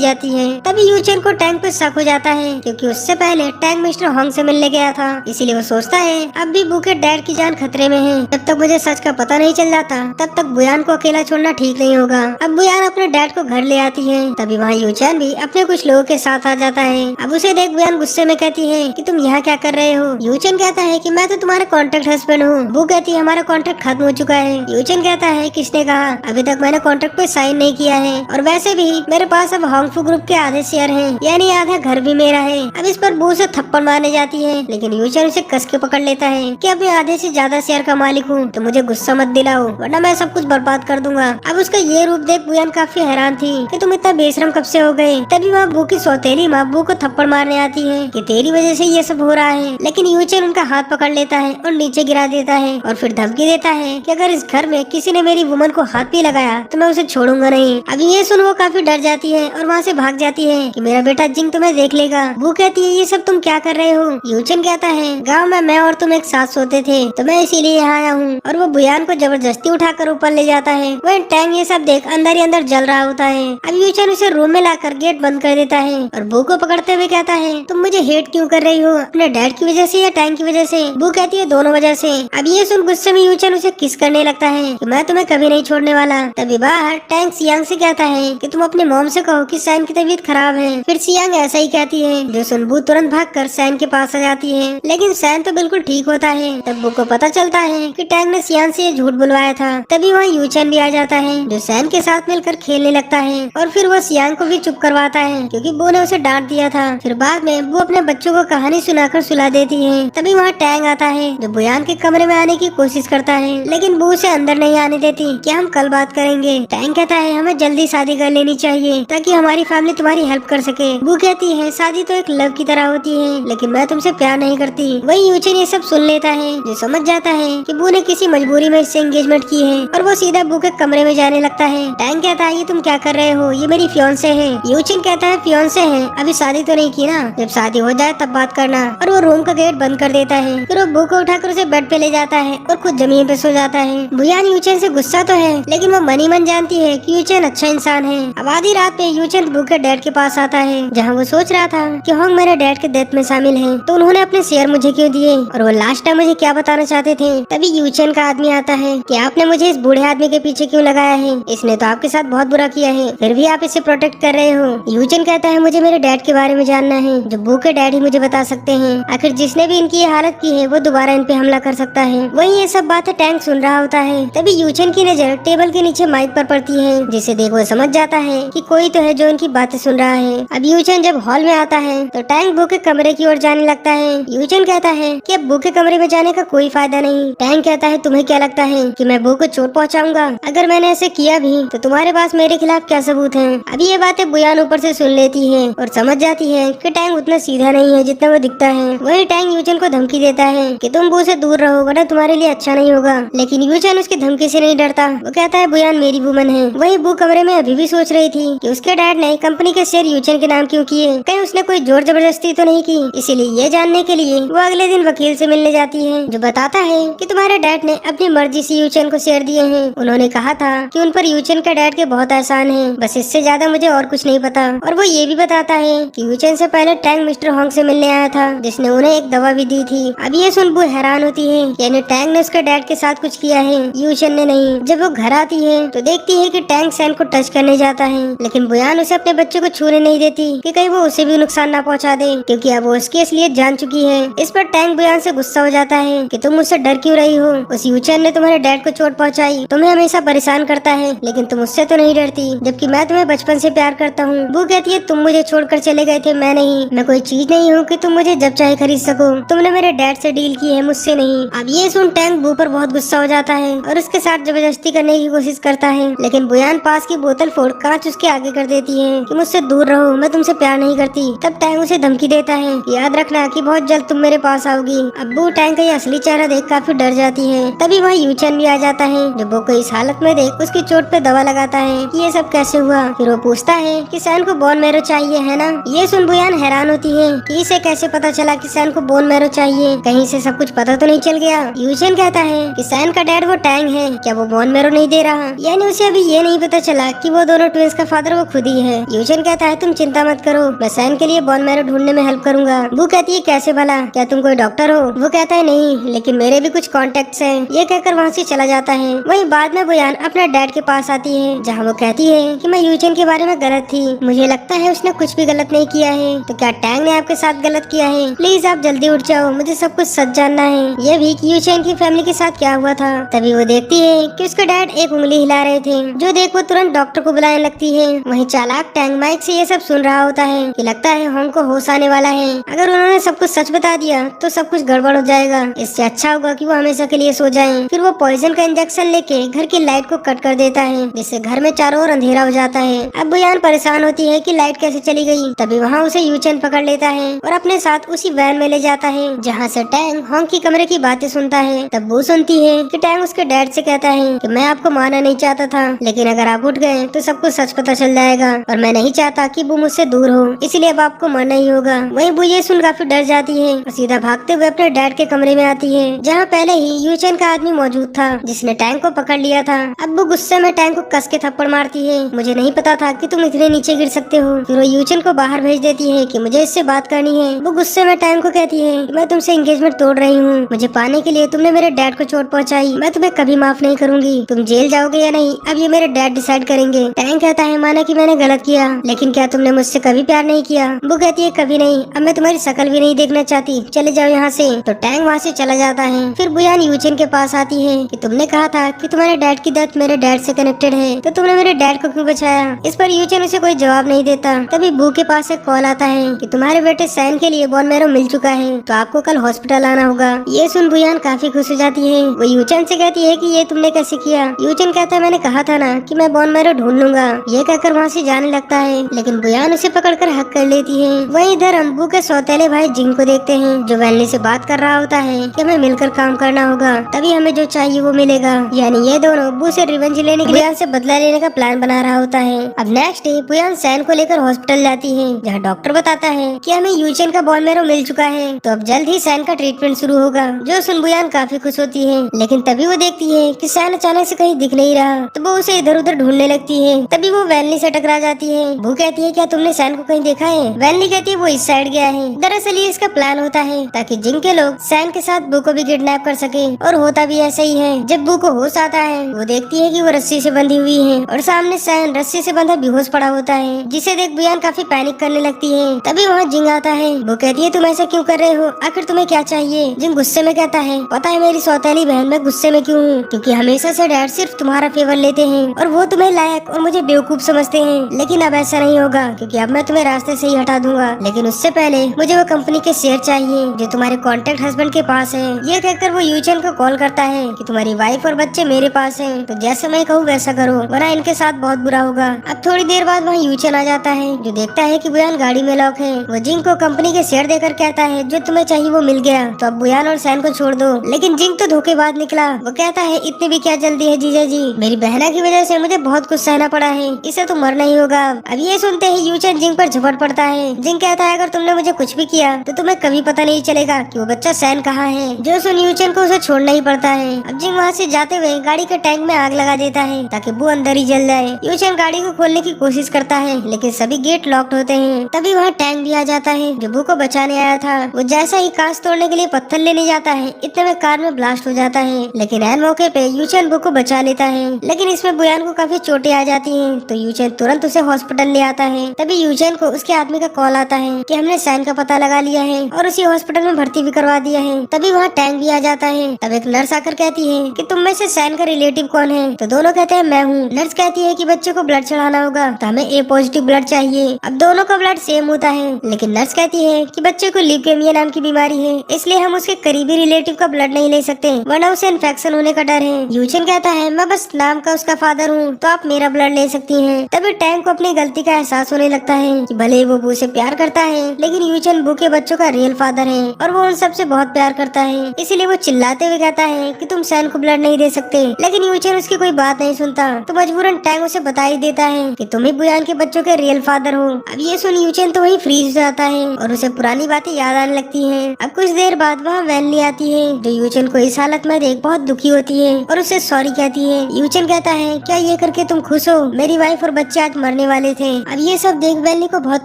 A: जाती है। तभी यूचेन को टैंक पे शक हो जाता है, क्योंकि उससे पहले टैंक मिस्टर होंग से मिलने गया था, इसीलिए वो सोचता है अब भी बू के डैड की जान खतरे में है। जब तक मुझे सच का पता नहीं चल जाता तब तक बुयान को अकेला छोड़ना ठीक नहीं होगा। अब बुयान अपने डैड को घर ले आती है। तभी वहाँ यूचेन भी अपने कुछ लोगों के साथ आ जाता है। अब उसे देख बुयान गुस्से में कहती है कि तुम यहाँ क्या कर रहे हो। यूचेन कहता है कि मैं तो तुम्हारा कॉन्ट्रैक्ट हस्बैंड हूँ। बू कहती है हमारा कॉन्ट्रैक्ट खत्म हो चुका है। यूचेन कहता है किसने कहा, अभी तक मैंने कॉन्ट्रैक्ट पे साइन नहीं किया है, और वैसे भी मेरे पास अब होंग फू ग्रुप के आधे शेयर हैं, यानी आधा घर भी मेरा है। अब इस पर बू से थप्पड़ मारने जाती है, लेकिन यूचेन उसे कस के पकड़ लेता है कि अब मैं आधे से ज्यादा शेयर का मालिक हूँ, तो मुझे गुस्सा मत दिलाओ वरना मैं सब कुछ बर्बाद कर दूंगा। अब उसका ये रूप देख बुयान काफी हैरान थी कि तुम इतना बेशरम कब से हो गए। तभी वहाँ बू की सौतेली माँ बू को थप्पड़ मारने आती है कि तेरी वजह से ये सब हो रहा है, लेकिन यूचेन उनका हाथ पकड़ लेता है और नीचे गिरा देता है और फिर धमकी देता है कि अगर इस घर में किसी ने मेरी वुमन को को हाथ भी लगाया तो मैं उसे छोड़ूंगा नहीं। अभी ये सुन वो काफी डर जाती है और वहाँ से भाग जाती है कि मेरा बेटा जिंग तुम्हें देख लेगा। वो कहती है ये सब तुम क्या कर रहे हो। यूचन कहता है गाँव में मैं और तुम एक साथ सोते थे तो मैं इसीलिए यहाँ आया हूँ। और वो बुयान को जबरदस्ती उठाकर ऊपर ले जाता है। वह टैंग ये सब देख अंदर ही अंदर जल रहा होता है। अब यूचन उसे रूम में लाकर गेट बंद कर देता है और बू को पकड़ते हुए कहता है तुम मुझे हेट क्यों कर रही हो, अपने डैड की वजह से या टैंग की वजह से। बू कहती है दोनों वजह से। अब ये सुन गुस्से में यूचन उसे किस करने लगता है कि मैं तुम्हें कभी नहीं छोड़ने वाला। तभी बाहर टैंग सियांग से कहता है कि तुम अपने मॉम से कहो कि सैन की तबीयत खराब है। फिर सियांग ऐसा ही कहती है जो सुन बू तुरंत भागकर सैन के पास आ जाती है। लेकिन सैन तो बिल्कुल ठीक होता है। तब बू को पता चलता है कि टैंग ने सियांग से ये झूठ बुलवाया था। तभी वहाँ यूचन भी आ जाता है जो सैन के साथ मिलकर खेलने लगता है और फिर वो सियांग को भी चुप करवाता है क्योंकि बू ने उसे डांट दिया था। फिर बाद में बू अपने बच्चों को कहानी सुनाकर सुला देती है। तभी वहाँ टैंग आता है जो बुयान के कमरे में आने की कोशिश करता है लेकिन बू उसे अंदर नहीं आने देती कि हम कल बात करेंगे। टैंग कहता है हमें जल्दी शादी कर लेनी चाहिए ताकि हमारी फैमिली तुम्हारी हेल्प कर सके। बू कहती है शादी तो एक लव की तरह होती है लेकिन मैं तुमसे प्यार नहीं करती। वही यूचन ये सब सुन लेता है जो समझ जाता है कि बू ने किसी मजबूरी में इससे एंगेजमेंट की है और वो सीधा बू के कमरे में जाने लगता है। टैंग कहता है ये तुम क्या कर रहे हो, ये मेरी फियोंसे है। यूचन कहता है फियोंसे है, अभी शादी तो नहीं की ना, जब शादी हो जाए तब बात करना। और वो रूम का गेट बंद कर देता है। फिर वो बू को उठाकर उसे बेड पे ले जाता है और खुद जमीन पे सो जाता है। बुयान यूचन से गुस्सा तो है लेकिन वो मनी मन जानती है कि यूचन अच्छा इंसान है। अब आधी रात में यूचन बू के डैड के पास आता है जहाँ वो सोच रहा था कि होंग मेरे डैड के डेथ में शामिल है तो उन्होंने अपने शेयर मुझे क्यों दिए और वो लास्ट टाइम मुझे क्या बताना चाहते थे। तभी यूचन का आदमी आता है कि आपने मुझे इस बूढ़े आदमी के पीछे क्यों लगाया है, इसने तो आपके साथ बहुत बुरा किया है फिर भी आप इसे प्रोटेक्ट कर रहे हो। यूचन कहता है मुझे मेरे डैड के बारे में जानना है जो बू के डैड ही मुझे बता सकते हैं। आखिर जिसने भी इनकी ये हालत की है वो दोबारा इन पे हमला कर सकता है। वही ये सब बातें टैंक सुन रहा होता है। तभी यूचन की नजर टेबल के नीचे माइक पर पड़ती है जिसे देख वो समझ जाता है कि कोई तो है जो इनकी बातें सुन रहा है। अब यूचन जब हॉल में आता है तो टैंक बू के कमरे की ओर जाने लगता है। यूचन कहता है कि अब बू के कमरे में जाने का कोई फायदा नहीं। टैंक कहता है तुम्हें क्या लगता है कि मैं बू को चोट पहुंचाऊंगा, अगर मैंने ऐसे किया भी तो तुम्हारे पास मेरे खिलाफ क्या सबूत है। अब ये बातें बुयान ऊपर से सुन लेती है और समझ जाती है कि टैंक उतना सीधा नहीं है जितना वो दिखता है। वही टैंक यूचन को धमकी देता है कि तुम बू से दूर रहो वरना तुम्हारे लिए अच्छा नहीं होगा। लेकिन यूचन उसकी धमकी से नहीं डरता। वो कहता है बुयान मेरी वुमन है। वही बू कमरे में अभी भी सोच रही थी कि उसके डैड ने कंपनी के शेयर यूचन के नाम क्यों किए, कहीं उसने कोई जोर जबरदस्ती तो नहीं की। इसीलिए ये जानने के लिए वो अगले दिन वकील से मिलने जाती है जो बताता है कि तुम्हारे डैड ने अपनी मर्जी से यूचन को शेयर दिए हैं। उन्होंने कहा था कि उन पर यूचन के डैड के बहुत एहसान है, बस इससे ज्यादा मुझे और कुछ नहीं पता। और वो ये भी बताता है कि यूचन से पहले टैंक मिस्टर होंग से मिलने आया था जिसने उन्हें एक दवा भी दी थी। अब ये सुन बू हैरान होती है यानी टैंक ने उसके डैड के साथ कुछ किया है, यूचन ने नहीं। जब वो घर आती है तो देखती है कि टैंक सैन को टच करने जाता है लेकिन बुयान उसे अपने बच्चे को छूने नहीं देती कि कहीं वो उसे भी नुकसान ना पहुंचा दे क्योंकि अब वो उसकी असलियत जान चुकी है। इस पर टैंक बुयान से गुस्सा हो जाता है कि तुम मुझसे डर क्यों रही हो, उस यूचन ने तुम्हारे डैड को चोट पहुंचाई, तुम्हें हमेशा परेशान करता है लेकिन तुम उससे तो नहीं डरती जबकि मैं तुम्हें बचपन से प्यार करता हूँ। वो कहती है तुम मुझे छोड़कर चले गए थे, मैं नहीं, मैं कोई चीज नहीं हूँ कि तुम मुझे जब चाहे खरीद सको, तुमने मेरे डैड से डील की है मुझसे नहीं। अब ये सुन टैंक बू पर बहुत गुस्सा हो जाता है और उसके साथ जबरदस्ती करने की कोशिश करता है लेकिन बुयान पास की बोतल फोड़ कांच उसके आगे कर देती है कि मुझसे दूर रहो, मैं तुमसे प्यार नहीं करती। तब टैंक उसे धमकी देता है याद रखना कि बहुत जल्द तुम मेरे पास आओगी। अब बू टैंक का ये असली चेहरा देख काफी डर जाती है। तभी वहाँ यूचन भी आ जाता है जो बू को इस हालत में देख उसकी चोट पे दवा लगाता है कि ये सब कैसे हुआ। फिर वो पूछता है कि सैन को बोन मैरो चाहिए है ना। ये सुन बुयान हैरान होती है कि इसे कैसे पता चला कि सैन को बोन मैरो चाहिए, कहीं से सब कुछ पता तो नहीं चल गया। यूचन कहता है कि सैन का डैड वो टैंग है, क्या वो बोन मैरो नहीं दे रहा, यानी उसे अभी ये नहीं पता चला कि वो दोनों ट्विंस का फादर वो खुद ही है। यूचन कहता है तुम चिंता मत करो, मैं सैन के लिए बोन मैरो ढूंढने में हेल्प करूंगा। वो कहती है कैसे भला, क्या तुम कोई डॉक्टर हो? वो कहता है नहीं लेकिन मेरे भी कुछ कॉन्टेक्ट्स हैं। ये कहकर वहाँ से चला जाता है। वहीं बाद में बुयान अपने डैड के पास आती है जहाँ वो कहती है कि मैं यूचन के बारे में गलत थी, मुझे लगता है उसने कुछ भी गलत नहीं किया है, तो क्या टैंग ने आपके साथ गलत किया है? प्लीज आप जल्दी उठ जाओ, मुझे सब कुछ सच जानना है, ये भी कि यूचन की फैमिली के साथ क्या हुआ था। तभी वो देखती है कि उसके डैड एक उंगली हिला रहे थे जो देख वो तुरंत डॉक्टर को बुलाने लगती है। वहीं चालाक टैंग माइक से ये सब सुन रहा होता है कि लगता है होंग को होश आने वाला है, अगर उन्होंने सब कुछ सच बता दिया तो सब कुछ गड़बड़ हो जाएगा, इससे अच्छा होगा कि वो हमेशा के लिए सो जाएं। फिर वो पॉइजन का इंजेक्शन लेके घर की लाइट को कट कर देता है जिससे घर में चारों ओर अंधेरा हो जाता है। अब बुयान परेशान होती है कि लाइट कैसे चली गई। तभी वहाँ उसे यूचन पकड़ लेता है और अपने साथ उसी वैन में ले जाता है जहाँ से टैंग होंग की कमरे की बातें सुनता है। तब वो सुनती है कि टैंग उसके डैड से कहता है कि मैं आपको मारना नहीं चाहता था, लेकिन अगर आप उठ गए तो सबको सच पता चल जाएगा और मैं नहीं चाहता कि वो मुझसे दूर हो, इसलिए अब आपको मरना ही होगा। वहीं वो ये सुन काफी डर जाती है और सीधा भागते हुए अपने डैड के कमरे में आती है, जहाँ पहले ही यूचेन का आदमी मौजूद था जिसने टैंक को पकड़ लिया था। अब वो गुस्से में टैंक को कस के थप्पड़ मारती है, मुझे नहीं पता था कि तुम इतने नीचे गिर सकते हो। फिर वो यूचेन को बाहर भेज देती है कि मुझे इससे बात करनी है। वो गुस्से में टैंक को कहती है कि मैं तुमसे एंगेजमेंट तोड़ रही हूँ, मुझे पाने के लिए तुमने मेरे डैड को चोट पहुँचाई, मैं तुम्हें कभी माफ नहीं करूंगी, तुम जेल जाओगे या नहीं अब ये मेरे डैड डिसाइड करेंगे। टैंक कहता है माना कि मैंने गलत किया, लेकिन क्या तुमने मुझसे कभी प्यार नहीं किया? वो कहती है कभी नहीं, अब मैं तुम्हारी शक्ल भी नहीं देखना चाहती, चले जाओ यहाँ से। तो टैंक वहाँ से चला जाता है। फिर बुयान यूचेन के पास आती है कि तुमने कहा था कि तुम्हारे डैड की डेथ मेरे डैड से कनेक्टेड है, तो तुमने मेरे डैड को क्यों बचाया? इस पर यूचेन उसे कोई जवाब नहीं देता। तभी बू के पास एक कॉल आता है कि तुम्हारे बेटे सैन के लिए बोन मैरो मिल चुका है, तो आपको कल हॉस्पिटल आना होगा। ये सुन बुयान काफी खुश हो जाती है। वो यूचेन से कहती है कि ये तुमने कैसे किया? यूचेन कहता है मैंने कहा था ना कि मैं बोन मैरो ढूंढ लूंगा। ये कहकर वहाँ से जाने लगता है, लेकिन बुयान उसे पकड़कर हक कर लेती है। वहीं इधर हम बू के सौतेले भाई जिंग को देखते हैं, जो वैली से बात कर रहा होता है कि हमें मिलकर काम करना होगा, तभी हमें जो चाहिए वो मिलेगा। यानी ये दोनों बू से रिवेंज लेने के लिए बुयान से बदला लेने का प्लान बना रहा होता है। अब नेक्स्ट डे बुयान सैन को लेकर हॉस्पिटल जाती है, जहाँ डॉक्टर बताता है कि हमें यूचेन का बोन मैरो मिल चुका है, तो अब जल्द ही सैन का ट्रीटमेंट शुरू होगा। जो सुन बुयान काफी खुश होती है, लेकिन तभी वो देखती है कि सैन अचानक से कहीं दिख नहीं रहा, तो वो उसे इधर उधर ढूंढने लगती है। तभी वो वैनली से टकरा जाती है। वो कहती है क्या तुमने सैन को कहीं देखा है? वैनली कहती है वो इस साइड गया है। दरअसल ये इसका प्लान होता है ताकि जिंग के लोग सैन के साथ बू को भी किडनैप कर सके, और होता भी ऐसा ही है। जब बू को होश आता है, वो देखती है कि वो रस्सी से बंधी हुई है और सामने सैन रस्सी से बंधा बेहोश पड़ा होता है, जिसे देख बुयान काफी पैनिक करने लगती है। तभी वहाँ जिंग आता है। वो कहती है तुम ऐसा क्यों कर रहे हो, आखिर तुम्हें क्या चाहिए? जिंग गुस्से में कहता है पता है मेरी सौतेली बहन, मैं गुस्से में क्यों हूँ? क्योंकि हमेशा से डैड सिर्फ तुम्हारा फेवर लेते हैं और वो तुम्हें लायक और मुझे बेवकूफ समझते हैं, लेकिन अब ऐसा नहीं होगा, क्योंकि अब मैं तुम्हें रास्ते से ही हटा दूंगा। लेकिन उससे पहले मुझे वो कंपनी के शेयर चाहिए जो तुम्हारे कॉन्टेक्ट हस्बैंड के पास है। ये कहकर वो यूचेन को कॉल करता है कि तुम्हारी वाइफ और बच्चे मेरे पास हैं, तो जैसे मैं कहूँ वैसा करो, वरना इनके साथ बहुत बुरा होगा। अब थोड़ी देर बाद वहाँ यूचेन आ जाता है, जो देखता है कि बुयान गाड़ी में लॉक है। वो जिंग को कंपनी के शेयर देकर कहता है जो तुम्हें चाहिए वो मिल गया, तो अब बुयान और सैन को छोड़ दो। लेकिन जिंग तो धोखेबाज निकला। वो कहता है इतनी भी क्या जल्दी है जीजा जी, मेरी बहना की वजह से मुझे बहुत कुछ सहना पड़ा है, इसे तो मरना ही होगा। अब ये सुनते ही यूचेन जिंग पर झपट पड़ता है। जिंग कहता है अगर तुमने मुझे कुछ भी किया तो तुम्हें कभी पता नहीं चलेगा कि वो बच्चा सैन कहाँ है। जो सुन यूचेन को उसे छोड़ना ही पड़ता है। अब जिंग वहाँ से जाते हुए गाड़ी के टैंक में आग लगा देता है ताकि बू अंदर ही जल जाए। यूचेन गाड़ी को खोलने की कोशिश करता है, लेकिन सभी गेट लॉक्ड होते हैं। तभी वहाँ टैंक भी आ जाता है जो बू को बचाने आया था। वो जैसा ही कांच तोड़ने के लिए पत्थर लेने जाता है, इतने में कार में ब्लास्ट हो जाता है, लेकिन ऐन मौके पे यूचेन बू को बचा लेता है। लेकिन इसमें बुयान को काफी चोटें आ जाती हैं, तो यूचेन तुरंत उसे हॉस्पिटल ले आता है। तभी यूचेन को उसके आदमी का कॉल आता है कि हमने सैन का पता लगा लिया है और उसे हॉस्पिटल में भर्ती भी करवा दिया है। तभी वहाँ टैंक भी आ जाता है। तब एक नर्स आकर कहती है कि तुम में से सैन का रिलेटिव कौन है? तो दोनों कहते हैं मैं हूँ। नर्स कहती है कि बच्चे को ब्लड चढ़ाना होगा, तो हमें ए पॉजिटिव ब्लड चाहिए। अब दोनों का ब्लड सेम होता है, लेकिन नर्स कहती है कि बच्चे को ल्यूकेमिया नाम की बीमारी है, इसलिए हम उसके करीबी रिलेटिव का ब्लड नहीं ले सकते, वरना उसे इन्फेक्शन होने का डर है। यूचेन कहता है मैं बस नाम का उसका फादर हूँ, तो आप मेरा ब्लड ले सकती हैं। तभी टैंक को अपनी गलती का एहसास होने लगता है कि भले वो बू से प्यार करता है, लेकिन यूचेन बू के बच्चों का रियल फादर है और वो उन सबसे बहुत प्यार करता है। इसीलिए वो चिल्लाते हुए कहता है कि तुम सैन को ब्लड नहीं दे सकते, लेकिन यूचेन उसकी कोई बात नहीं सुनता। तो मजबूरन टैंक उसे बता ही देता है कि तुम ही बुयान के बच्चों के रियल फादर हो। अब ये सुन यूचेन तो वही फ्रीज हो जाता है और उसे पुरानी बातें याद आने लगती हैं। अब कुछ देर बाद वहाँ वैनली आती है, जो यूचेन को इस हालत में देख बहुत दुखी होती है और उसे सॉरी कहती है। यूचेन कहता है क्या ये करके तुम खुश हो? मेरी वाइफ और बच्चे आज मरने वाले थे। अब ये सब देख वैनली को बहुत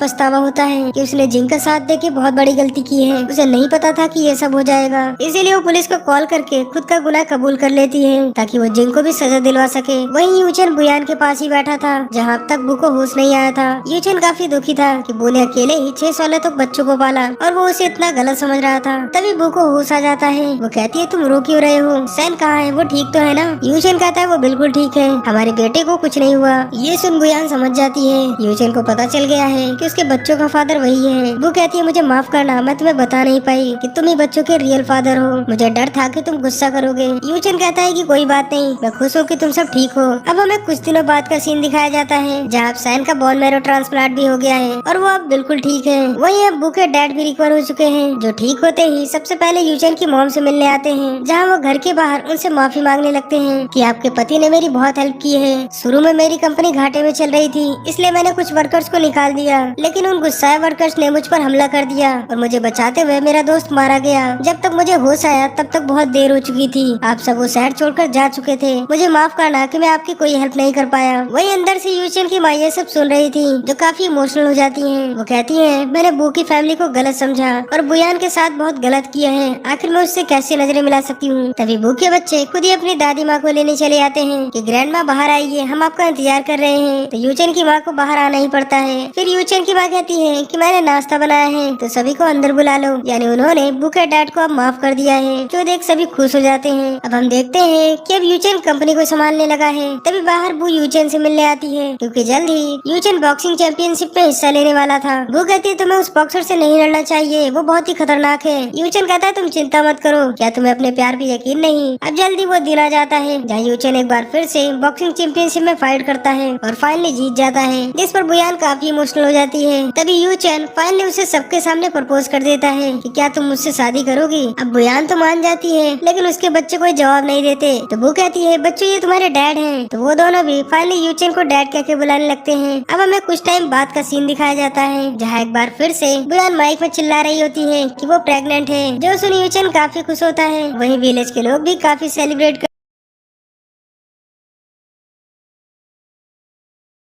A: पछतावा होता है कि उसने जिंग का साथ देके बहुत बड़ी गलती की है। उसे नहीं पता था कि ये सब हो जाएगा, इसीलिए वो पुलिस को कॉल करके खुद का गुनाह कबूल कर लेती है ताकि वो जिंग को भी सजा दिलवा सके। वहीं यूचेन बुयान के पास ही बैठा था, जहाँ अब तक बू को होश नहीं आया था। यूचेन काफी दुखी था कि बू ने अकेले ही 6 सालों तक बच्चों को पाला और वो उसे इतना गलत समझ रहा था। तभी बू को होश आ जाता है। वो कहती है तुम रो क्यों रहे हो? सैन कहाँ है? वो ठीक तो है ना? यूचेन कहता है वो बिल्कुल ठीक है, हमारे बेटे को कुछ नहीं हुआ। ये सुन बुयान समझ जाती है यूचेन को पता चल गया है कि उसके बच्चों का फादर वही है। वो कहती है मुझे माफ करना, मैं तुम्हें बता नहीं पाई कि तुम ही बच्चों के रियल फादर हो, मुझे डर था कि तुम गुस्सा करोगे। यूचेन कहता है कि कोई बात नहीं, मैं खुश हूँ कि तुम सब ठीक हो। अब हमें कुछ दिनों बाद का सीन दिखाया जाता है जहाँ सैन का बोन मैरो ट्रांसप्लांट भी हो गया है और वो अब बिल्कुल ठीक है। वहीं अब बू के डैड भी रिकवर हो चुके हैं, जो ठीक होते ही सबसे पहले यूचेन की मॉम से मिलने आते हैं, जहाँ वो घर के बाहर उनसे माफी मांगने लगते हैं। कि आपके पति ने मेरी बहुत हेल्प की है। शुरू में मेरी कंपनी घाटे में चल रही थी, इसलिए मैंने कुछ वर्कर्स को निकाल दिया, लेकिन उन गुस्साए वर्कर्स ने मुझ पर हमला कर दिया और मुझे बचाते हुए मेरा दोस्त मारा गया। जब तक मुझे होश आया तब तक बहुत देर हो चुकी थी। आप सब वो शहर छोड़कर जा चुके थे। मुझे माफ करना कि मैं आपकी कोई हेल्प नहीं कर पाया। वही अंदर से यूचेन की माँ ये सब सुन रही थी, जो काफी इमोशनल हो जाती है। वो कहती है, मैंने बू की फैमिली को गलत समझा और बुयान के साथ बहुत गलत किया है। आखिर मैं उससे कैसे नजरें मिला सकती हूँ। तभी बू के बच्चे खुद ही अपनी दादी माँ को लेने चले आते हैं कि ग्रैंड माँ बाहर आइए, हम आपका इंतजार कर रहे हैं। तो यूचेन की माँ को बाहर आना ही पड़ता है। फिर यूचेन की माँ कहती है कि मैंने नाश्ता बनाया है तो सभी को अंदर बुला लो। यानी उन्होंने बू के डैड को अब माफ कर दिया है, जो देख सभी खुश हो जाते हैं। अब हम देखते हैं कि अब यूचेन कंपनी को संभालने लगा है। तभी बाहर बू यूचेन से मिलने आती है, क्योंकि जल्द ही यूचेन बॉक्सिंग चैंपियनशिप में हिस्सा लेने वाला था। बू कहती है तुम्हें उस बॉक्सर से नहीं लड़ना चाहिए, वो बहुत ही खतरनाक है। यूचेन कहता है तुम चिंता मत करो, क्या तुम्हें अपने प्यार पे यकीन नहीं। अब जल्दी वो दिन आ जाता है जहाँ यूचेन एक बार फिर से बॉक्सिंग चैंपियनशिप में फाइट करता है और फाइनली जीत जाता है, जिस पर बुयान काफी इमोशनल हो जाती है। तभी यूचेन फाइनली उसे सबके सामने प्रपोज कर देता है कि क्या तुम मुझसे शादी करोगी। अब बुयान तो मान जाती है, लेकिन उसके बच्चे कोई जवाब नहीं देते। तो वो कहती है बच्चों ये तुम्हारे डैड हैं। तो वो दोनों भी फाइनली यूचेन को डैड कह के बुलाने लगते हैं। अब हमें कुछ टाइम बाद का सीन दिखाया जाता है, जहाँ एक बार फिर से बुयान माइक में चिल्ला रही होती है कि वो प्रेग्नेंट है, जो सुन यूचेन काफी खुश होता है। वहीं विलेज के लोग भी काफी सेलिब्रेट